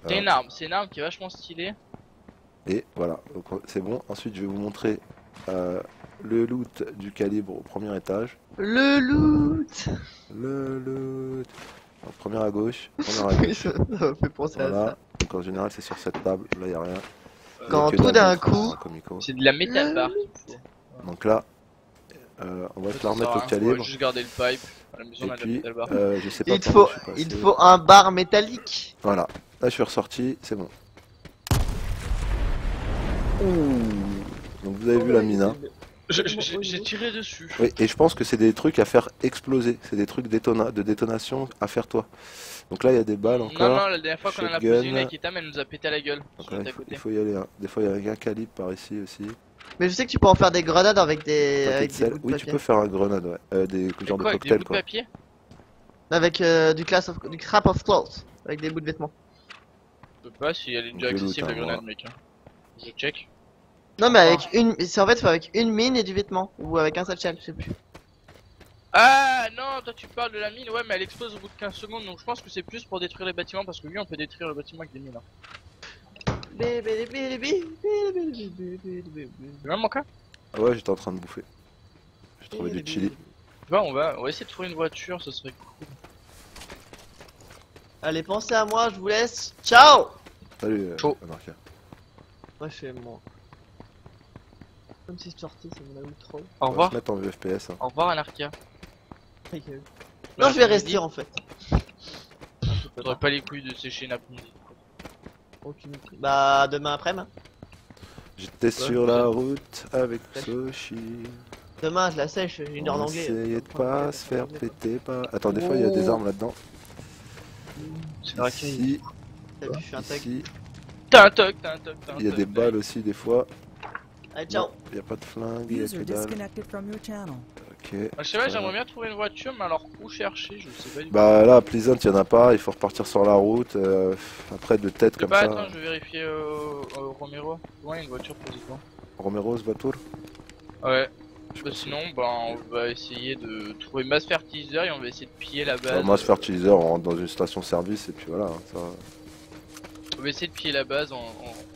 C'est une arme qui est vachement stylée. Et voilà, donc c'est bon. Ensuite, je vais vous montrer le loot du calibre au premier étage. Le loot. Le loot. Donc, première à gauche, première à Oui, gauche. ça me fait penser à Voilà. ça. Donc en général, c'est sur cette table. Là, y a rien. Quand Que tout dalle d'un d'autre, coup- hein, comico. C'est de la métal bar qu'il me faut. Donc là, on va te la remettre au On va calibre. juste garder le pipe. À la maison Et on a de la puis, métal bar. je sais pas Il te par où faut, je suis passé. il te faut un bar métallique. Voilà. Là, je suis ressorti, c'est bon. Ouh. Donc vous avez vu la mine, hein. J'ai tiré dessus. Oui, et je pense que c'est des trucs à faire exploser. C'est des trucs de détonation à faire toi. Donc là, il y a des balles encore. Non, la dernière fois qu'on en a Shotgun. posé une avec Itam, elle nous a pété à la gueule. Donc Sur là, le il côté. il faut y aller. Hein. Des fois, il y a un calibre par ici aussi. Mais je sais que tu peux en faire des grenades avec des, Paquet de avec des sel. bouts de Oui, tu papier. peux faire un grenade, ouais. Des Mais genres de quoi, avec des cocktails, bouts de quoi. papier? Avec du crap of clothes. Avec des bouts de vêtements. Je sais pas si elle est déjà Donc, je accessible la loot, hein, grenade, mec. Hein. Je check. Non mais avec une, c'est en fait faut avec une mine et du vêtement. Ou avec un satchel, je sais plus. Ah non, toi tu parles de la mine, ouais, mais elle explose au bout de 15 secondes, donc je pense que c'est plus pour détruire les bâtiments parce que lui on peut détruire le bâtiment avec des mines. Hein. C'est même mon cas. Ah ouais, j'étais en train de bouffer. J'ai trouvé du chili. On va essayer de trouver une voiture, ce serait cool. Allez, pensez à moi, je vous laisse. Ciao. Salut, Ciao. Anarchia. Moi je fais moi. Comme si je sortais, c'est mon outro. Au On va revoir. se mettre en VFPS. Hein. Au revoir Anarchia. Non, je vais rester en fait. Faudrait pas les couilles de sécher une après-midi. Aucune... Bah demain après-midi. J'étais sur la route avec Soshi. Demain je la sèche, j'ai une heure On d'anglais. essayait de pas se faire péter par... Attends, des fois il y a des armes là-dedans. C'est vrai qu'il Ici, T'as vu, je suis un tag. ici, t'as un toc. il y a des balles aussi des fois. Allez, ciao. Il y a pas de flingue, il y a que User dalle. disconnected from your channel. Ok. Je sais pas, j'aimerais bien trouver une voiture, mais alors où chercher, je sais pas du tout. Bah là, à Pleasant, il y en a pas, il faut repartir sur la route. Après, de tête comme Bah ça. attends, je vais vérifier Romero. Ouais, une voiture posée quoi. Romero's voiture. Ouais. Je Bah, sais sinon, bah on va essayer de trouver Mass Fertilizer et on va essayer de piller la pas. base. Moi, se faire teaser, on rentre dans une station-service et puis voilà. Hein, ça... On va essayer de piller la base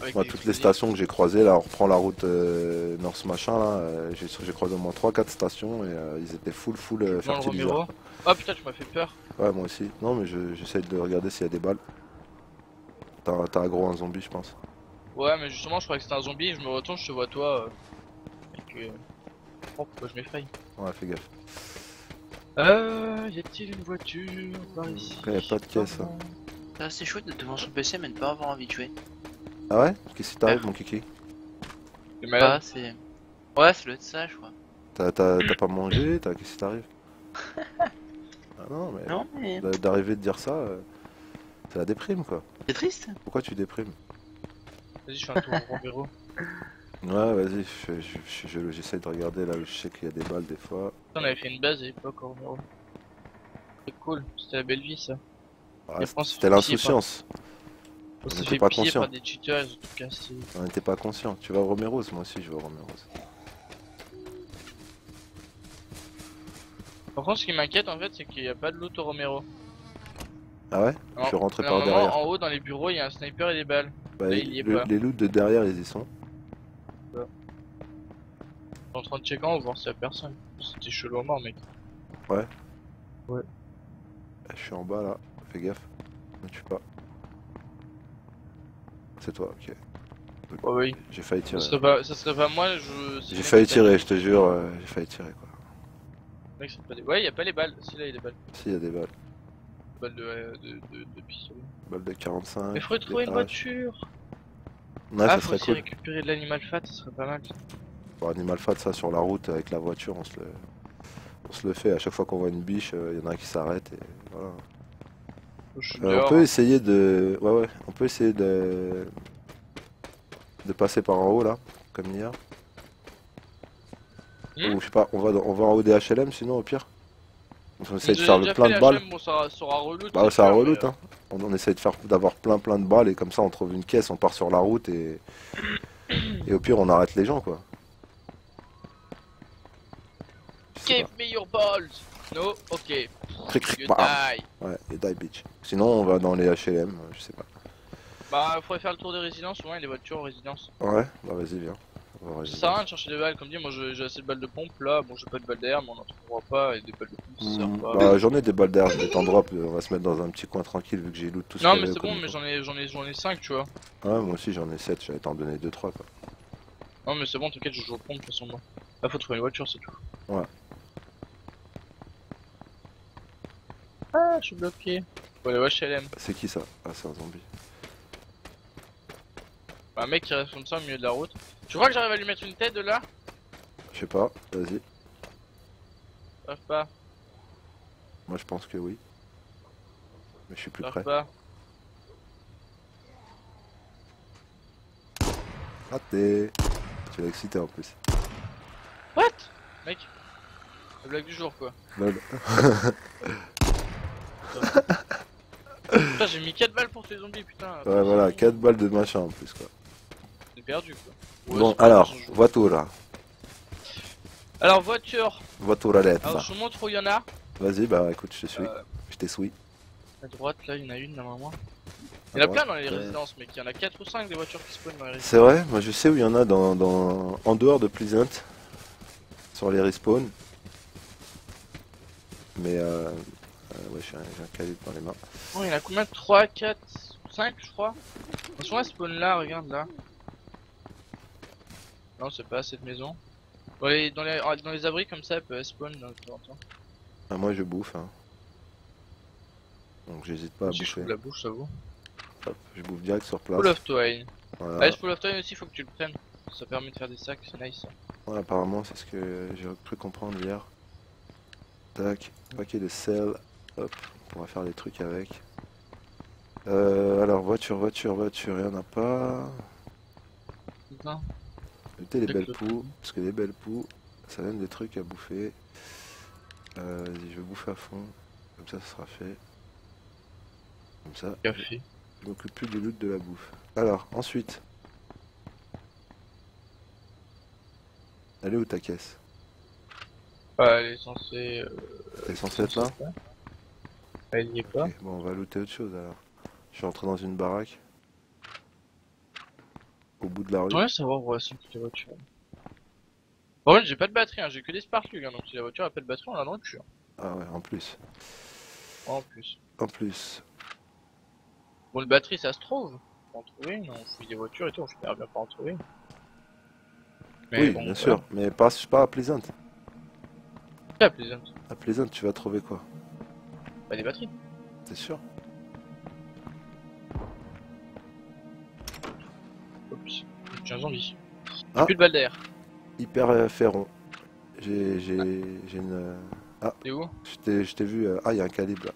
avec Moi, des toutes les explosifs. stations que j'ai croisées, là, on reprend la route North machin, là. J'ai croisé au moins 3-4 stations et ils étaient full Dans le fertiliseurs. Romero. Ah putain, tu m'as fait peur. Ouais, moi aussi. Non, mais j'essaye de regarder s'il y a des balles. T'as aggro un zombie, je pense. Ouais, mais justement, je croyais que c'était un zombie. Je me retourne, je te vois toi. Oh, pourquoi je m'effraie? Ouais, fais gaffe. Y a-t-il une voiture par ici? Après, y a pas de caisse, hein. Ah, c'est chouette d'être devant son PC mais de pas avoir envie de jouer. Ah ouais? Qu'est-ce qui t'arrive, mon kiki? T'es Ah, malade? c'est. Ouais, ça doit être ça, je crois. T'as pas mangé? Qu'est-ce qui t'arrive? non, mais Non, mais. d'arriver de dire ça, c'est la déprime quoi. C'est triste. Pourquoi tu déprimes? Vas-y, je fais un tour au Romero. Ouais, vas-y, j'essaie de regarder là où je sais qu'il y a des balles des fois. On avait fait une base à l'époque au Romero. C'est cool, c'était la belle vie ça. Ah, Les France, c'était ils font piller l'insouciance. On s'est n'était fait pas piller conscient. par des cheaters, ils ont tout cassé. On n'était pas conscient. Tu vas au Romero's? Moi aussi je vais au Romero's. Par contre, ce qui m'inquiète en fait, c'est qu'il n'y a pas de loot au Romero. Ah ouais? Je Alors, suis rentré par normalement, derrière. en haut dans les bureaux, il y a un sniper et des balles. Bah, là, il y est pas. les loots de derrière ils y sont. Je suis en train de checker en haut, voir s'il y a personne. C'était chelou à mort, mec. Je suis en bas là, fais gaffe. Ne tue pas. C'est toi, ok. Ouais, oui. J'ai failli tirer. Ça serait pas moi, J'ai failli tirer, je te jure, j'ai failli tirer quoi. Mec, c'est pas des... Ouais, y a pas les balles. Si, là, il y a des balles. Si, y a des balles. Balles de pistolet. Balles de 45. Mais faudrait trouver des une haches. voiture. Ouais, Ah, ça faut serait aussi cool. récupérer de l'animal fat, ça serait pas mal. Pour Animal Fat, ça sur la route avec la voiture, on se le fait. À chaque fois qu'on voit une biche, y en a un qui s'arrête et voilà. Je suis On dehors. peut essayer de. Ouais, on peut essayer de passer par en haut là, comme hier. Ou je sais pas, on va en haut des HLM sinon au pire. On essaye de faire le plein de balles. Bon, ça sera reloot. Bah ouais, c'est ça sûr, reloot mais, hein. On essaye d'avoir plein de balles et comme ça on trouve une caisse, on part sur la route et au pire on arrête les gens quoi. Je sais Give me your balls. No, ok. pas. Cric, cric, You bam. die. Ouais, et die bitch. Sinon on va dans les HLM, je sais pas. Bah, faudrait faire le tour des résidences, souvent il y a des voitures aux résidences. Ouais, bah vas-y viens. On va Ça résider. sert à rien de chercher des balles, comme dit, moi j'ai assez de balles de pompe là, bon j'ai pas de balles d'air, mais on en trouvera pas, et des balles de pompe ça sert pas. Bah j'en ai des balles d'air, je vais t'en drop, on va se mettre dans un petit coin tranquille vu que j'ai loot tout ce Non qu'il y mais avait c'est comme bon, mais info. j'en ai 5 tu vois. Ouais, moi aussi j'en ai 7, j'allais t'en donner 2-3 quoi. Non mais c'est bon, t'inquiète, je joue au pompe de toute façon moi. Là faut trouver une voiture, c'est tout. Ouais. Ah, je suis bloqué. Faut aller au HLM. C'est qui ça? Ah c'est un zombie. Bah, un mec qui reste comme ça au milieu de la route. Tu crois que j'arrive à lui mettre une tête de là? Je sais pas, vas-y. J'arrive pas, Moi je pense que oui. Mais je suis plus j'arrive près. pas. Raté. Tu l'as excité en plus. What? Mec, la blague du jour quoi. Lol. Putain, j'ai mis 4 balles pour ces zombies, putain. Ouais voilà, 4 balles de machin en plus quoi. J'ai perdu quoi. Ouais, Bon c'est pas alors, grave, je joue. voitura. Alors, voiture. Voituraletta. Alors, je vous montre où il y en a. Vas-y bah écoute, je te suis. Euh, Je t'ai suis. À droite, là, il y en a une normalement. Il À y en a droite. plein dans les résidences, mec. Il y en a 4 ou 5 des voitures qui spawnent dans les résidences. C'est vrai, moi je sais où il y en a en dehors de Pleasant. Sur les respawns. Mais ouais, j'ai un calibre dans les mains. Oh, il y en a combien? 3, 4, 5 je crois. Ils sont là, spawn là, regarde là. Non, c'est pas cette maison. Dans les abris comme ça, elle peut spawn de temps en temps. Ah, moi je bouffe. Hein. Donc j'hésite pas à Si je bouffer. trouve la bouche, ça vaut. Hop, je bouffe direct sur place. Full of Twine. Voilà. Ouais, ce Full of Twine aussi, faut que tu le prennes. Ça permet de faire des sacs, c'est nice. Ouais, apparemment c'est ce que j'ai cru comprendre hier. Tac, paquet de sel. Hop, on pourra faire des trucs avec. Alors voiture, il y en a pas. Putain. Évitez les Avec belles le- poux, parce que les belles poux, ça donne des trucs à bouffer. Vas-y, je vais bouffer à fond, comme ça sera fait. Comme ça, Café. je m'occupe plus du loot de la bouffe. Alors, ensuite. Elle est où ta caisse? Ouais, elle est censée. T'es censé être là? Elle y est pas. Ok, bon, on va looter autre chose alors. Je suis entré dans une baraque. Au bout de la rue. Ouais, savoir où sont toutes les voitures. Par contre, j'ai pas de batterie, hein. J'ai que des sparklugs, hein. Donc si la voiture a pas de batterie, on l'a dans le cul. Hein. Ah ouais, en plus. En plus. En plus. Bon, le batterie, ça se trouve. On peut en trouver une, on fouille des voitures et tout, on espère bien pas en trouver une. Mais Oui, bon, bien voilà. sûr, mais pas à Pleasant. Ah, plaisant. À Pleasant, tu vas trouver quoi? Pas des batteries. T'es sûr? Oups. J'ai un zombie. J'ai Ah. plus de balles d'air. Hyper ferron. J'ai une. Ah. T'es où? Je t'ai vu. Ah, il y a un calibre là.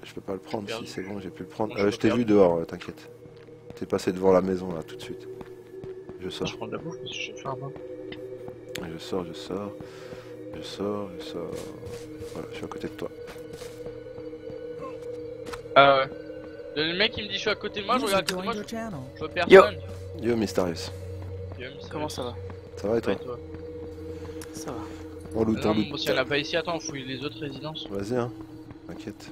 Je peux pas le prendre Perdu. si c'est bon, j'ai pu le prendre. Bon, Je t'ai vu dehors, t'inquiète. T'es passé devant la maison là tout de suite. Je sors. Je prends de la bouffe parce que j'ai faim. Hein. Je sors. Voilà, je suis à côté de toi. Ah ouais. Le mec il me dit je suis à côté de moi, je User regarde à côté de moi, joined your channel. je vois personne. Yo Mysterious. Comment ça va? Ça va et toi? Ça va. On loot, Non, on loot. bon, si y'en a pas ici, attends, on fouille les autres résidences. Vas-y hein. T'inquiète.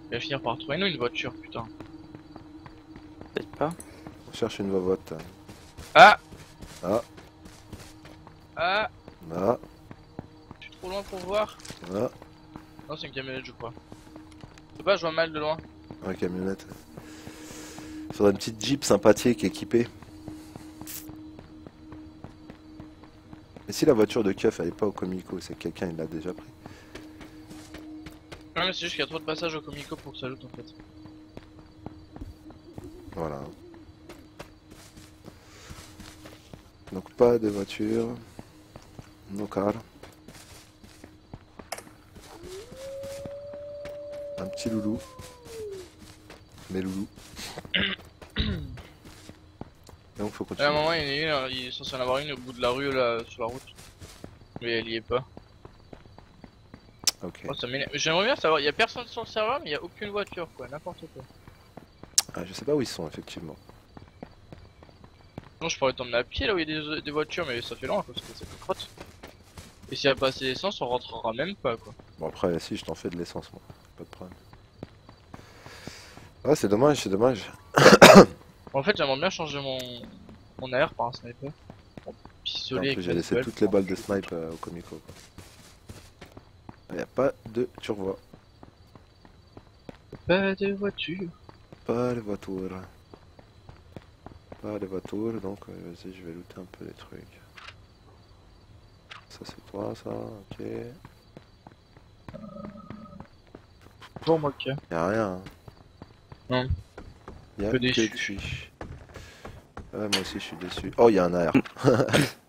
Il va finir par trouver nous une voiture, putain. Peut-être pas. On cherche une vovote. Ah Ah. Ah Ah. Je suis trop loin pour voir. Ah. Non, c'est une camionnette, je crois. Je sais pas, je vois mal de loin. Ouais, camionnette. Faudrait une petite Jeep sympathique équipée. Mais si la voiture de keuf elle est pas au Comico, c'est que quelqu'un il l'a déjà pris. Non, mais c'est juste qu'il y a trop de passages au Comico pour que ça loot en fait. Voilà. Donc pas de voiture. No car. Un petit loulou. Mes loulous. Donc faut À continuer. un moment, il est censé en avoir une au bout de la rue là, sur la route. Mais elle y est pas. Ok. Oh, ça m'énerve. J'aimerais bien savoir, il y a personne sur le serveur, mais il y a aucune voiture quoi, n'importe quoi. Ah, je sais pas où ils sont effectivement. Non, je pourrais t'emmener à pied là où il y a des voitures, mais ça fait loin parce que ça fait crotte. Et s'il y a pas assez d'essence, on rentrera même pas quoi. Bon après si je t'en fais de l'essence moi. Pas de problème. Ah c'est dommage, c'est dommage. En fait, j'aimerais bien changer mon AR par un sniper. Mon En pistolet plus j'ai avec laissé la toutes les balles de snipe au Comico. Il y a pas de turbo. Pas de voiture. Pas de voiture. Pas de voiture, donc vas-y, je vais looter un peu les trucs. Ça c'est toi, ça, ok. Bon, moi, ok. Y'a rien. Hein. Non. Y'a Peu que déçu. tu. Ouais, moi aussi je suis déçu. Oh, y'a un AR.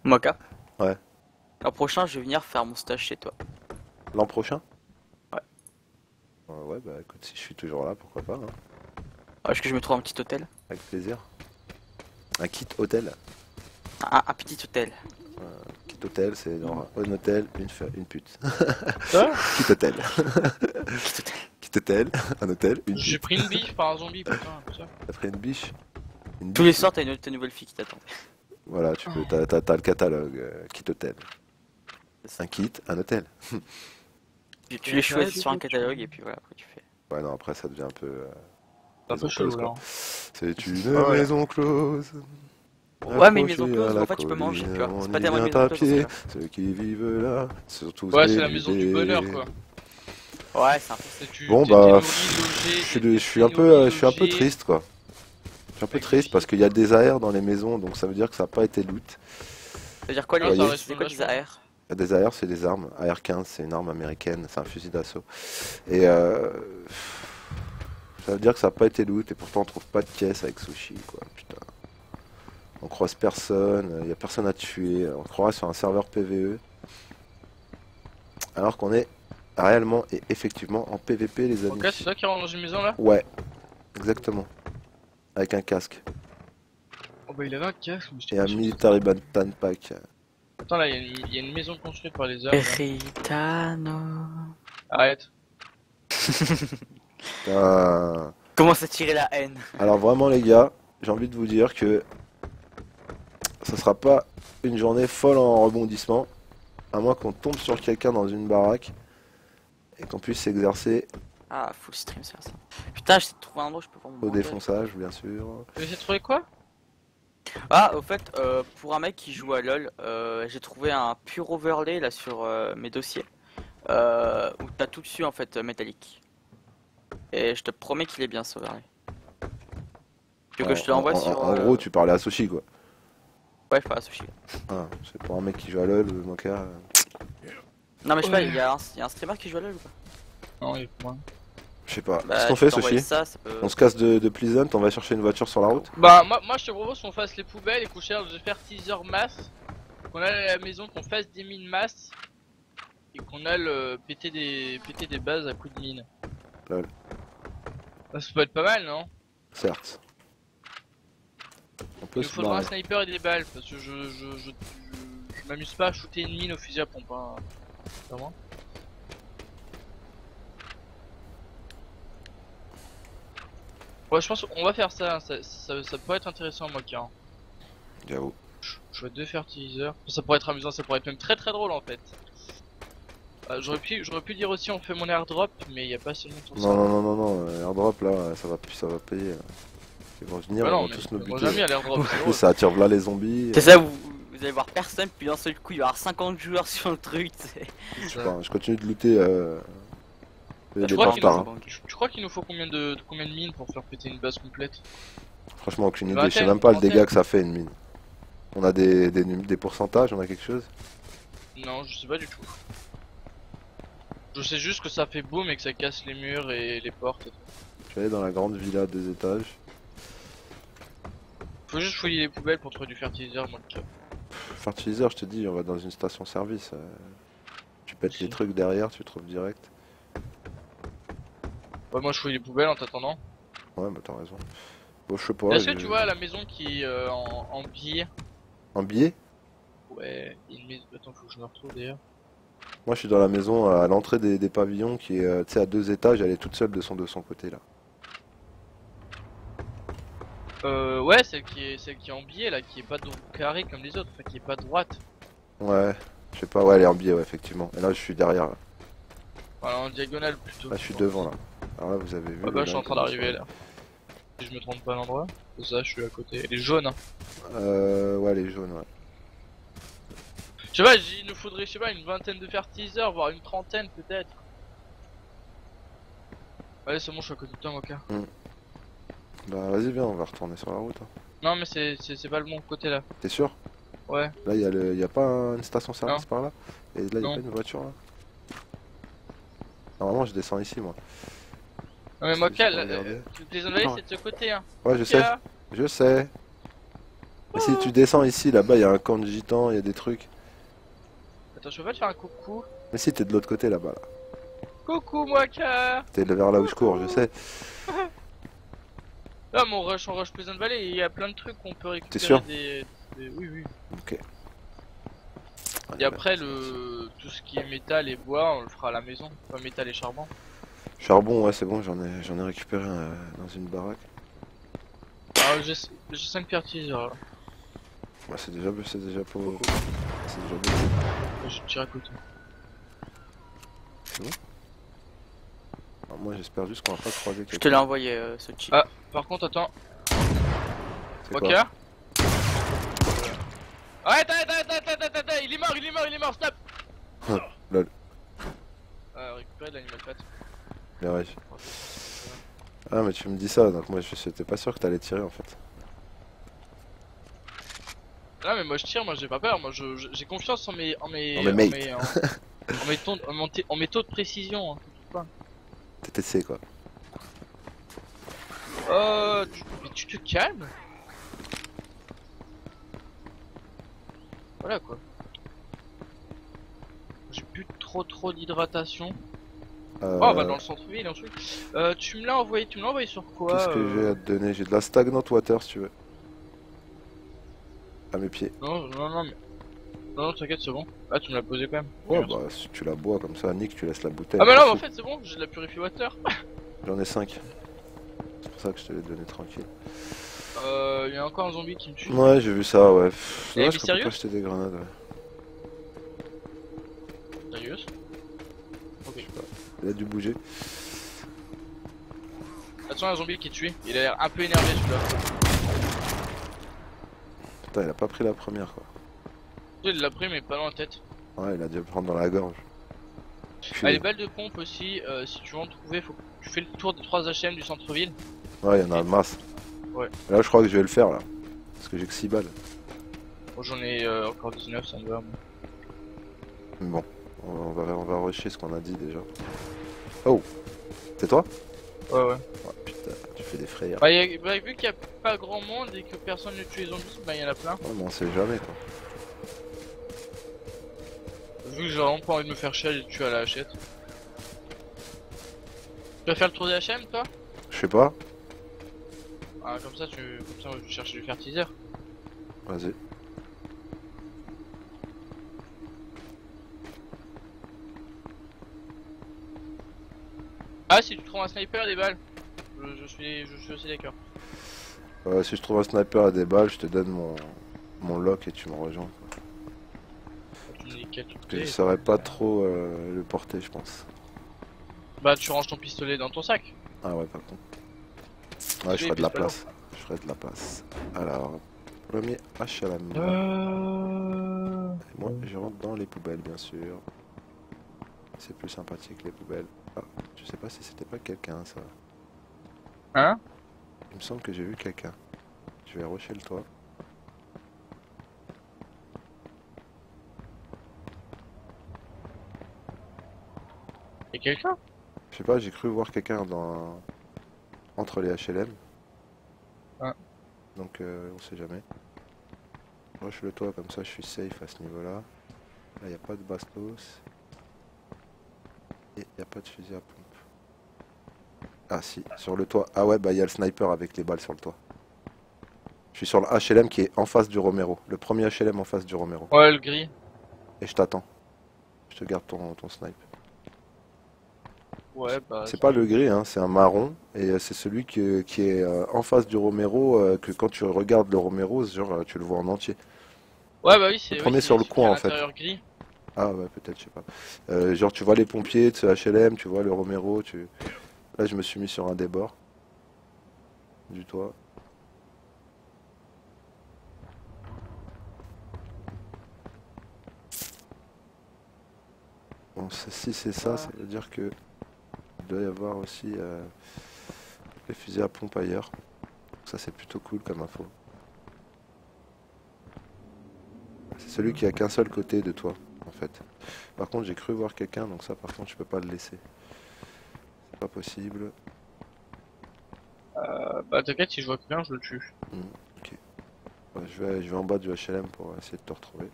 Moka. Ouais. L'an prochain, je vais venir faire mon stage chez toi. L'an prochain? Ouais. Ouais, bah écoute, si je suis toujours là, pourquoi pas, hein. Est-ce que je me trouve un petit hôtel? Avec plaisir. Un kit hôtel. Un petit hôtel. Kit hôtel, c'est genre un hôtel, une pute. Ça Kit hôtel. Petit hôtel. Kit hôtel, un hôtel, une J'ai pute. pris une biffe par un zombie, putain, ça. T'as pris une biche? Une Tous les biche. soirs, t'as ta nouvelle fille qui t'attend. Voilà, tu peux, t'as le catalogue, kit hôtel. Un kit, un hôtel. Tu les choisis sur un catalogue et puis voilà, après tu fais. Ouais, non, après ça devient un peu. C'est un peu maison chelou close, là. quoi. C'est une Ah ouais. maison close. Ouais, mais une maison accrochée close, à la en fait, tu peux manger, tu vois. colline, C'est pas on y tellement une vient maison à close, pied, c'est ceux qui vivent là, surtout Ouais, c'est la maison du bonheur quoi. Ouais, c'est un peu. Bon, T'es bah, nourri, logé, je suis un peu triste quoi. Je suis un peu triste parce qu'il y a des AR dans les maisons, donc ça veut dire que ça n'a pas été loot. Ça veut dire quoi, Ouais, les. ça C'est quoi des AR? Des AR, c'est des armes. AR-15, c'est une arme américaine, c'est un fusil d'assaut. Et ça veut dire que ça n'a pas été loot, et pourtant on trouve pas de caisse avec sushi, quoi. Putain. On croise personne, il y a personne à tuer, on croirait sur un serveur PVE. Alors qu'on est réellement et effectivement en PVP, les amis. Ok, c'est toi qui rentre dans une maison là? Ouais, exactement. Avec un casque. Oh bah il avait un casque, mais j'étais Et un pas sûr. military bantan pack. Attends là, il y a une maison construite par les hommes. là. Ritano. Arrête. Putain. Commence à tirer la haine. Alors vraiment les gars, j'ai envie de vous dire que ça sera pas une journée folle en rebondissement, à moins qu'on tombe sur quelqu'un dans une baraque et qu'on puisse s'exercer Ah, full stream, c'est ça. Putain, j'essaie de trouver un endroit où je peux voir mon au bordel. défonçage bien sûr. Tu veux essayer de trouver quoi? Ah, au fait, pour un mec qui joue à LoL, j'ai trouvé un pur overlay là sur mes dossiers. Où t'as tout dessus en fait, métallique. Et je te promets qu'il est bien ce overlay. Tu veux que je te l'envoie sur. En gros tu parlais à Sushi quoi. Ouais, je parle à Sushi. Ah, c'est pour un mec qui joue à LoL, mon cas. Non, mais je sais pas, Ouais. il y a un streamer qui joue à LoL ou pas? Non, il est pour moi. Je sais pas. Bah, Qu'est-ce qu'on je peux fait t'envoyer Sushi? ça, ça peut... On se casse de Pleasant, on va chercher une voiture sur la route. Bah moi je te propose qu'on fasse les poubelles et qu'on cherche de faire teaser masse. Qu'on aille à la maison, qu'on fasse des mines masse. et qu'on aille péter des bases à coups de mine. Lol. Bah, ça peut être pas mal, non? Certes. On peut Il nous se faudra un marrer. sniper et des balles parce que je m'amuse pas à shooter une mine au fusil à pompe. Hein. Vraiment. Ouais, je pense qu'on va faire ça, hein. Ça pourrait être intéressant, moi, car J'avoue. je vois deux fertiliseurs. Ça pourrait être amusant, ça pourrait être même très très drôle en fait. J'aurais pu dire aussi on fait mon airdrop, mais il y a pas assez longtemps. Non, non, non, non, non, airdrop là, ça va payer. Ils vont venir, Bah ils non, vont mais tous nous moi j'aime buter. bien l'airdrop. c'est En plus, drôle. ça attire là les zombies. C'est ça, vous allez voir personne, puis d'un seul coup, il va y avoir 50 joueurs sur le truc. Je sais pas, je continue de looter Je les crois qu'il portards, nous hein. Tu crois qu'il nous faut combien de mines pour faire péter une base complète? Franchement, aucune Une idée, je sais vingtaine, même pas le trentaine. dégât que ça fait une mine. On a des pourcentages, on a quelque chose? Non, je sais pas du tout. Je sais juste que ça fait boum et que ça casse les murs et les portes et tout. Je vais aller dans la grande villa 2 étages. Faut juste fouiller les poubelles pour trouver du fertiliseur, moi le cas. Fertiliseur, je te dis, on va dans une station service. Tu pètes Si. les trucs derrière, tu trouves direct. Ouais, moi je fouille les poubelles en t'attendant. Ouais, bah t'as raison. Bon, je sais pas. Est-ce que tu vois la maison qui est en billets? Un billet? Ouais, il y a une maison. Attends, faut que je me retrouve d'ailleurs. Moi, je suis dans la maison à l'entrée des pavillons qui est, tu sais, à 2 étages, elle est toute seule de son côté là. Ouais, celle qui est en biais là, qui est pas carré comme les autres, enfin qui est pas droite. Ouais, je sais pas, ouais, elle est en billet, ouais, effectivement. Et là, je suis derrière là. Voilà, en diagonale plutôt. Là, je suis devant là. Alors là, vous avez vu. Ah bah, le je suis en lac, train comment d'arriver ça là. Si je me trompe pas l'endroit. C'est ça, je suis à côté. Elle est jaune, hein. Ouais, elle est jaune, ouais. Je sais pas, il nous faudrait, je sais pas, une vingtaine de fertiliseurs, voire une trentaine peut-être. Allez, c'est bon, je suis à côté de toi, Moka. Bah, vas-y, viens, on va retourner sur la route, hein. Non, mais c'est pas le bon côté là. T'es sûr? Ouais. Là, y a pas une station service par là? Et là, y a Non. pas une voiture là? Normalement, je descends ici, moi. Non, mais J'ai Moka, pas là, regardé. les Valley c'est de ce côté, hein. Ouais, je sais, Moka. je sais. Mais si tu descends ici, là-bas, y a un camp de gitans, y a des trucs. Attends, je peux pas te faire un coucou. Mais si, t'es de l'autre côté là-bas, là. Coucou, Moka. T'es vers là où je cours, je sais. Là, mon rush en rush Pleasant Valley, il y a plein de trucs qu'on peut récupérer. T'es sûr Oui, oui. Ok. Et après, tout ce qui est métal et bois, on le fera à la maison. Pas métal et charbon. Charbon, ouais, c'est bon, j'en ai récupéré un, dans une baraque. Ah, j'ai 5 fertiliseurs là. Ouais, c'est déjà pas. C'est déjà beaucoup. Je tire à côté. Alors, moi, j'espère juste qu'on va pas croiser Je te quelqu'un. l'ai envoyé ce cheat. Ah, par contre, attends. C'est Ok. quoi Arrête, il est mort, stop. Lol. Récupérer de l'animal fat. Mais ouais. Ah, mais tu me dis ça, donc moi, j'étais pas sûr que t'allais tirer en fait. Non, mais moi je tire, moi j'ai pas peur, moi j'ai confiance en mes En mes mates. en mes taux de précision. Hein. TTC quoi. Mais tu te calmes. Voilà quoi. J'ai plus trop d'hydratation. Oh, on va dans le centre-ville ensuite. Tu me l'as envoyé sur quoi Qu'est-ce que j'ai à te donner? J'ai de la stagnant water si tu veux. À mes pieds. Non, mais. Non, t'inquiète, c'est bon. Ah, tu me l'as posé quand même. Ouais, Merci. bah si tu la bois comme ça, Nick, tu laisses la bouteille. Ah, bah non, mais en Ensuite, fait, c'est bon, j'ai de la purifie water. j'en ai 5. C'est pour ça que je te l'ai donné tranquille. Il y a encore un zombie qui me tue. Ouais, j'ai vu ça, ouais. Eh, Ouais, mais je peux sérieux pas acheter des grenades, ouais. Sérieux. Ok. Il a dû bouger. Attention, un zombie qui est tué. Il a l'air un peu énervé celui-là. Putain, il a pas pris la première quoi. Il l'a pris, mais pas dans la tête. Ouais, il a dû le prendre dans la gorge. Ah, les balles de pompe aussi, si tu veux en trouver, faut que tu fais le tour des 3 HM du centre-ville. Ouais, il y en a masse. Ouais. Là, je crois que je vais le faire là. Parce que j'ai que 6 balles. Moi j'en ai encore 19, ça me va. Mais bon, on va rusher ce qu'on a dit déjà. Oh, c'est toi? Ouais, ouais. Oh putain, tu fais des frayeurs. Bah, vu qu'il y a pas grand monde et que personne ne tue les zombies, bah il y en a plein. Ouais, mais on sait jamais quoi. Vu que j'ai vraiment pas envie de me faire chier à les tuer à la hachette. Tu vas faire le tour des HM toi? Je sais pas. Ah comme ça je cherche du fertiliseur. Vas-y. Ah si tu trouves un sniper et des balles. Je suis aussi d'accord. Si je trouve un sniper à des balles, je te donne mon lock et tu me rejoins. Tu me dis quel Parce truc que je t'es, saurais pas trop le porter, je pense. Bah tu ranges ton pistolet dans ton sac. Ah ouais, par contre. Ouais, je ferai de la place. Je ferai de la place. Alors, premier HLM. Et moi, je rentre dans les poubelles, bien sûr. C'est plus sympathique, les poubelles. Ah, je sais pas si c'était pas quelqu'un, ça. Hein? Il me semble que j'ai vu quelqu'un. Je vais rusher le toit. Y'a quelqu'un? Je sais pas, j'ai cru voir quelqu'un entre les HLM. Ah. Donc on sait jamais. Rush le toit comme ça je suis safe à ce niveau là. Là y a pas de bastos. Et y a pas de fusil à pompe. Ah si, sur le toit. Ah ouais bah y a le sniper avec les balles sur le toit. Je suis sur le HLM qui est en face du Romero. Le premier HLM en face du Romero. Ouais le gris. Et je t'attends. Je te garde ton snipe. Ouais bah. C'est pas le gris, hein, c'est un marron. Et c'est celui qui est en face du Romero, que quand tu regardes le Romero, genre, tu le vois en entier. Ouais bah oui c'est. Le premier oui, sur le celui qui coin, est à en fait. l'intérieur gris. Ah ouais, peut-être, je sais pas. Genre, tu vois les pompiers de ce HLM, tu vois le Romero, Là, je me suis mis sur un des bords du toit. Bon, si c'est ça, ça veut dire que il doit y avoir aussi les fusils à pompe ailleurs. Ça, c'est plutôt cool comme info. C'est celui qui a qu'un seul côté de toi, en fait. Par contre, j'ai cru voir quelqu'un, donc ça, par contre, je peux pas le laisser. C'est pas possible. Bah t'inquiète si je vois quelqu'un je le tue. Ok. Ouais, je vais en bas du HLM pour essayer de te retrouver.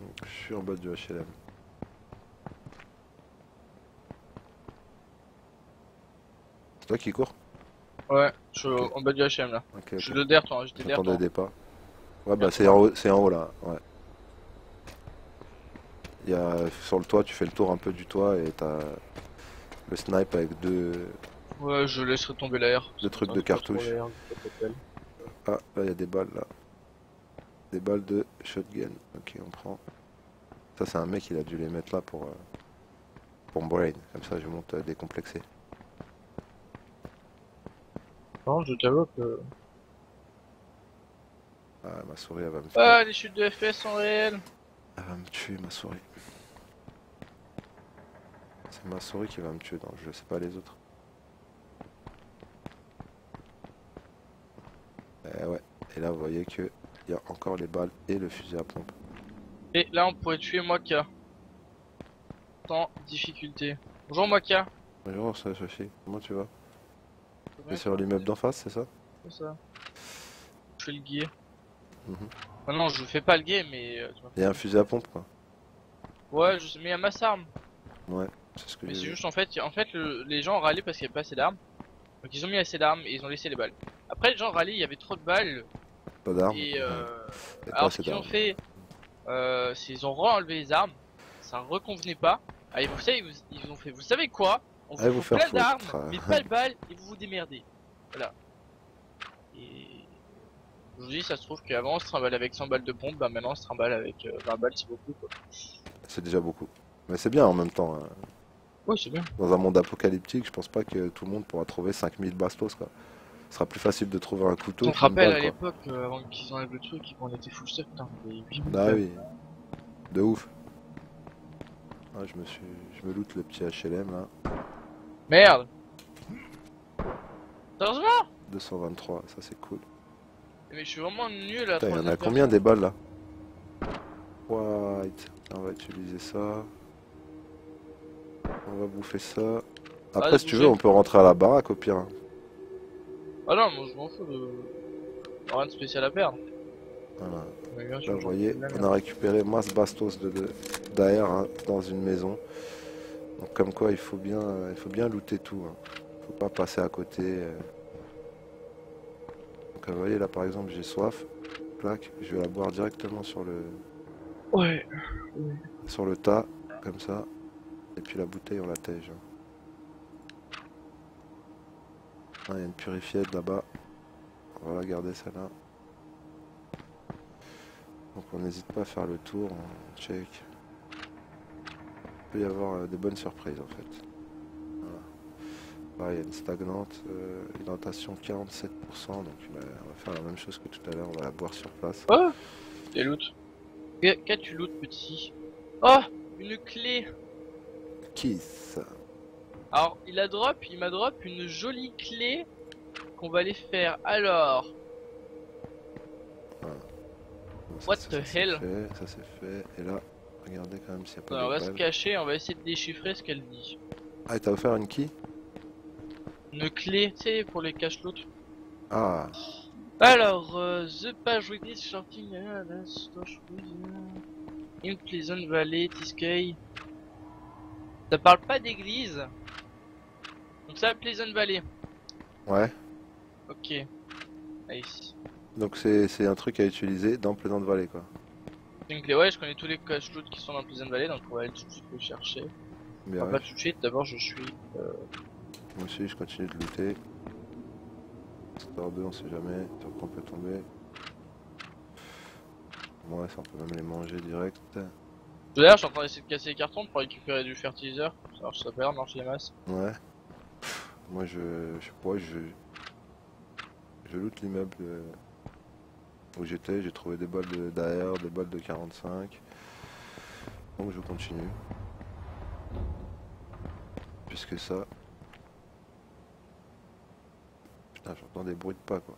Donc, je suis en bas du HLM. C'est toi qui cours? Ouais, je suis Ok. en bas du HM là. Ok, Je ok. suis de derrière toi, j'étais derrière J'attendais toi. des pas. Ouais, bah c'est en haut là. Ouais. Sur le toit, tu fais le tour un peu du toit et t'as le snipe avec Ouais, je laisserai tomber l'air. deux trucs de cartouche. Ah, là il y a des balles là. Des balles de shotgun. Ok, on prend. Ça, c'est un mec, il a dû les mettre là pour brain. Comme ça, je monte décomplexé. Non, je t'avoue que. Ah, ma souris, elle va me Ah, les chutes de FPS sont réelles. Elle va me tuer, ma souris. C'est ma souris qui va me tuer dans le jeu, c'est pas les autres. Ouais. Et là, vous voyez que il y a encore les balles et le fusil à pompe. Et là, on pourrait tuer Moaka. Sans difficulté. Bonjour Moaka. Bonjour, ça, Sophie. Comment tu vas? Ouais, T'es sur l'immeuble d'en face, c'est ça? c'est ça. Je fais le guet. Mhm. Ah non, je fais pas le guet, mais. Tu vois. Il y a un fusil à pompe, quoi. Ouais, je sais, mais il y a masse arme. Ouais, c'est ce que Mais j'ai c'est vu. juste en fait, les gens râlaient parce qu'il n'y avait pas assez d'armes. Donc ils ont mis assez d'armes et ils ont laissé les balles. Après, les gens râlaient, il y avait trop de balles. Pas d'armes. Et Ouais. Il y a pas alors, assez ce qu'ils ont d'armes. fait, c'est ils ont re-enlevé les armes. Ça reconvenait pas. Ah, et vous savez, ils ont fait, vous savez quoi? On Allez vous vous fout faire plein d'armes, foutre. mais pas de balles, et vous vous démerdez. Voilà. Et je vous dis, ça se trouve qu'avant on se trimballe avec 100 balles de pompe, bah maintenant on se trimballe avec 20 balles, c'est beaucoup quoi. C'est déjà beaucoup. Mais c'est bien en même temps. Hein. Ouais, c'est bien. Dans un monde apocalyptique, je pense pas que tout le monde pourra trouver 5000 bastos, quoi. Ce sera plus facile de trouver un couteau On te qu'une rappelle balle, à quoi. l'époque, avant qu'ils enlèvent le truc, on était full stock, putain, on avait 8 Ah balles. oui. De ouf. Ah, je me loot le petit HLM là. Merde. Sérieusement? 223, ça c'est cool. Mais je suis vraiment nul à Putain, il y en a troisième combien personne. des balles là? White. On va utiliser ça. On va bouffer ça. Après, Allez, si tu bouffer. veux, on peut rentrer à la baraque au pire. Hein. Ah non, moi je m'en fous de. rien de spécial à perdre. Voilà. Mais bien Là, sûr, vous j'en voyez, fais de la on merde. a récupéré masse bastos d'air hein, dans une maison. Donc comme quoi, il faut bien looter tout. Hein. Faut pas passer à côté. Donc vous voyez là, par exemple, j'ai soif. Clac, je vais la boire directement Ouais. sur le tas, comme ça. Et puis la bouteille, on la tège. Ah, il y a une purifiette là-bas. On va la garder celle-là. Donc on n'hésite pas à faire le tour, on check. Il peut y avoir des bonnes surprises en fait. Voilà. Là, il y a une stagnante, hydratation 47%, donc on va faire la même chose que tout à l'heure, on va la boire sur place. Oh, des loot. Qu'as-tu loot, petit? Oh, une clé. Kiss. Alors, il m'a drop une jolie clé qu'on va aller faire. Alors, Bon, What ça, the c'est hell? fait, ça c'est fait. Et là, regardez quand même s'il n'y a pas on de va se balles. cacher, on va essayer de déchiffrer ce qu'elle dit. Ah, et t'as offert une key? Une clé, tu sais, pour les cache-loot. Ah, Alors, the page witness shorting in Pleasant Valley, Tiskay. Ça parle pas d'église. Donc ça, Pleasant Valley. ouais. Ok. Nice. Donc c'est un truc à utiliser dans Pleasant Valley quoi. C'est une clé, ouais, je connais tous les cache-loot qui sont dans Pleasant Valley, donc on va aller tout de suite le chercher. Bien Enfin, ouais. pas tout de suite, d'abord je suis... Moi aussi je continue de looter. Histoire 2 on sait jamais, sur quoi on peut tomber. Ouais ça on peut même les manger direct. D'ailleurs, je suis en train d'essayer de casser les cartons pour récupérer du fertiliseur. Ça marche super, marche les masses. Ouais. Moi je sais pas, je loot l'immeuble où j'étais, j'ai trouvé des balles d'AR, des balles de 45. Donc je continue. Puisque ça. Putain j'entends des bruits de pas quoi.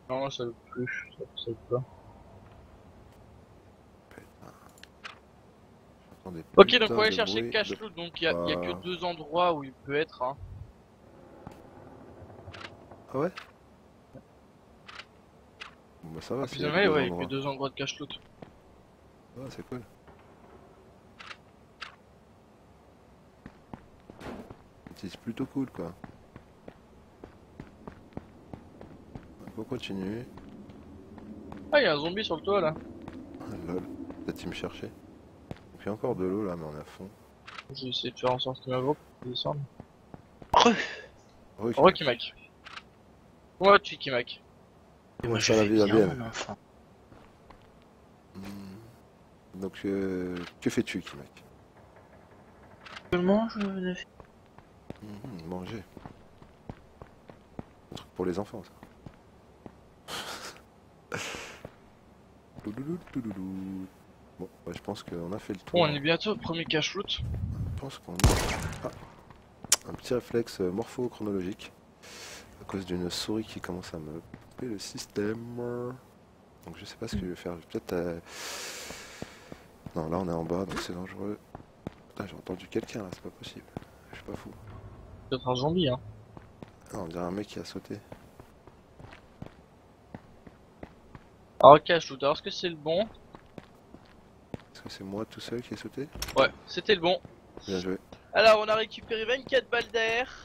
Non, ça veut plus, ça veut pas. J'entends des Ok, putains donc on va aller de chercher bruits cache de loot, donc il y a que pas. 2 endroits où il peut être. Hein. Ah ouais? Bon bah ça va, Ah, c'est plus ou deux moins, ouais, il y a endroits. que 2 endroits de cache loot. Ah c'est cool. C'est plutôt cool quoi. On continue. Ah, il y a un zombie sur le toit là. Ah, lol, peut-être il me cherchait. Donc il y a encore de l'eau là, mais on est à fond. Je vais essayer de faire en sorte qu'il m'invoque pour descendre. Ok. Rokimak. Ouais, tu Kimak. Et Moi moi ça je la vais vie, la bien, bienne. mon enfant. Donc que fais-tu Kimak? Je mange de Manger. Un truc pour les enfants ça. Touloulou, touloulou. Bon, bah, je pense qu'on a fait le tour. Bon, on est bientôt au premier cache loot. Je pense qu'on a un petit réflexe morpho-chronologique à cause d'une souris qui commence à me couper le système. Donc je sais pas ce que je vais faire. Je vais peut-être. Non, là on est en bas donc c'est dangereux. Putain, j'ai entendu quelqu'un là, c'est pas possible. Je suis pas fou. Peut-être un zombie, hein. Ah, on dirait un mec qui a sauté. Alors, cache loot, alors est-ce que c'est le bon? Est-ce que c'est moi tout seul qui ai sauté? Ouais, c'était le bon. Bien joué. Alors, on a récupéré 24 balles d'air,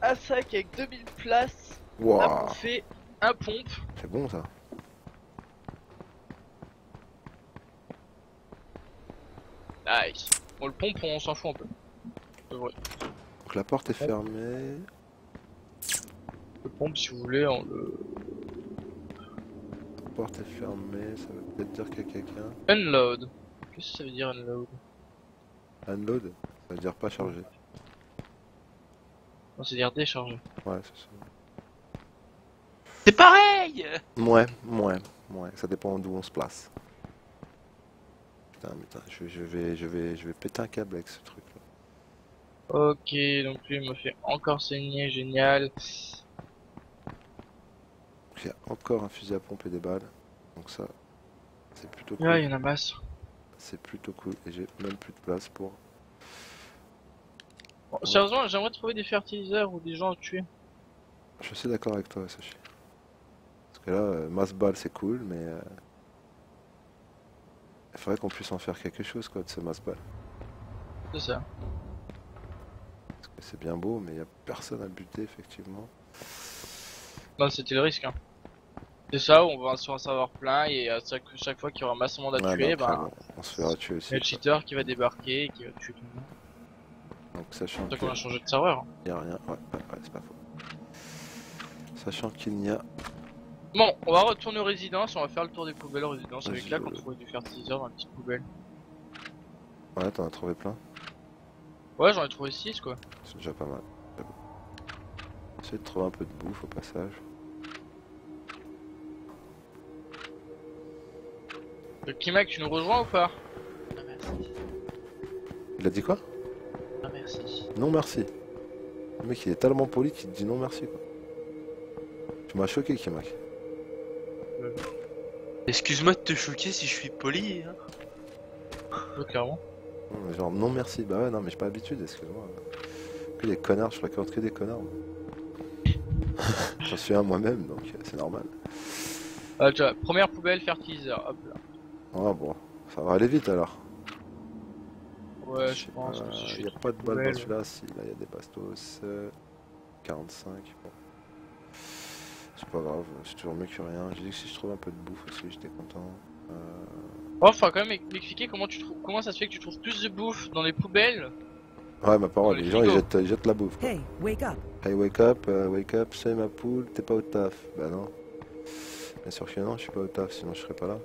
un sac avec 2000 places, à Waouh, bouffer, un pompe. c'est bon ça. Nice. Bon, le pompe, on s'en fout un peu. C'est vrai. Donc la porte est fermée. Le pompe, si vous voulez, on le... La porte est fermée, ça veut peut-être dire qu'il y a quelqu'un. Unload. Qu'est-ce que ça veut dire unload? Unload, ça veut dire pas chargé. Non, c'est dire décharger. Ouais, c'est ça. C'est pareil. Ouais, ça dépend d'où on se place. Putain, je vais péter un câble avec ce truc là. Ok, donc lui il me fait encore saigner, génial. Donc il y a encore un fusil à pompe et des balles. Donc ça, c'est plutôt cool. Ouais, il y en a masse. C'est plutôt cool et j'ai même plus de place pour Sérieusement, j'aimerais trouver des fertiliseurs ou des gens à tuer. Je suis d'accord avec toi, Sachi. Parce que là, masse balle c'est cool, mais il faudrait qu'on puisse en faire quelque chose quoi de ce masse balle. C'est ça. Parce que c'est bien beau, mais il n'y a personne à buter effectivement. Non, c'était le risque. Hein. C'est ça, on va sur un serveur plein et à chaque fois qu'il y aura un massement à Ouais, tuer, bah, après, bah, bon, on se fera tuer aussi. il y a le quoi. cheater qui va débarquer et qui va tuer tout le monde. Donc sachant C'est pour ça qu'il qu'on a changé de serveur. Hein. n'y a rien, ouais, c'est pas faux. Sachant qu'il n'y a... Bon, on va retourner aux résidences, on va faire le tour des poubelles aux résidences avec Vas-y, là qu'on trouvait du fertiliseur dans la petite poubelle. Ouais, t'en as trouvé plein. Ouais, j'en ai trouvé 6 quoi. C'est déjà pas mal. Essayer de trouver un peu de bouffe au passage. Le Kimak, tu nous rejoins ou pas? Non merci. Il a dit quoi? Non merci. Non merci. Le mec il est tellement poli qu'il te dit non merci quoi. Tu m'as choqué Kimak. Excuse-moi de te choquer si je suis poli. Hein. Ouais, clairement. Genre non merci, bah ouais non mais j'ai pas l'habitude, excuse-moi. Que des connards, je fréquente que des connards. J'en suis un moi-même donc c'est normal. Tu vois, première poubelle, fertiliseur, hop là. Ah bon, ça va aller vite alors. Ouais, je pense que si je Il fais n'y a trop pas de balles poubelles- dans celui-là, si là il y a des bastos. 45, bon. C'est pas grave, c'est toujours mieux que rien. J'ai dit que si je trouve un peu de bouffe aussi, j'étais content. Oh, faut quand même m'expliquer comment ça se fait que tu trouves plus de bouffe dans les poubelles. Ouais, ma parole, Dans les les gens ils frigos. jettent la bouffe. Quoi. Hey, wake up. Hey, wake up, c'est ma poule, t'es pas au taf. Bah non. Bien sûr que non, je suis pas au taf, sinon je serais pas là.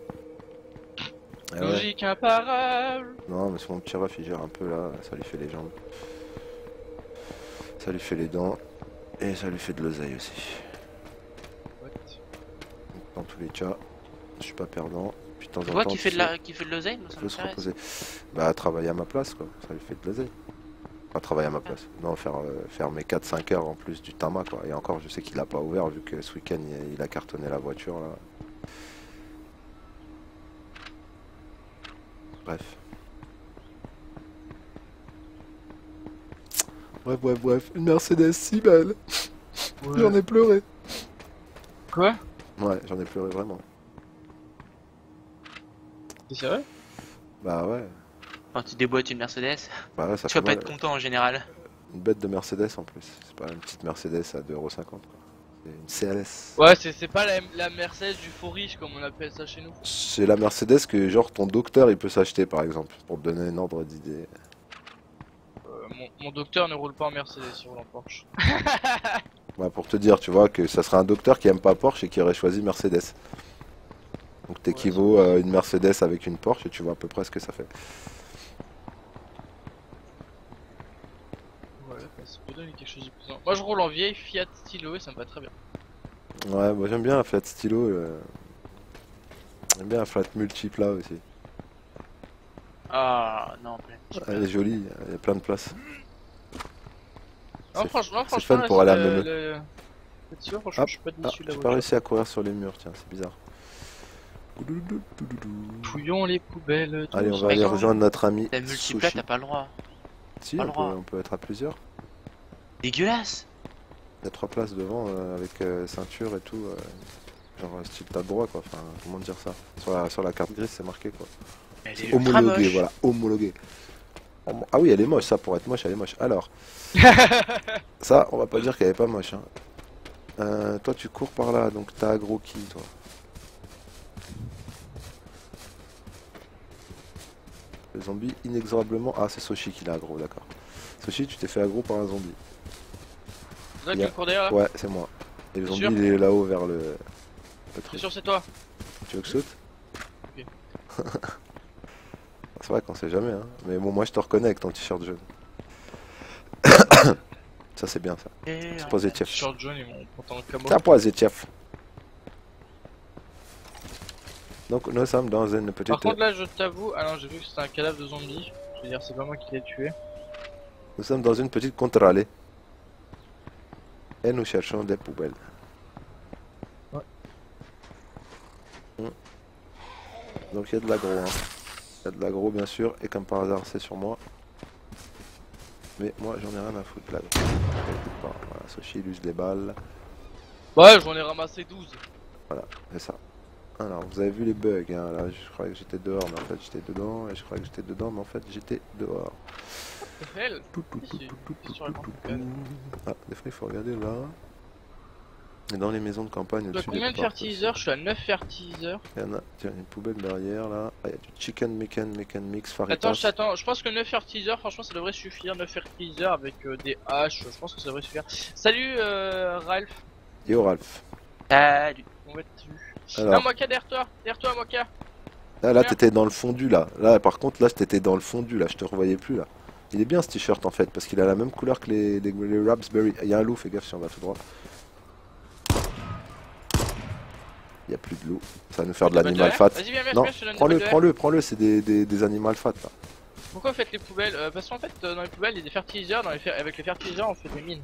Eh ouais. Logique imparable. Non, mais c'est mon petit ref, il gère un peu là, ça lui fait les jambes. Ça lui fait les dents. Et ça lui fait de l'oseille aussi. Dans tous les cas, je suis pas perdant. Puis de temps en Toi temps, qui tu fait de sais, qui fait de l'oseille, moi ça peut se m'intéresse. reposer. Bah, travailler à ma place, quoi. Ça lui fait de l'oseille. Pas travailler à ma place. Non, faire mes 4-5 heures en plus du tama, quoi. Et encore, je sais qu'il a pas ouvert vu que ce week-end il a cartonné la voiture là. Bref. Bref. Une Mercedes si belle. J'en ai pleuré. Quoi? Ouais, j'en ai pleuré vraiment. C'est sérieux? Bah ouais. Quand tu déboîtes une Mercedes, Bah ouais, ça tu fait vas pas mal. être content en général. Une bête de Mercedes en plus. C'est pas une petite Mercedes à 2,50€ quoi. C'est une CLS. Ouais, c'est pas la Mercedes du faux riche comme on appelle ça chez nous. C'est la Mercedes que genre ton docteur il peut s'acheter par exemple. Pour te donner un ordre d'idée. Mon docteur ne roule pas en Mercedes, il roule en Porsche. Bah, pour te dire, tu vois, que ça serait un docteur qui aime pas Porsche et qui aurait choisi Mercedes. Donc t'équivaut à une Mercedes avec une Porsche et tu vois à peu près ce que ça fait. Voilà, ça peut donner quelque chose de plus. Moi je roule en vieille Fiat Stilo et ça me va très bien. Ouais, moi j'aime bien la Fiat Stilo. J'aime bien la Fiat Multipla aussi. Ah non, Elle est jolie, il y a plein de place. Non, C'est- franchement, c'est fun là, pour aller à le- Memeux. le- Cette sûr, franchement, Hop, je suis pas Ah, déçu de la j'ai pas voiture. réussi à courir sur les murs, tiens, c'est bizarre. Fouillons les poubelles. Allez, on tous va aller D'accord. rejoindre notre ami La multiplat, Sushi. t'as pas le droit. Si, pas on le peut, droit. on peut être à plusieurs. Dégueulasse. Il y a 3 places devant avec ceinture et tout. Genre style tas de droit quoi. Enfin, comment dire ça sur la carte grise c'est marqué quoi. Elle C'est est ultra homologué, moche. voilà, homologué. Ah oui, elle est moche, ça pour être moche, elle est moche. Alors, ça, on va pas dire qu'elle est pas moche. Hein. Toi, tu cours par là, donc t'as aggro qui, toi? Le zombie, inexorablement. Ah, c'est Soshi qui l'a aggro, d'accord. Soshi, tu t'es fait aggro par un zombie. C'est toi qui Yeah. me cours derrière là? Ouais, c'est moi. Et le T'es zombie, sûr il est là-haut vers le C'est truc. sûr, c'est toi. Tu veux que je saute? Ok. C'est vrai qu'on sait jamais, hein. Mais bon, moi je te reconnais avec ton t-shirt jaune. Ça c'est bien ça. C'est positif. Short jaune et mon pantalon camo. C'est positif. Donc nous sommes dans une petite... Par contre, là, je t'avoue, alors j'ai vu que c'était un cadavre de zombie. Je veux dire, c'est pas moi qui l'ai tué. Nous sommes dans une petite contre-allée. Et nous cherchons des poubelles. Ouais. Donc il y a de l'agro, hein. Il y a de l'agro bien sûr, et comme par hasard c'est sur moi. mais moi j'en ai rien à foutre là. Voilà, Soshi il use des balles. Ouais, j'en ai ramassé 12. Voilà, c'est ça. Alors, vous avez vu les bugs, hein. Là je croyais que j'étais dehors, mais en fait j'étais dedans, et je croyais que j'étais dedans, mais en fait j'étais dehors. Elle Ah, des fois il faut regarder là. Et dans les maisons de campagne Tu as au-dessus des combien de portes fertiliseurs? Je suis à 9 fertiliseurs. aussi. Il y en a, tiens, une poubelle derrière là. Ah, il y a du chicken mix Attends, faritas. j'attends, je pense que 9 fertiliseurs, franchement ça devrait suffire. 9 fertiliseurs avec des haches, je pense que ça devrait suffire. Salut Ralph. Yo Ralph. Salut. On va dessus. Alors. Ah, Moka, derrière toi, Moka. Là t'étais dans le fondu là. Là par contre là t'étais dans le fondu là, je te revoyais plus là. Il est bien ce t-shirt en fait parce qu'il a la même couleur que les Raspberry. Il y a un loup, fais gaffe si on va tout droit. Il y a plus de loup. Ça va nous faire de l'animal fat. Vas-y, viens, Non, je te donne prends-le, c'est des animal fat là. Pourquoi vous faites les poubelles? Parce qu'en fait, dans les poubelles, il y a des fertiliseurs. Avec les fertiliseurs, on fait des mines.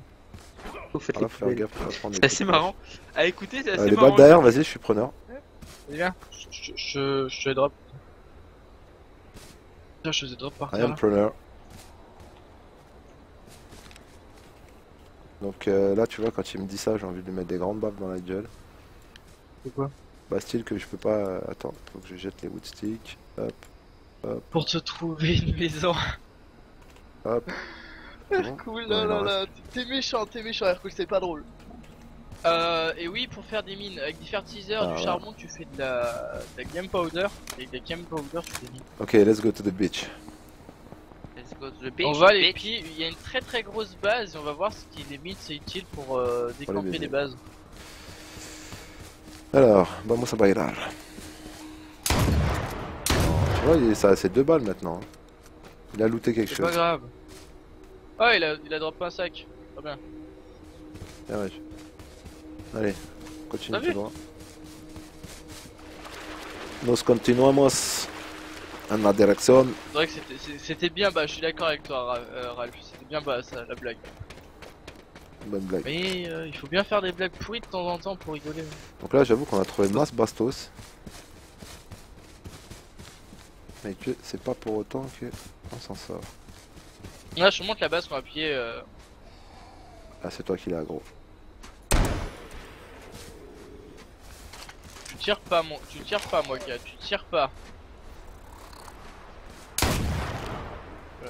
Vous faites Ah, les faut faire poubelles. gaffe, on va prendre C'est des assez coups de marrant. À écouter, c'est hache. assez Les marrant. balles derrière, vas-y, je suis preneur. Vas-y, viens, je te drop. Tiens, je te drop par I terre. am preneur. Donc là, tu vois, quand il me dit ça, j'ai envie de lui mettre des grandes baffes dans la gueule. C'est quoi? Bah, style que je peux pas. Attends, faut que je jette les woodsticks. Hop, Pour te trouver une maison. hop. C'est bon Cool, Non, il en là, t'es méchant, Hercule, c'est pas drôle. Et oui, pour faire des mines avec des fertiliseurs, Ah, du ouais. charbon, tu fais de la gunpowder. Avec des gunpowder, tu fais des mines. Ok, let's go to the beach. Let's go to the beach, On va aller, bitch. puis il y a une très grosse base et on va voir si les mines c'est utile pour décamper baiser. les bases. Alors, vamos a bailar. Tu vois, ça c'est 2 balles maintenant. Hein. Il a looté quelque C'est pas chose. grave. Ah, il a droppé un sac. Très bien. Ah ouais. Allez, continue T'as tout vu droit. Nos continuamos en la direction. C'est vrai que c'était bien bas, je suis d'accord avec toi, Ralph. C'était bien bas, ça, la blague. Bonne blague. Mais il faut bien faire des blagues pourries de temps en temps pour rigoler. Donc là, j'avoue qu'on a trouvé masse bastos. Mais que c'est pas pour autant que on s'en sort. Là, je te montre la base qu'on va piller. Ah, c'est toi qui l'as, gros. Tu tires pas, moi, gars, tu tires pas.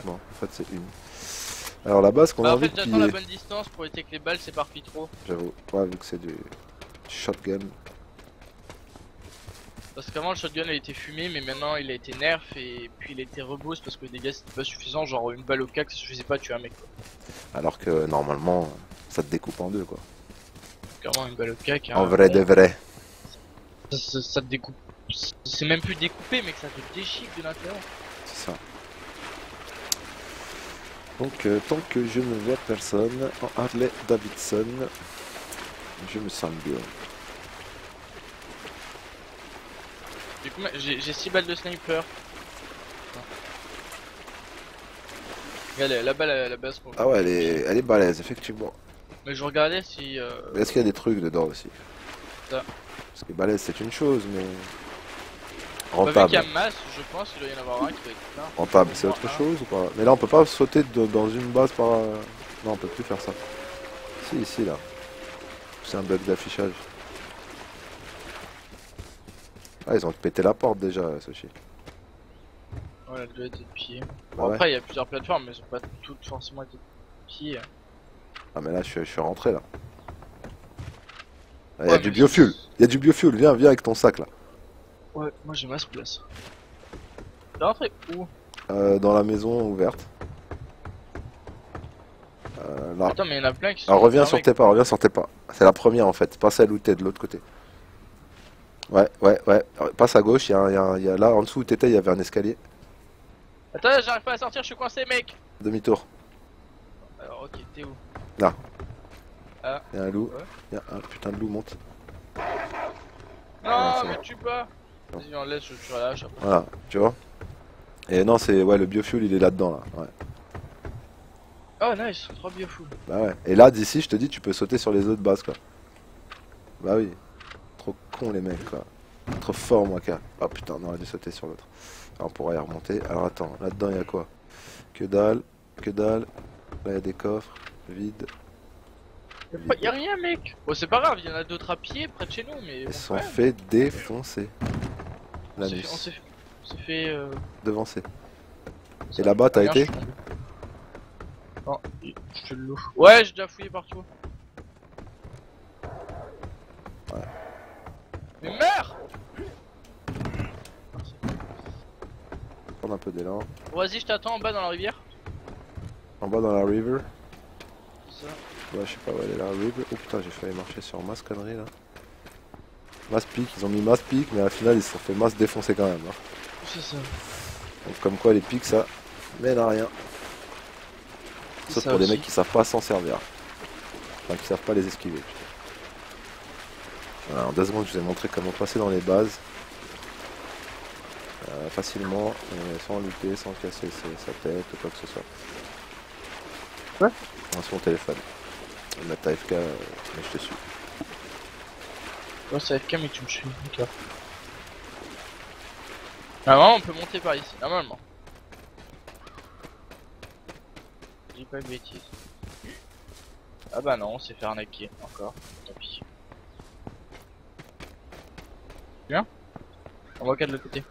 Bon, en fait, c'est une. Alors, la base qu'on a Bah, en envie fait, de j'attends la piller, bonne distance pour éviter que les balles s'éparpillent trop. j'avoue. Ouais, vu que c'est du shotgun. Parce qu'avant, le shotgun a été fumé, mais maintenant il a été nerf et puis il a été reboost parce que les dégâts c'était pas suffisant. Genre, une balle au cac, ça suffisait pas à tuer un mec, quoi. Alors que normalement, ça te découpe en deux, quoi. Clairement, une balle au cac. En vrai de vrai. Ça te découpe. C'est même plus découpé, mais que ça te déchique de l'intérieur. C'est ça. Donc, tant que je ne vois personne en Harley Davidson, je me sens bien. J'ai 6 balles de sniper. Regarde là-bas la base qu'on Ah ouais, elle est balèze, effectivement. Mais je regardais si. Mais est-ce qu'il y a des trucs dedans aussi? Ça. Parce que balèze c'est une chose, mais Bah, vu qu'il rentable. y a masse, je pense qu'il doit y en avoir un qui doit être là. Rentable, c'est autre chose ou pas? Mais là on peut pas sauter dans une base par... Non, on peut plus faire ça. Si, ici là. C'est un bug d'affichage. Ah, ils ont pété la porte déjà, Sochi. Ouais, elle doit être pied. Bah Bon, ouais. après, il y a plusieurs plateformes, mais elles ont pas toutes forcément été pieds. Ah mais là je suis rentré là. Ah, y a Ouais, du mais biofuel. Il y a du biofuel, viens avec ton sac là. Ouais, moi j'ai masse place. T'es rentré où? Dans la maison ouverte. Là. Attends, mais il y en a plein qui sont. Alors reviens fermés. reviens sur tes pas. C'est la première en fait, pas celle où t'es de l'autre côté. Ouais. Passe à gauche, il y a là en dessous où t'étais, il y avait un escalier. Attends, j'arrive pas à sortir, je suis coincé, mec! Demi-tour. Alors, ok, t'es où? Il y a un loup. Ouais. Il y a un putain de loup monte. Non, c'est mais bon. tue pas! Vas-y, on laisse, je relâche après. Voilà, tu vois. Et non, c'est ouais, le biofuel il est là-dedans là. Ouais. Oh, nice, 3 biofuel. Bah ouais. Et là d'ici, je te dis, tu peux sauter sur les autres bases quoi. Bah oui. Trop con les mecs quoi. Trop fort moi quoi. Oh putain, on aurait dû sauter sur l'autre. Alors, on pourra y remonter. Alors attends, là-dedans il y a quoi? Que dalle, que dalle. Là, il y a des coffres vides. Y'a rien, mec. Bon, c'est pas grave, il y en a d'autres à pied près de chez nous, mais. Ils bon, se sont quand même. fait défoncer. On La s'est nuit. fait- on s'est fait. Devancer. ça- Et là-bas, t'as rien, été je suis tombé. Non, je te le louche. Ouais, j'ai déjà fouillé partout. Ouais. Mais meurs! Prendre un peu d'élan. Vas-y, je t'attends en bas dans la rivière. En bas dans la river. Ça. Ouais, je sais pas où elle est la river. Oh putain, j'ai failli marcher sur masse connerie là. Masse pique, ils ont mis masse pique, mais à la finale, ils se sont fait masse défoncer quand même. Hein. C'est ça. Donc, comme quoi, les piques, ça mène à rien. Sauf ça pour les aussi. mecs qui savent pas s'en servir. Enfin, qui savent pas les esquiver. Voilà, en 2 secondes, je vous ai montré comment passer dans les bases. Facilement, sans lutter, sans casser sa tête ou quoi que ce soit. Ouais. Sur mon téléphone. Je vais mettre AFK, mais je te suis. Ouais, c'est AFK, mais tu me suis. Ok. Normalement, on peut monter par ici. Normalement. Je dis pas de bêtises. Ah bah non, on s'est fait arnaquer. Encore. Tant pis. Bien. On voit qu'à de l'autre côté.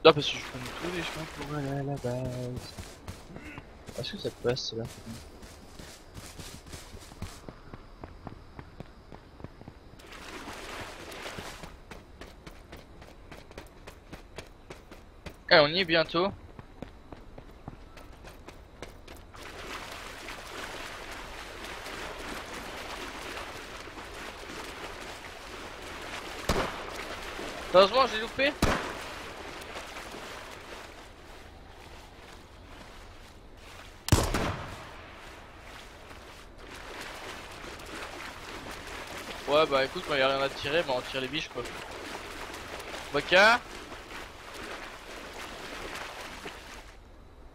Non, parce que je connais tous les chemins pour aller à la base. Est-ce que ça te passe là? Ah, on y est bientôt. Heureusement, j'ai loupé. Ouais, bah écoute, quand y a rien à tirer, bah on tire les biches quoi. Baka.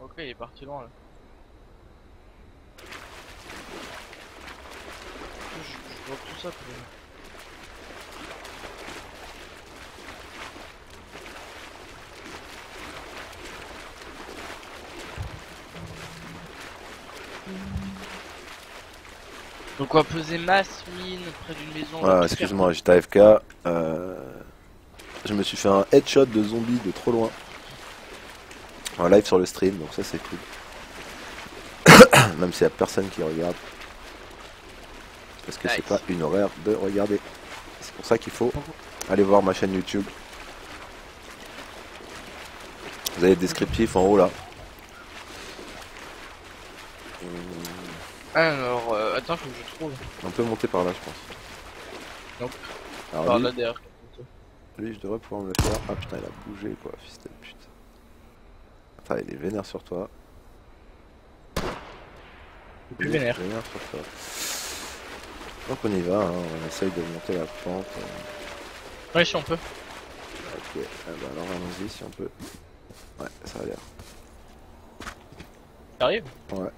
Ok, il est parti loin là. Je vois tout ça pour... Donc on va poser masse mine près d'une maison. on va Voilà, tout excuse-moi, j'étais AFK. Je me suis fait un headshot de zombie de trop loin. En live sur le stream, donc ça c'est cool. Même s'il y a personne qui regarde. Parce que c'est Nice. pas une horaire de regarder. C'est pour ça qu'il faut aller voir ma chaîne YouTube. Vous avez le descriptif en haut là. Alors, attends, faut que je trouve. On peut monter par là, je pense. Nope. Alors Par lui, là derrière. lui, je devrais pouvoir me le faire. Ah putain, il a bougé quoi, fils de pute. Attends, il est vénère sur toi. Plus Il est vénère. vénère sur toi. Donc on y va, hein, on essaye de monter la pente. Ouais, si on peut. Ok, ah bah alors allons-y si on peut. Ouais, ça a l'air. T'arrives? Ouais.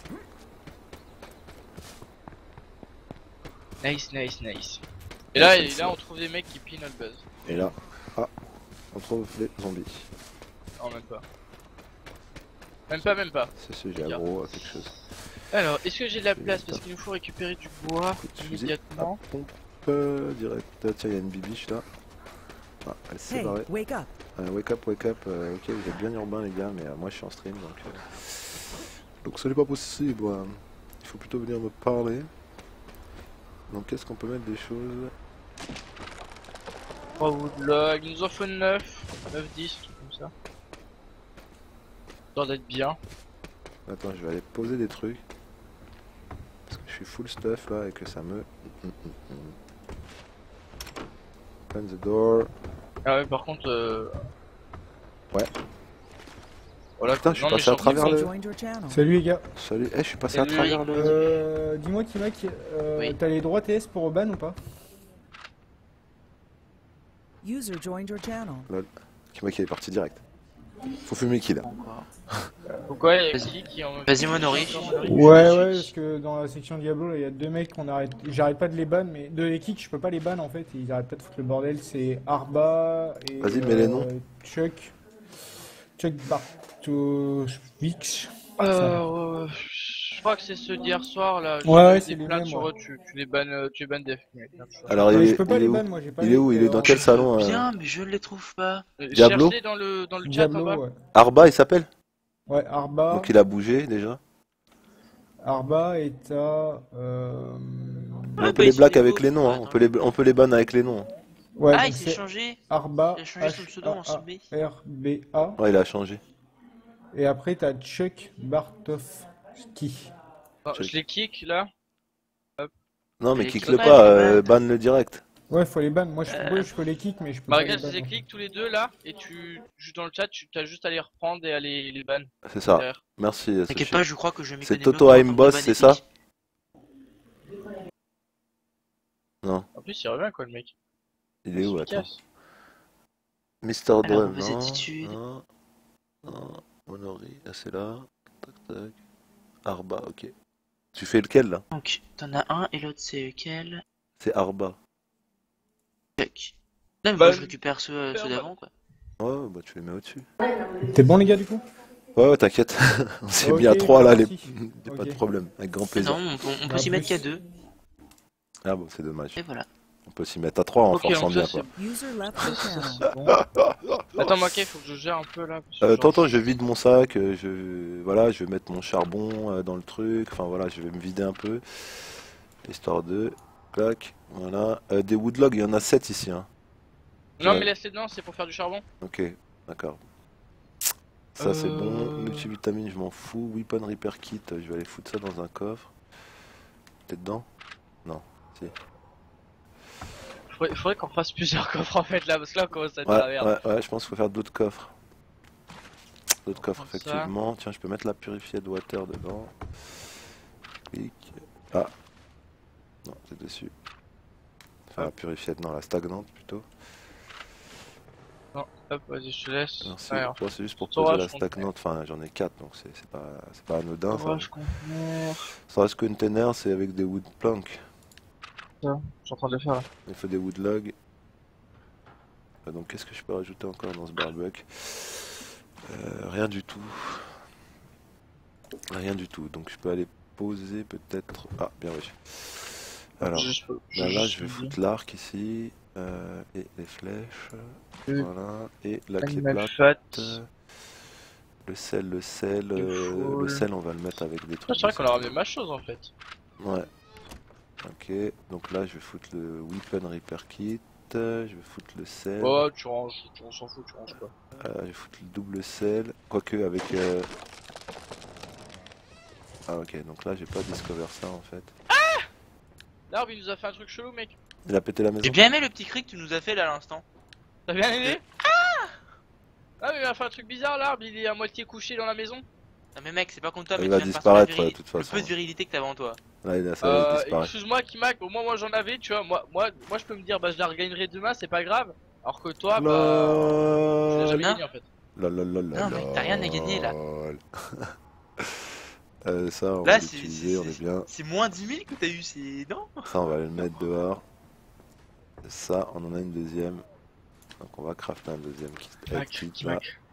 Nice, nice, nice. Ouais, Et c'est là ça. on trouve des mecs qui pillent notre buzz. Et là, ah, on trouve les zombies. Non, même pas. Même pas, même pas. C'est ce j'ai aggro à quelque chose. Alors, est-ce que j'ai de la C'est place? bien, Parce ça. qu'il nous faut récupérer du bois Coup de fusil. immédiatement. Ah, pompe direct. Tiens, il y a une bibiche là. Ah, elle s'est Hey, barrée. wake up. Wake up, wake up. Ok, vous êtes bien urbain les gars, mais moi je suis en stream donc ce n'est pas possible. Il faut plutôt venir me parler. Donc qu'est-ce qu'on peut mettre des choses? 3 woodlogs, il nous en faut 9, 9, 10, truc comme ça. Histoire d'être bien. Attends, je vais aller poser des trucs. Parce que je suis full stuff là et que ça me... Open the door. Ah ouais, par contre, Ouais. Voilà, Putain, je suis non, mais passé à en train de- travers le... Joined your channel. Salut les gars. Salut, je suis passé à Salut. travers le... Dis-moi Kimak, Oui. t'as les droits TS pour ban ou pas? User joined your channel. Qui moi qui est parti direct. Faut fumer qui là? Pourquoi il y a Vas-y. qui en... Vas-y, Monori. Ouais, parce que dans la section Diablo, là, il y a 2 mecs qu'on arrête. J'arrête pas de les ban, mais de les kicks, je peux pas les ban en fait. Ils arrêtent pas de foutre le bordel. C'est Arba et Vas-y, mets les noms. Chuck. Chuck Bartoszewicz. Je crois que c'est ceux d'hier soir là. Ouais, ouais, Des c'est les plaintes mêmes, sur ouais. eux, tu les bannes, tu les bannes def. Alors Ouais, il je est, peux pas il est les où? ban, moi j'ai pas Il est les- où? Il est dans quel salon? Bien, mais je ne les trouve pas. Diablo Cherchez dans le chat en Diablo, bas. ouais. Arba, il s'appelle? Ouais, Arba. Donc il a bougé déjà. Arba est à. On peut les black avec les noms, hein. On peut les ban avec les noms. Ouais, Ah, donc il s'est c'est changé. Arba. Il a changé son pseudo en sommé. H-A-A-R-B-A. Ouais, il a changé. Et après, t'as Chuck Bartowski. Non, je les kick là. Non, mais Les kick le dommage, pas, les ban. ban le direct. Ouais, faut les ban. Moi, je peux les kick, mais je peux Bah pas regarde, les je les ban. clique tous les deux là et tu juste dans le chat, tu as juste à les reprendre et à les ban. C'est ça. derrière. Merci. T'inquiète Sushi. pas, je crois que je m'y C'est connais Toto mieux que toi I'm quand Boss, on c'est débat ça? Non. En plus, il revient quoi le mec. Il est où? Attends. Efficace. Mr. Alors, Drum, vos non, attitudes. non, Monori, ah, c'est là. Tac, tac. Arba, ok. Tu fais lequel là? Donc, t'en as un et l'autre c'est lequel? C'est Arba. Check. Non, mais Bah, moi je récupère ceux super, d'avant quoi. Ouais, bah tu les mets au-dessus. T'es bon, les gars, du coup? Ouais, t'inquiète. On s'est Ok, mis à 3 là, c'est les... parti. y a pas de Ok. problème. Avec grand plaisir. Non, on peut À s'y mettre plus. qu'à deux. Ah bon, c'est dommage. Et voilà. On peut s'y mettre à 3 en Ok, forçant donc bien ça, quoi. User left your channel. c'est bon. Attends, Mackay, faut que je gère un peu là. parce que genre, Attends, je vide mon sac, voilà, je vais mettre mon charbon dans le truc, enfin voilà, je vais me vider un peu, histoire de, clac, voilà, des woodlogs, il y en a 7 ici, hein. Non, Ouais. mais laisse-les dedans, c'est pour faire du charbon. Ok, d'accord. Ça c'est bon, multivitamine, je m'en fous, weapon repair kit, je vais aller foutre ça dans un coffre. T'es dedans? Non, si. Faudrait qu'on fasse plusieurs coffres en fait là, parce que là on commence à être Ouais, dans la merde. ouais, je pense qu'il faut faire d'autres coffres. D'autres coffres, Comme ça. effectivement. Tiens, je peux mettre la purified water dedans. Clic. Ah. Non, c'est dessus. Enfin, la purified, non, la stagnante plutôt. Non, hop, vas-y, je te laisse. Merci. Alors, Toi, c'est juste pour Storage poser la container. stagnante. Enfin, j'en ai 4, donc c'est pas anodin. Storage container. Storage container, c'est avec des wood planks. Je suis en train de le faire là. Il faut des wood logs. Donc, qu'est-ce que je peux rajouter encore dans ce barbecue? Rien du tout. Rien du tout. Donc, je peux aller poser peut-être. Ah, bien oui. Alors, là, je vais foutre l'arc ici. Et les flèches. Voilà. Et la clé Animal plate. fat. Le sel, le sel, on va le mettre avec des Ah, trucs. c'est vrai de qu'on a sel. ramené ma chose en fait. Ouais. Ok, donc là je vais foutre le weapon repair kit, je vais foutre le sel, Oh, tu ranges, on s'en fout, tu ranges quoi. je vais foutre le double sel, quoique avec... Ah ok, donc là j'ai pas discover ça en fait. L'arbre il nous a fait un truc chelou mec. Il a pété la maison. J'ai bien aimé le petit cri que tu nous as fait là à l'instant. T'as bien aimé? Ah mais il a fait un truc bizarre l'arbre, il est à moitié couché dans la maison. Non mais mec, c'est pas contre toi, Il mais va tu viens de passer la disparaître, de toute le façon. peu de virilité que t'avais en toi. Là ça va disparaître. Excuse-moi Kimak, au moins moi j'en avais, tu vois, moi je peux me dire bah je la regagnerai demain, c'est pas grave. Alors que toi bah je l'ai jamais Non. gagné en fait. Non, mec, t'as rien à gagner, là. Ça on Là, va l'utiliser, on est bien. c'est moins 10 000 que t'as eu, c'est... Non. Ça on va le mettre dehors. Ça on en a une deuxième. Donc on va crafter un deuxième kit. Là,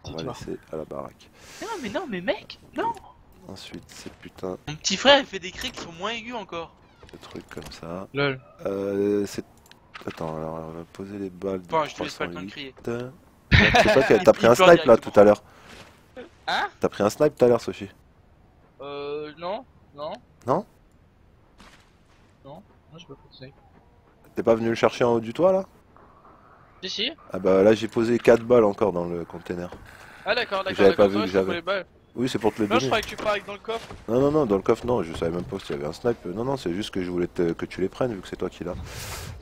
on va laisser à la baraque. Non mais mec, non. Ensuite, ces putains Mon petit frère il fait des cris qui sont moins aigus encore. de trucs comme ça. Lol. C'est... Attends, alors on va poser les balles de Bon, je te laisse pas le temps de 308. crier. C'est toi qui t'as pris un Il pleure snipe là directement. tout à l'heure. Hein? T'as pris un snipe tout à l'heure, Sophie. Non. Non? Non, je peux pas continuer. T'es pas venu le chercher en haut du toit là? Si. Ah bah là j'ai posé 4 balles encore dans le container. Ah d'accord, J'avais pas d'accord. vu Ouais, que c'est pour j'avais. les balles. Oui, c'est pour te le Non, je donner. croyais que tu parlais que dans le coffre. Non, dans le coffre, non, je savais même pas s'il y avait un snipe. Non, c'est juste que je voulais que tu les prennes vu que c'est toi qui l'as.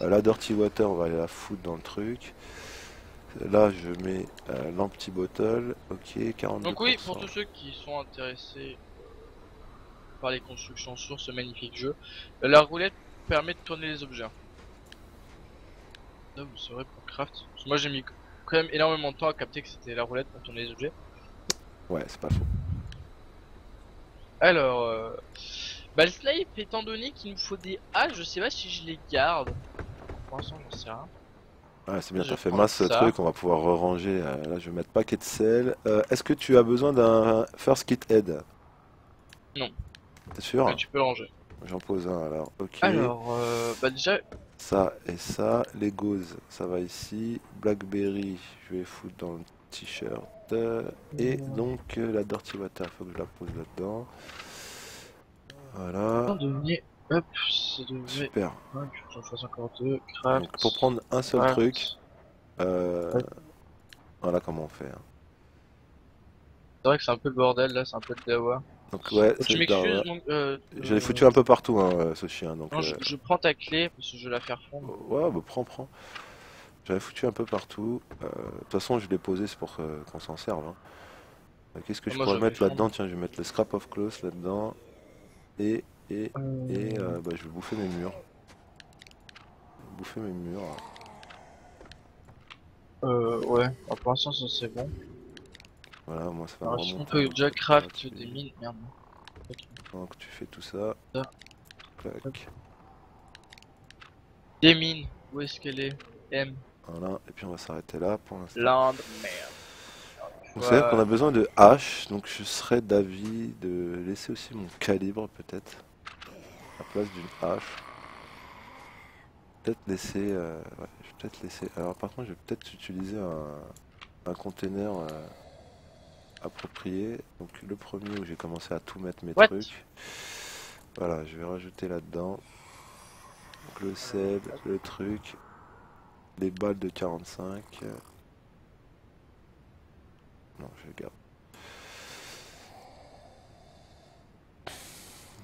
La Dirty Water, on va aller la foutre dans le truc. Là, je mets l'empty bottle. Ok, 42%. Donc oui, pour tous ceux qui sont intéressés par les constructions sur ce magnifique jeu, la roulette permet de tourner les objets. Non, mais c'est vrai pour craft. Parce que moi j'ai mis quand même énormément de temps à capter que c'était la roulette pour tourner les objets. Ouais, c'est pas faux. Alors, bah le snipe étant donné qu'il nous faut des haches, je sais pas si je les garde. Pour l'instant j'en sais rien. Ouais, c'est bien, Je t'as fait prends masse ça. truc, on va pouvoir ranger. Là, je vais mettre paquet de sel. Est-ce que tu as besoin d'un first kit aid? Non. T'es sûr? Mais tu peux le ranger. J'en pose un alors, ok. Alors, bah déjà, Ça et ça, les gauzes, ça va ici. Blackberry, je vais foutre dans le t-shirt. Et donc la Dirty Water, faut que je la pose là-dedans. Voilà, donner, hop, ça devait. super. Ouais, j'en fasse encore deux. Craft. Donc pour prendre un seul craft. truc, Ouais. voilà comment on fait, hein. C'est vrai que c'est un peu le bordel là, c'est un peu le dawa. Donc ouais, Tu c'est m'excuses donc. je l'ai foutu un peu partout, hein, Sochi, hein, donc Non, je prends ta clé parce que je vais la faire fondre. ouais, bah prends. J'avais foutu un peu partout. De toute façon, je l'ai posé, c'est pour qu'on s'en serve, hein. Qu'est-ce que je Moi, pourrais j'avais mettre là-dedans? Tiens, je vais mettre le scrap of clothes là-dedans. Et bah, je vais bouffer mes murs. Bouffer mes murs. Ouais. Alors, pour l'instant, ça c'est bon. Voilà, moi ça va Alors, me est-ce qu'on remonter peut un déjà peu craft là-dessus. des mines? Merde. Ok. Donc tu fais tout ça. Ça. Clac. Des mines, où est-ce qu'elle est? M. Voilà, et puis on va s'arrêter là pour l'instant. Land, merde. Donc c'est vrai qu'on a besoin de haches, donc je serais d'avis de laisser aussi mon calibre peut-être à la place d'une hache. Peut-être laisser, ouais, je vais peut-être laisser. Alors par contre, je vais peut-être utiliser un container approprié. Donc le premier où j'ai commencé à tout mettre mes What? trucs. Voilà, je vais rajouter là-dedans. Donc le sel, le truc, les balles de 45. Non, je les garde.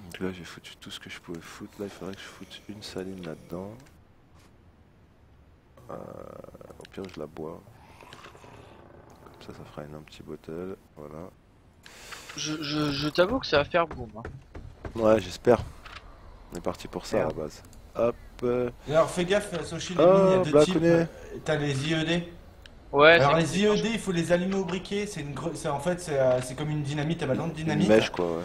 Donc là, j'ai foutu tout ce que je pouvais foutre. Là, il faudrait que je foute une saline là-dedans. Au pire, je la bois. Comme ça fera une un petit bottle. Voilà. Je t'avoue que ça va faire boum. Hein. Ouais, j'espère. On est parti pour ça à la Merde. base. Hop. Alors fais gaffe, Sochi, les Oh, mines, il y a deux bah, types. connais. T'as les IED. Ouais, Alors c'est les IED, il faut les allumer au briquet. En fait, c'est comme une dynamite, un ballon de Une dynamite. mèche, quoi, ouais.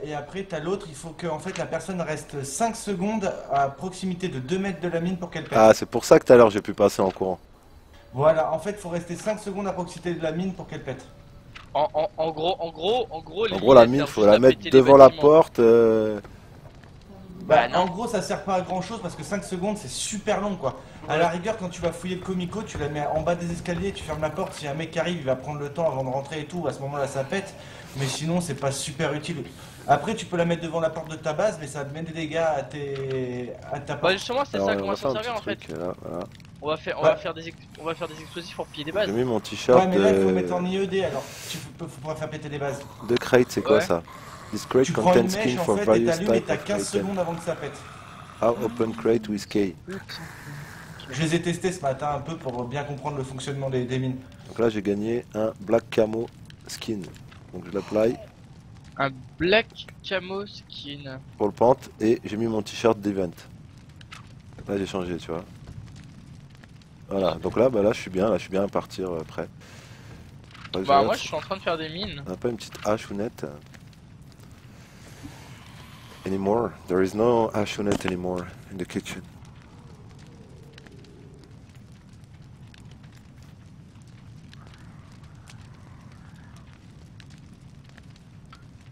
Et après, t'as l'autre, il faut que en fait, la personne reste 5 secondes à proximité de 2 mètres de la mine pour qu'elle pète. Ah, c'est pour ça que tout à l'heure, j'ai pu passer en courant. Voilà, en fait, il faut rester 5 secondes à proximité de la mine pour qu'elle pète. En gros, En les gros, la mines, mine, elles faut servent la juste à mettre péter les devant la bâtiments. porte. Bah, non. en gros, ça sert pas à grand chose parce que 5 secondes c'est super long quoi. À la rigueur, quand tu vas fouiller le comico, tu la mets en bas des escaliers, tu fermes la porte. Si un mec qui arrive, il va prendre le temps avant de rentrer et tout. À ce moment-là, ça pète. Mais sinon, c'est pas super utile. Après, tu peux la mettre devant la porte de ta base, mais ça va te mettre des dégâts à ta Bah porte. justement, c'est Alors, ça on qu'on va va faire s'en un servir en petit fait. truc, là, voilà. On va faire, on va faire des explosifs pour piller des bases. J'ai mis mon t-shirt Ouais, mais là, il faut mettre en IED alors. Faut pouvoir faire péter des bases. de crate, c'est quoi Ouais. ça? This crate Tu prends une contains mèche skin en for fait et various t'allumes et types t'as of 15 items. secondes avant que ça pète. How open crate with key. Je les ai testés ce matin un peu pour bien comprendre le fonctionnement des mines. Donc là, j'ai gagné un black camo skin. Donc je l'apply Un black camo skin. pour le pente et j'ai mis mon t-shirt d'event. Là, j'ai changé, tu vois. Voilà, donc là, bah là, je suis bien à partir prêt. Faudrait que Bah regarde moi si je suis en train de faire des mines. on n'a pas une petite hache ou net anymore. There is no hache ou net anymore in the kitchen.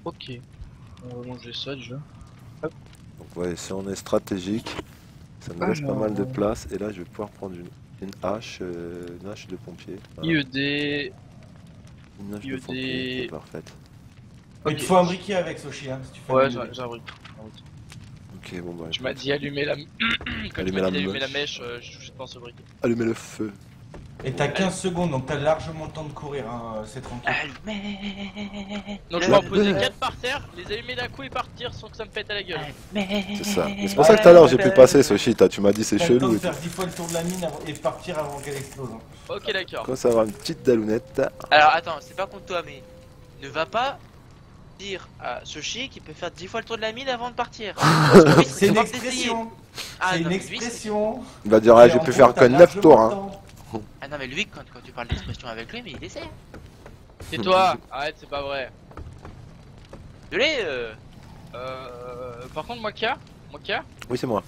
Ok. On va manger ça déjà. Donc ouais, si on est stratégique, ça me laisse pas mal de place. Et là, je vais pouvoir prendre une hache de pompier. Voilà. IED. Une hache de IED. pompier, c'est parfaite. Il te faut un briquet avec Sochi hein, si tu fais Ouais, des- j'ai un brick. Ok, bon bah. Tu m'as dit allumer la. Quand tu Allumer m'as la dit allumer la mèche. mèche, je touche pas ce briquet. Allumez le feu. Et t'as 15 secondes donc t'as largement le temps de courir, hein, c'est tranquille. Allumez. Donc je peux en poser 4 par terre, les allumer d'un coup et partir sans que ça me pète à la gueule. C'est ça. Mais c'est pour ça que tout à l'heure, j'ai pu passer ce shit. Tu m'as dit c'est T'as le temps chelou de et tout. faire 10 fois le tour de la mine et partir avant qu'elle explose. hein. Ok d'accord. Comme ça, avoir une petite dalounette. Alors attends, c'est pas contre toi, mais ne va pas dire à Sochi qu'il peut faire 10 fois le tour de la mine avant de partir. C'est une expression. Ah, C'est non, une mais lui, expression. Il va dire, Et ah, j'ai en pu gros, faire que t'as 9 largement tours. le Hein. temps. Ah non, mais lui, quand tu parles d'expression avec lui, mais il essaie. Et toi, arrête, c'est pas vrai. Désolé, Par contre, Moka, Oui, c'est moi.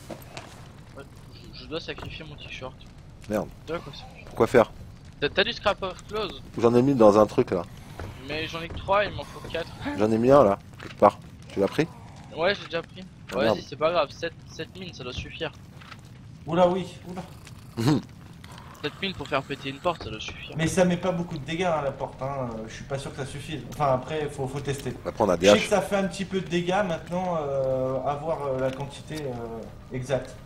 je dois sacrifier mon t-shirt. Merde. D'accord, c'est- Quoi faire? T'as du scrap of close, J'en ai mis dans un truc là. mais j'en ai que 3, il m'en faut 4. J'en ai mis un là, quelque part. Tu l'as pris? Ouais, j'ai déjà pris. Ah, Ouais, merde. si, c'est pas grave, 7 mines, ça doit suffire. Oula, oui, oula. 7 mines pour faire péter une porte, ça doit suffire. Mais ça met pas beaucoup de dégâts hein, la porte, hein. Je suis pas sûr que ça suffise. Enfin après faut tester. Après on a Je des sais que haches. ça fait un petit peu de dégâts maintenant, avoir la quantité exacte.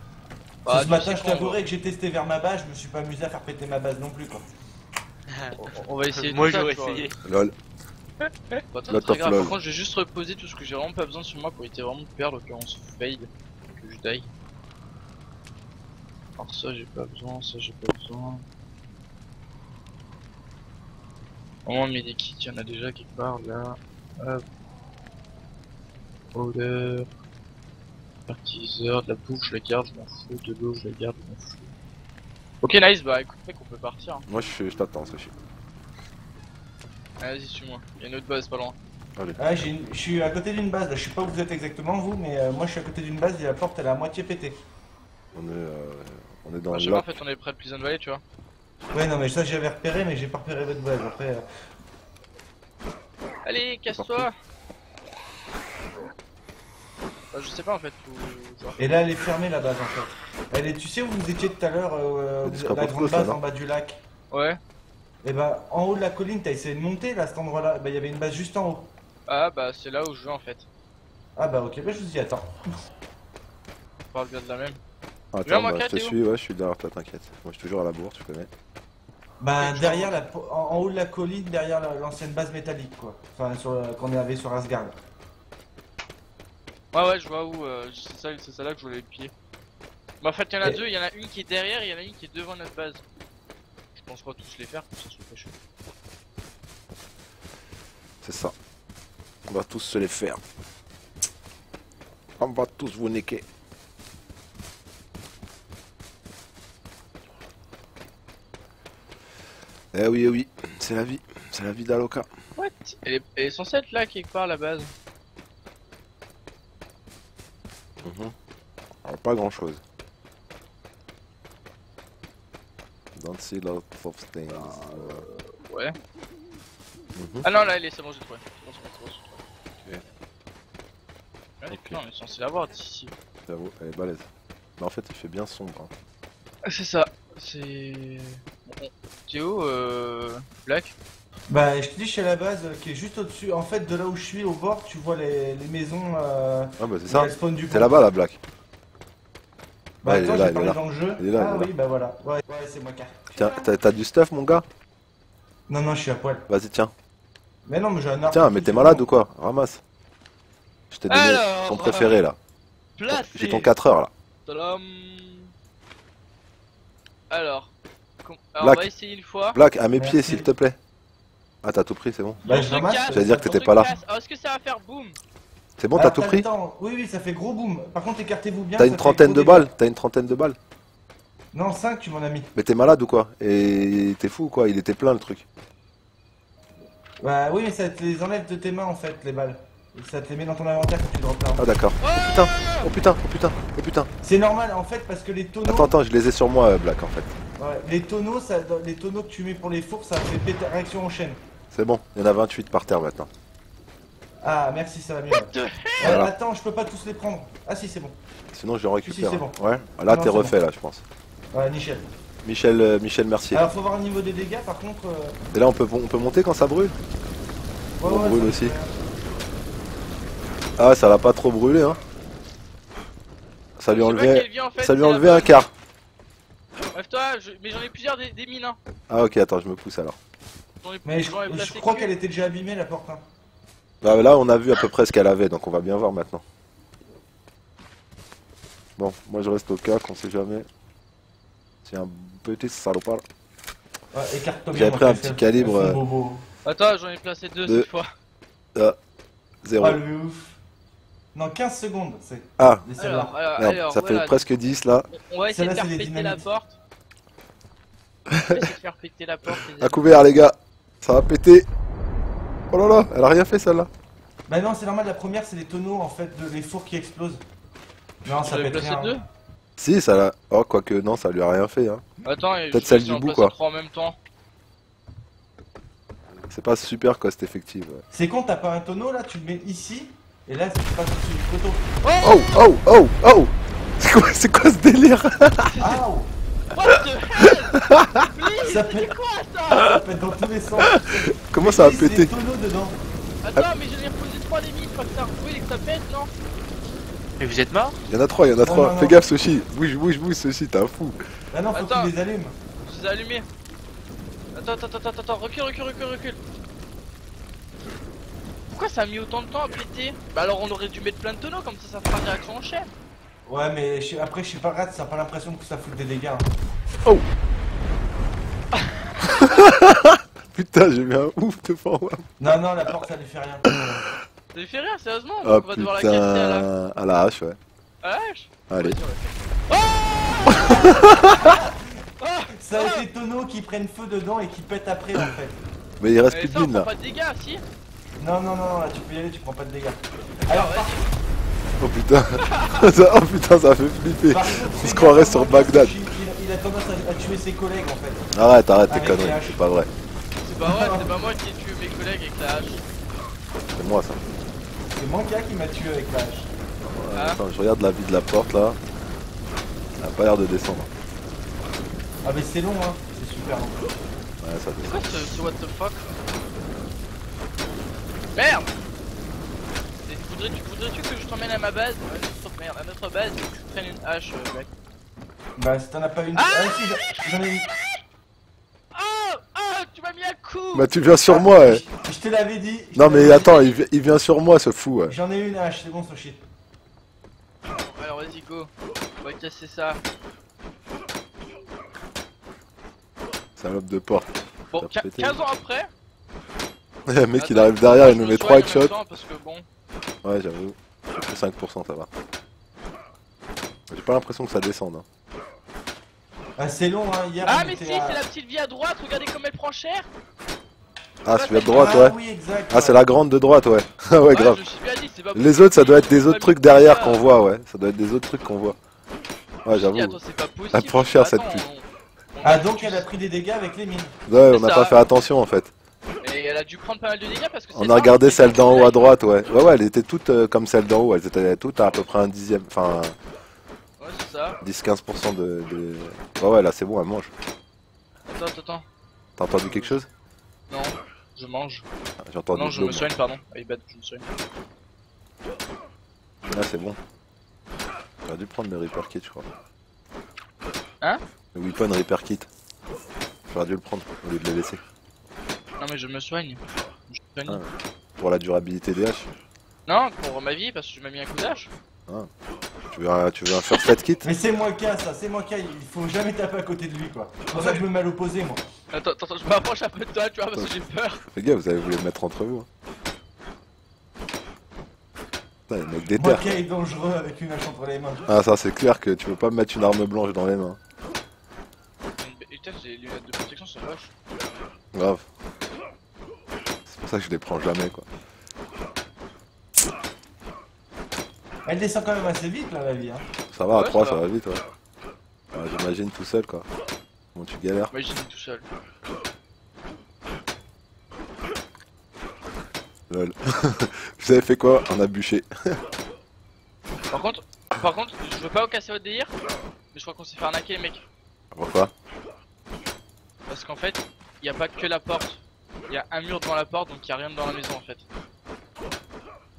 Bah, Ce tu matin sais je qu'on t'avouerai que j'ai testé vers ma base, je me suis pas amusé à faire péter ma base non plus quoi. On va essayer Moi tout ça, j'aurais tu vois. essayé. Lol. Pas très, Lot très of grave. lol. Par contre, je vais juste reposer tout ce que j'ai vraiment pas besoin sur moi pour éviter vraiment de perdre quand on se fail, que je die. Alors ça j'ai pas besoin, ça j'ai pas besoin. Au moins mes kits, il y en a déjà quelque part là. Hop. Powder. Fertiliseur, de la bouffe je la garde, je m'en fous, de l'eau je la garde, je m'en fous. Ok nice, bah écoute mec on peut partir. Hein. Moi je t'attends, Sochi. Vas-y suis-moi, il y a une autre base pas loin. Allez. Ah, je suis à côté d'une base là, je sais pas où vous êtes exactement vous, mais moi je suis à côté d'une base et la porte elle est à moitié pétée. On est dans Bah, je sais le pas, en lock. fait on est près de Prison Valley tu vois. Ouais non mais ça j'avais repéré mais j'ai pas repéré votre base après. Allez, casse-toi. Bah, je sais pas en fait où... Et là elle est fermée la base en fait. Elle est, tu sais où vous étiez tout à l'heure, Des la scraps of grande close, base là, en non bas du lac. Ouais. Et bah en haut de la colline t'as essayé de monter là à cet endroit là, bah il y avait une base juste en haut. Ah bah c'est là où je vais en fait. Ah bah ok, bah je vous y attends. On parle bien de la même. Attends, Viens, moi, bah, je te Théo. suis, ouais, je suis derrière toi, t'inquiète. Moi je suis toujours à la bourre, tu connais. Bah Ok, je derrière en haut de la colline, derrière l'ancienne base métallique quoi. Enfin qu'on avait sur Asgard. Ouais je vois où, c'est ça là que je voulais les pieds. Bah en fait il y en a Et- deux, il y en a une qui est derrière et il y en a une qui est devant notre base. Je pense qu'on va tous les faire, comme ça se fait chaud. C'est ça. On va tous se les faire. On va tous vous niquer. Eh oui, c'est la vie d'Aloca. What? Elle est censée être là quelque part la base. Alors, pas grand chose. Don't see lots of things. Ouais. Mhm. Ah non là c'est bon j'ai trouvé. C'est bon, j'ai trouvé. Ouais, Ok. Non mais censé l'avoir d'ici. J'avoue, elle est balèze. Mais en fait, il fait bien sombre. Hein. Ah, c'est ça, c'est... Bon. Théo, Black. Bah je te dis je suis à la base qui est juste au-dessus. En fait de là où je suis au bord tu vois les maisons Ah bah c'est où ça. elles spawnent du C'est pont. là-bas la Black. Bah Ouais, il est attends, là, j'ai il est parlé là. dans le jeu. Il est là, Ah il est oui bah voilà. Ouais c'est moi qui. Tiens, t'as du stuff mon gars? Non non je suis à poil. Vas-y tiens. Mais non mais j'ai un arbre. Tiens, mais t'es malade ou quoi? Ramasse. Je t'ai donné Alors, ton préféré là. Placé. J'ai ton 4 heures là. Tadam. Alors, on Black. va essayer une fois. Black, à mes Merci. pieds s'il te plaît. Ah t'as tout pris, c'est bon. Bah On je se ramasse. casse, J'allais dire que on t'étais se pas là. casse. Alors, est-ce que ça va faire boum? C'est bon, t'as Alors, tout le pris? temps. Oui ça fait gros boom. Par contre écartez-vous bien. T'as ça une fait trentaine gros de dégâts. balles? T'as une trentaine de balles? Non 5 tu m'en as mis. Mais t'es malade ou quoi? Et t'es fou ou quoi? Il était plein le truc. Bah oui mais ça te les enlève de tes mains en fait les balles. Et ça te les met dans ton inventaire quand tu drops l'arme. Ah d'accord. Putain, oh putain, oh putain, oh putain. C'est normal en fait parce que les tonneaux. Attends, je les ai sur moi Black en fait. Ouais, les tonneaux que tu mets pour les fours ça fait péter réaction en chaîne. C'est bon, il y en a 28 par terre maintenant. Ah merci ça va mieux. Voilà. Attends je peux pas tous les prendre. Ah si c'est bon. Sinon je les récupère. Si, c'est bon. Ouais, là Non, t'es c'est refait là je pense. Ouais nickel. Michel Mercier. Alors faut voir au niveau des dégâts par contre. Et là on peut monter quand ça brûle? Ouais, On ouais, brûle ça aussi. fait- Ah ça l'a pas trop brûlé hein. Ça lui Je sais pas enlevait, quelle vie, en fait, ça lui c'est enlevait la un bonne. quart. Bref-toi, mais j'en ai plusieurs des mines. Hein. Ah ok attends je me pousse alors. Mais J'en ai je placé crois que- qu'elle était déjà abîmée la porte. Hein. Bah là on a vu à peu près ce qu'elle avait donc on va bien voir maintenant. Bon moi je reste au cas qu'on sait jamais. C'est un petit salopard. Ouais, écarte-toi J'avais bien, pris un moi, petit elles calibre, font bobo. Attends, j'en ai placé deux Deux. cette fois. 0. Ah le ouf. Non 15 secondes c'est. Ah Les celle-là. merde, ça voilà, fait presque 10 là. on va essayer de Celle-là, faire c'est les péter la dynamites. porte. On va essayer de faire péter la porte. les À amis. couvert les gars. Ça va péter. Oh là là, elle a rien fait celle-là. Bah non c'est normal la première c'est les tonneaux en fait les fours qui explosent. Non ça J'en ai pète placé rien. deux. Si ça l'a. Oh quoique non ça lui a rien fait hein. Attends, Peut-être celle du bout, quoi. 3 en même temps. C'est pas super cost effective. Ouais. C'est con, t'as pas un tonneau là, tu le mets ici, et là tu passes au-dessus du poteau. Oh, oh, oh, oh! C'est quoi ce délire? Ah What the hell? Please, Ça c'est pète. quoi ça? Ça pète dans tous les sens. Comment ça a Oui, c'est pété? des tonneaux dedans. Attends, mais j'en ai reposé 3 des mines, je crois que ça a repoué et que ça pète, non? Mais vous êtes mort? Il y en a 3, il y en a 3. non, Fais non. gaffe, Sushi. Bouge, bouge, bouge, Sushi, t'es un fou. Ah non, faut Attends. que tu les allumes. Je les ai allumés. Attends, recule. Pourquoi ça a mis autant de temps à péter? Bah alors on aurait dû mettre plein de tonneaux, comme ça fera une réaction en chaîne. Ouais, mais après, je suis pas rate, ça a pas l'impression que ça fout des dégâts. Hein. Oh! Putain, j'ai mis un ouf devant moi. Non, la porte ça lui fait rien. Ça lui fait rire, sérieusement? Oh On va devoir la casser à la... putain, à la hache, ouais. À la hache? Allez. Ça a été tonneaux qui prennent feu dedans et qui pètent après en fait. Mais il reste Mais plus de ça, on mine prend là. pas de dégâts, si? Non, là tu peux y aller, tu prends pas de dégâts. Alors, Oh putain, oh putain, ça fait flipper. par contre, On se fais croirait gaffe, sur vraiment, Bagdad. Il a tendance à tuer ses collègues en fait. Arrête tes Avec conneries, les haches. c'est pas vrai. C'est pas vrai, c'est pas moi qui ai tué mes collègues avec la hache. C'est moi ça. C'est Manka qui m'a tué avec la hache. Ouais, Ah. attends, je regarde la vie de la porte là. Elle a pas l'air de descendre. Ah, mais c'est long, hein, c'est super long. Ouais, ça C'est descend. quoi ce what the fuck? Merde! Voudrais-tu que je t'emmène à ma base? Merde, à notre base, et que tu prennes une hache, mec. Bah, si t'en as pas une. Ah, si, j'en ai une. Oh, tu m'as mis un coup! Bah tu viens sur moi, ouais. Je te l'avais dit. je Non te l'avais mais dit. attends, il vient sur moi ce fou, ouais. J'en ai une hache, c'est bon, Soshi. Alors vas-y, go. On va casser ça. Salope de porte. Bon, Ça a pété. 15 ans après. Le mec il Attends, arrive derrière, je il nous me met 3 soigne en même headshots. temps, parce que bon. Ouais, j'avoue. J'ai pris 5%, ça va. J'ai pas l'impression que ça descende. Hein. Ah, c'est long, hein, hier. Ah, on mais était si, à- c'est la petite vie à droite, regardez comme elle prend cher. Ah, celui-là de droite, ouais. oui, exact. Ah, c'est la grande de droite, ouais. Ah ouais, grave. Je me suis bien dit, c'est pas Les possible. autres, ça doit être des C'est autres pas trucs mis derrière ça. qu'on voit, ouais. Ça doit être des autres trucs qu'on voit. Ouais, Je me dis, j'avoue. attends, c'est pas possible. Elle prend cher, cette Attends, pute. on Ah, a donc dû- elle a pris des dégâts avec les mines. Ouais, on C'est n'a ça. pas fait attention en fait. Et elle a dû prendre pas mal de dégâts parce que c'est On a ça, regardé c'est celle d'en haut à collègue. droite, ouais. Ouais, elle était toute comme celle d'en haut. Elles étaient toutes à peu près un dixième, enfin Ouais, c'est ça. 10-15% de. Ouais, là c'est bon, elle mange. Attends. T'as entendu quelque chose? Non, je mange. Ah, j'ai entendu Non, de je l'eau, me moi. soigne, pardon. Ah, bad, je me soigne. Là c'est bon. J'aurais dû prendre le Reaper Kit, je crois. Hein? Le Weapon Reaper Kit. J'aurais dû le prendre au lieu de le laisser. Non, mais je me soigne. Je me soigne. Ah. Pour la durabilité des haches. Non, pour ma vie, parce que je m'ai mis un coup d'âge. Tu veux un first aid kit? Mais c'est moi ça, c'est moi il faut jamais taper à côté de lui quoi. C'est pour ça que je me mets à l'opposé moi. Attends, je m'approche un peu de toi, tu vois, parce que j'ai peur. Les gars, vous avez voulu le mettre entre vous. Hein. Putain, le mec déterre. Moika est dangereux avec une hache entre les mains. Ah, ça c'est clair que tu peux pas me mettre une arme blanche dans les mains. Putain, j'ai les lunettes de protection, c'est moche. Grave. C'est pour ça que je les prends jamais quoi. Elle descend quand même assez vite là la vie hein. Ça va, à Ouais, 3 ça ça va. va vite ouais. Ouais, j'imagine tout seul quoi. Bon tu galères. Moi, j'ai mis tout seul. Lol. Vous avez fait quoi? On a bûché. Par contre, je veux pas casser votre délire, mais je crois qu'on s'est fait arnaquer, les mecs. Pourquoi? Parce qu'en fait, il y a pas que la porte. Il y a un mur devant la porte, donc il y a rien dans la maison en fait.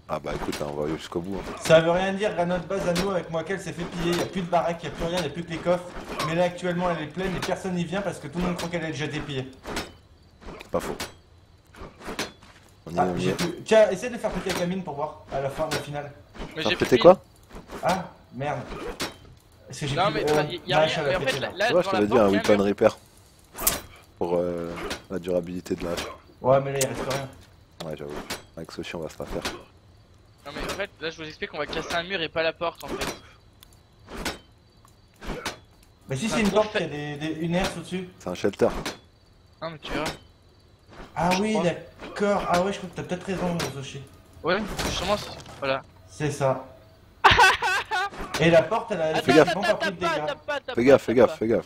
Ah bah écoute, hein, on va aller jusqu'au bout. Hein. Ça veut rien dire, à notre base à nous avec moi qu'elle s'est fait piller, y a plus de baraque, y a plus rien, y a plus que les coffres. Mais là actuellement elle est pleine et personne n'y vient parce que tout le monde croit qu'elle a déjà été pillée. Pas faux. On y Ah, est, on y j'ai est. plus- Tiens, essaie de faire péter avec la mine pour voir à la fin, au final. Mais T'as j'ai pété plus quoi? Ah, merde. Est-ce que j'ai Non, plus- mais y a ma rien. hache, elle Mais a en fait, pété, là, là. là Tu vois, je devant la t'avais dit porte, un il y a un weapon mur. repair. Pour la durabilité de la hache. Ouais, mais là il reste rien. Ouais, j'avoue. Avec Sochi, on va se la faire. Non, mais en fait, là, je vous explique qu'on va casser un mur et pas la porte en fait. Mais si Un c'est une gros porte, il y a une herse au-dessus. C'est un shelter. Non, mais tu verras. Ah Je oui, crois. d'accord. Ah ouais, je crois que t'as peut-être raison, Soshi. Ouais, justement, voilà. C'est ça. Et la porte, elle a Fais gaffe. effectivement pas pris de dégâts. Fais gaffe, fais gaffe, fais gaffe.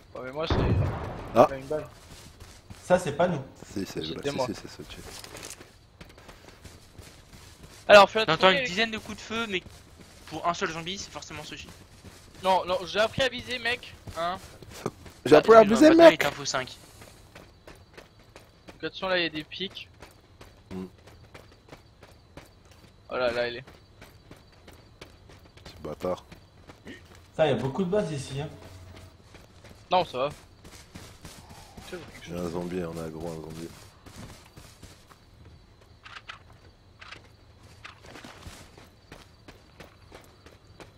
Ouais, mais moi c'est. Ah. Pas une balle. Ça, c'est pas nous. Si, c'est C'était moi. c'est Sochi. Alors, fais T'entends attention. une dizaine de coups de feu, mais pour un seul zombie, c'est forcément Sochi. Non, non, j'ai appris à viser, mec. Hein. J'ai appris à abuser, Maintenant, mec. il t'en faut 5. Attention, là, il y a des pics. Mm. Oh là, là, il est. C'est bâtard. Ça, il y a beaucoup de bases ici. Hein. Non, ça va. J'ai un zombie, on a gros un zombie.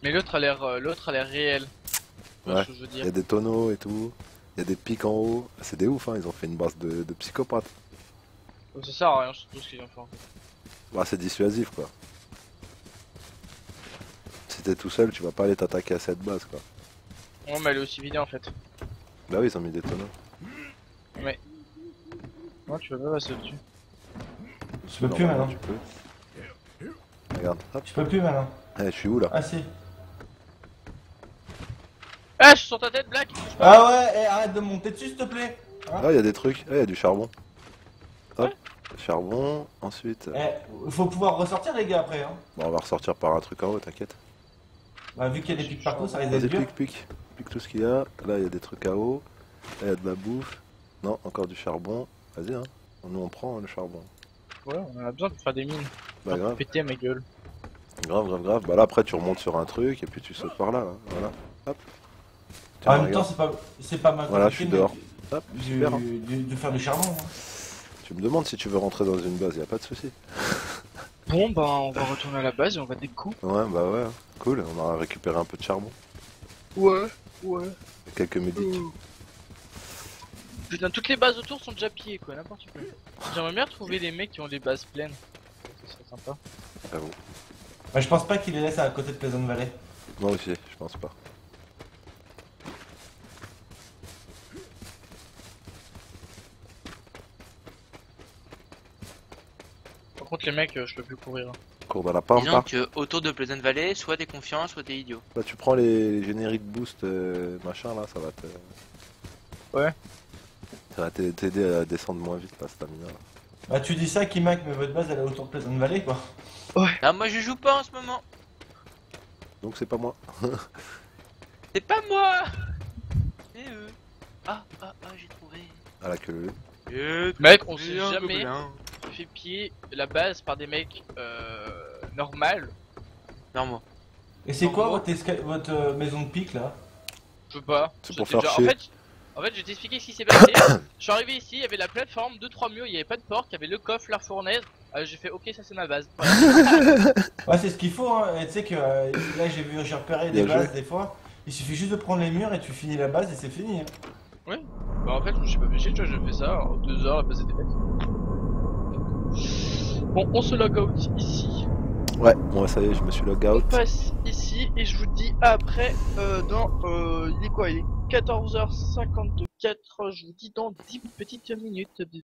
Mais l'autre a l'air réel. Ouais. Ce que je veux Il y dire. a des tonneaux et tout. Il y a des pics en haut. C'est des ouf, hein. Ils ont fait une base de psychopathes. Ça sert à rien, c'est tout ce qu'ils ont fait. En fait. Bah, c'est dissuasif, quoi. Si t'es tout seul, tu vas pas aller t'attaquer à cette base, quoi. Ouais, mais elle est aussi vidée en fait. Bah oui, ils ont mis des tonneaux. Non, tu vas pas passer dessus. Je peux plus maintenant. Tu peux. Regarde, hop. Je peux plus maintenant. Eh, je suis où là? Ah si. Eh, je suis sur ta tête, Black. Touche pas. Ah ouais, eh, arrête de monter dessus s'il te plaît. Ah, il y a des trucs. Ah, il y a du charbon. Hop. Charbon. Ensuite. Eh, faut pouvoir ressortir les gars après. Hein. Bon, on va ressortir par un truc en haut, t'inquiète. Bah, vu qu'il y a des pics partout, ça risque Vas-y, d'être dur. pique. Pique tout ce qu'il y a. Là, il y a des trucs à eau. Là, il y a de la bouffe. Non, encore du charbon. Vas-y, hein. Nous, on prend le charbon. Ouais, on en a besoin pour faire des mines. Bah, grave. Péter à ma gueule. Grave. Bah, là, après, tu remontes sur un truc et puis tu sautes par là. Là. Voilà. Hop. En Tiens, même temps, regarde. c'est pas mal. Voilà, je suis dehors. Hop, super. Hein. De faire du charbon. Hein. Tu me demandes si tu veux rentrer dans une base, y a pas de souci. Bon, bah, on va retourner à la base et on va des coups. Ouais, bah ouais. Cool, on a récupéré un peu de charbon. Ouais. Et quelques médics. Putain, toutes les bases autour sont déjà pillées, quoi, n'importe quoi. J'aimerais bien trouver des mecs qui ont des bases pleines. Ça serait sympa. J'avoue. Bah, je pense pas qu'il les laisse à côté de Pleasant Valley. Moi aussi, je pense pas. Par contre, les mecs, je peux plus courir. Cours dans la Disons pampa. que autour de Pleasant Valley, soit t'es confiant, soit t'es idiot. Bah, tu prends les génériques boost machin là, ça va te. Ouais. Ça va t'aider à descendre moins vite la stamina là. Bah, tu dis ça, Kimak, mais votre base elle est autour de Pleasant Valley quoi. Ah, moi je joue pas en ce moment. Donc c'est pas moi. C'est pas moi. C'est eux. Ah, j'ai trouvé. À la queue. Mec, on s'est jamais fait piller la base par des mecs normales. Normaux. Et c'est En quoi gros- votre maison de pique là? Je veux pas. C'est pour C'était faire déjà- chier. En fait, je vais t'expliquer ce qui s'est passé. Je suis arrivé ici, il y avait la plateforme, 2-3 murs, il y avait pas de porte, il y avait le coffre, la fournaise. J'ai fait ok, ça c'est ma base. Voilà. Ouais, c'est ce qu'il faut, hein. Et tu sais que là j'ai repéré des Bien joué. bases des fois. Il suffit juste de prendre les murs et tu finis la base et c'est fini. Hein. Bah en fait, je me suis pas fait chier, tu vois, j'ai fait ça en 2 heures, la base était faite. Bon, on se log out ici. Ouais, moi ça y est, je me suis log On out. passe ici et je vous dis après dans il est quoi? Il est 14h54, je vous dis dans 10 petites minutes.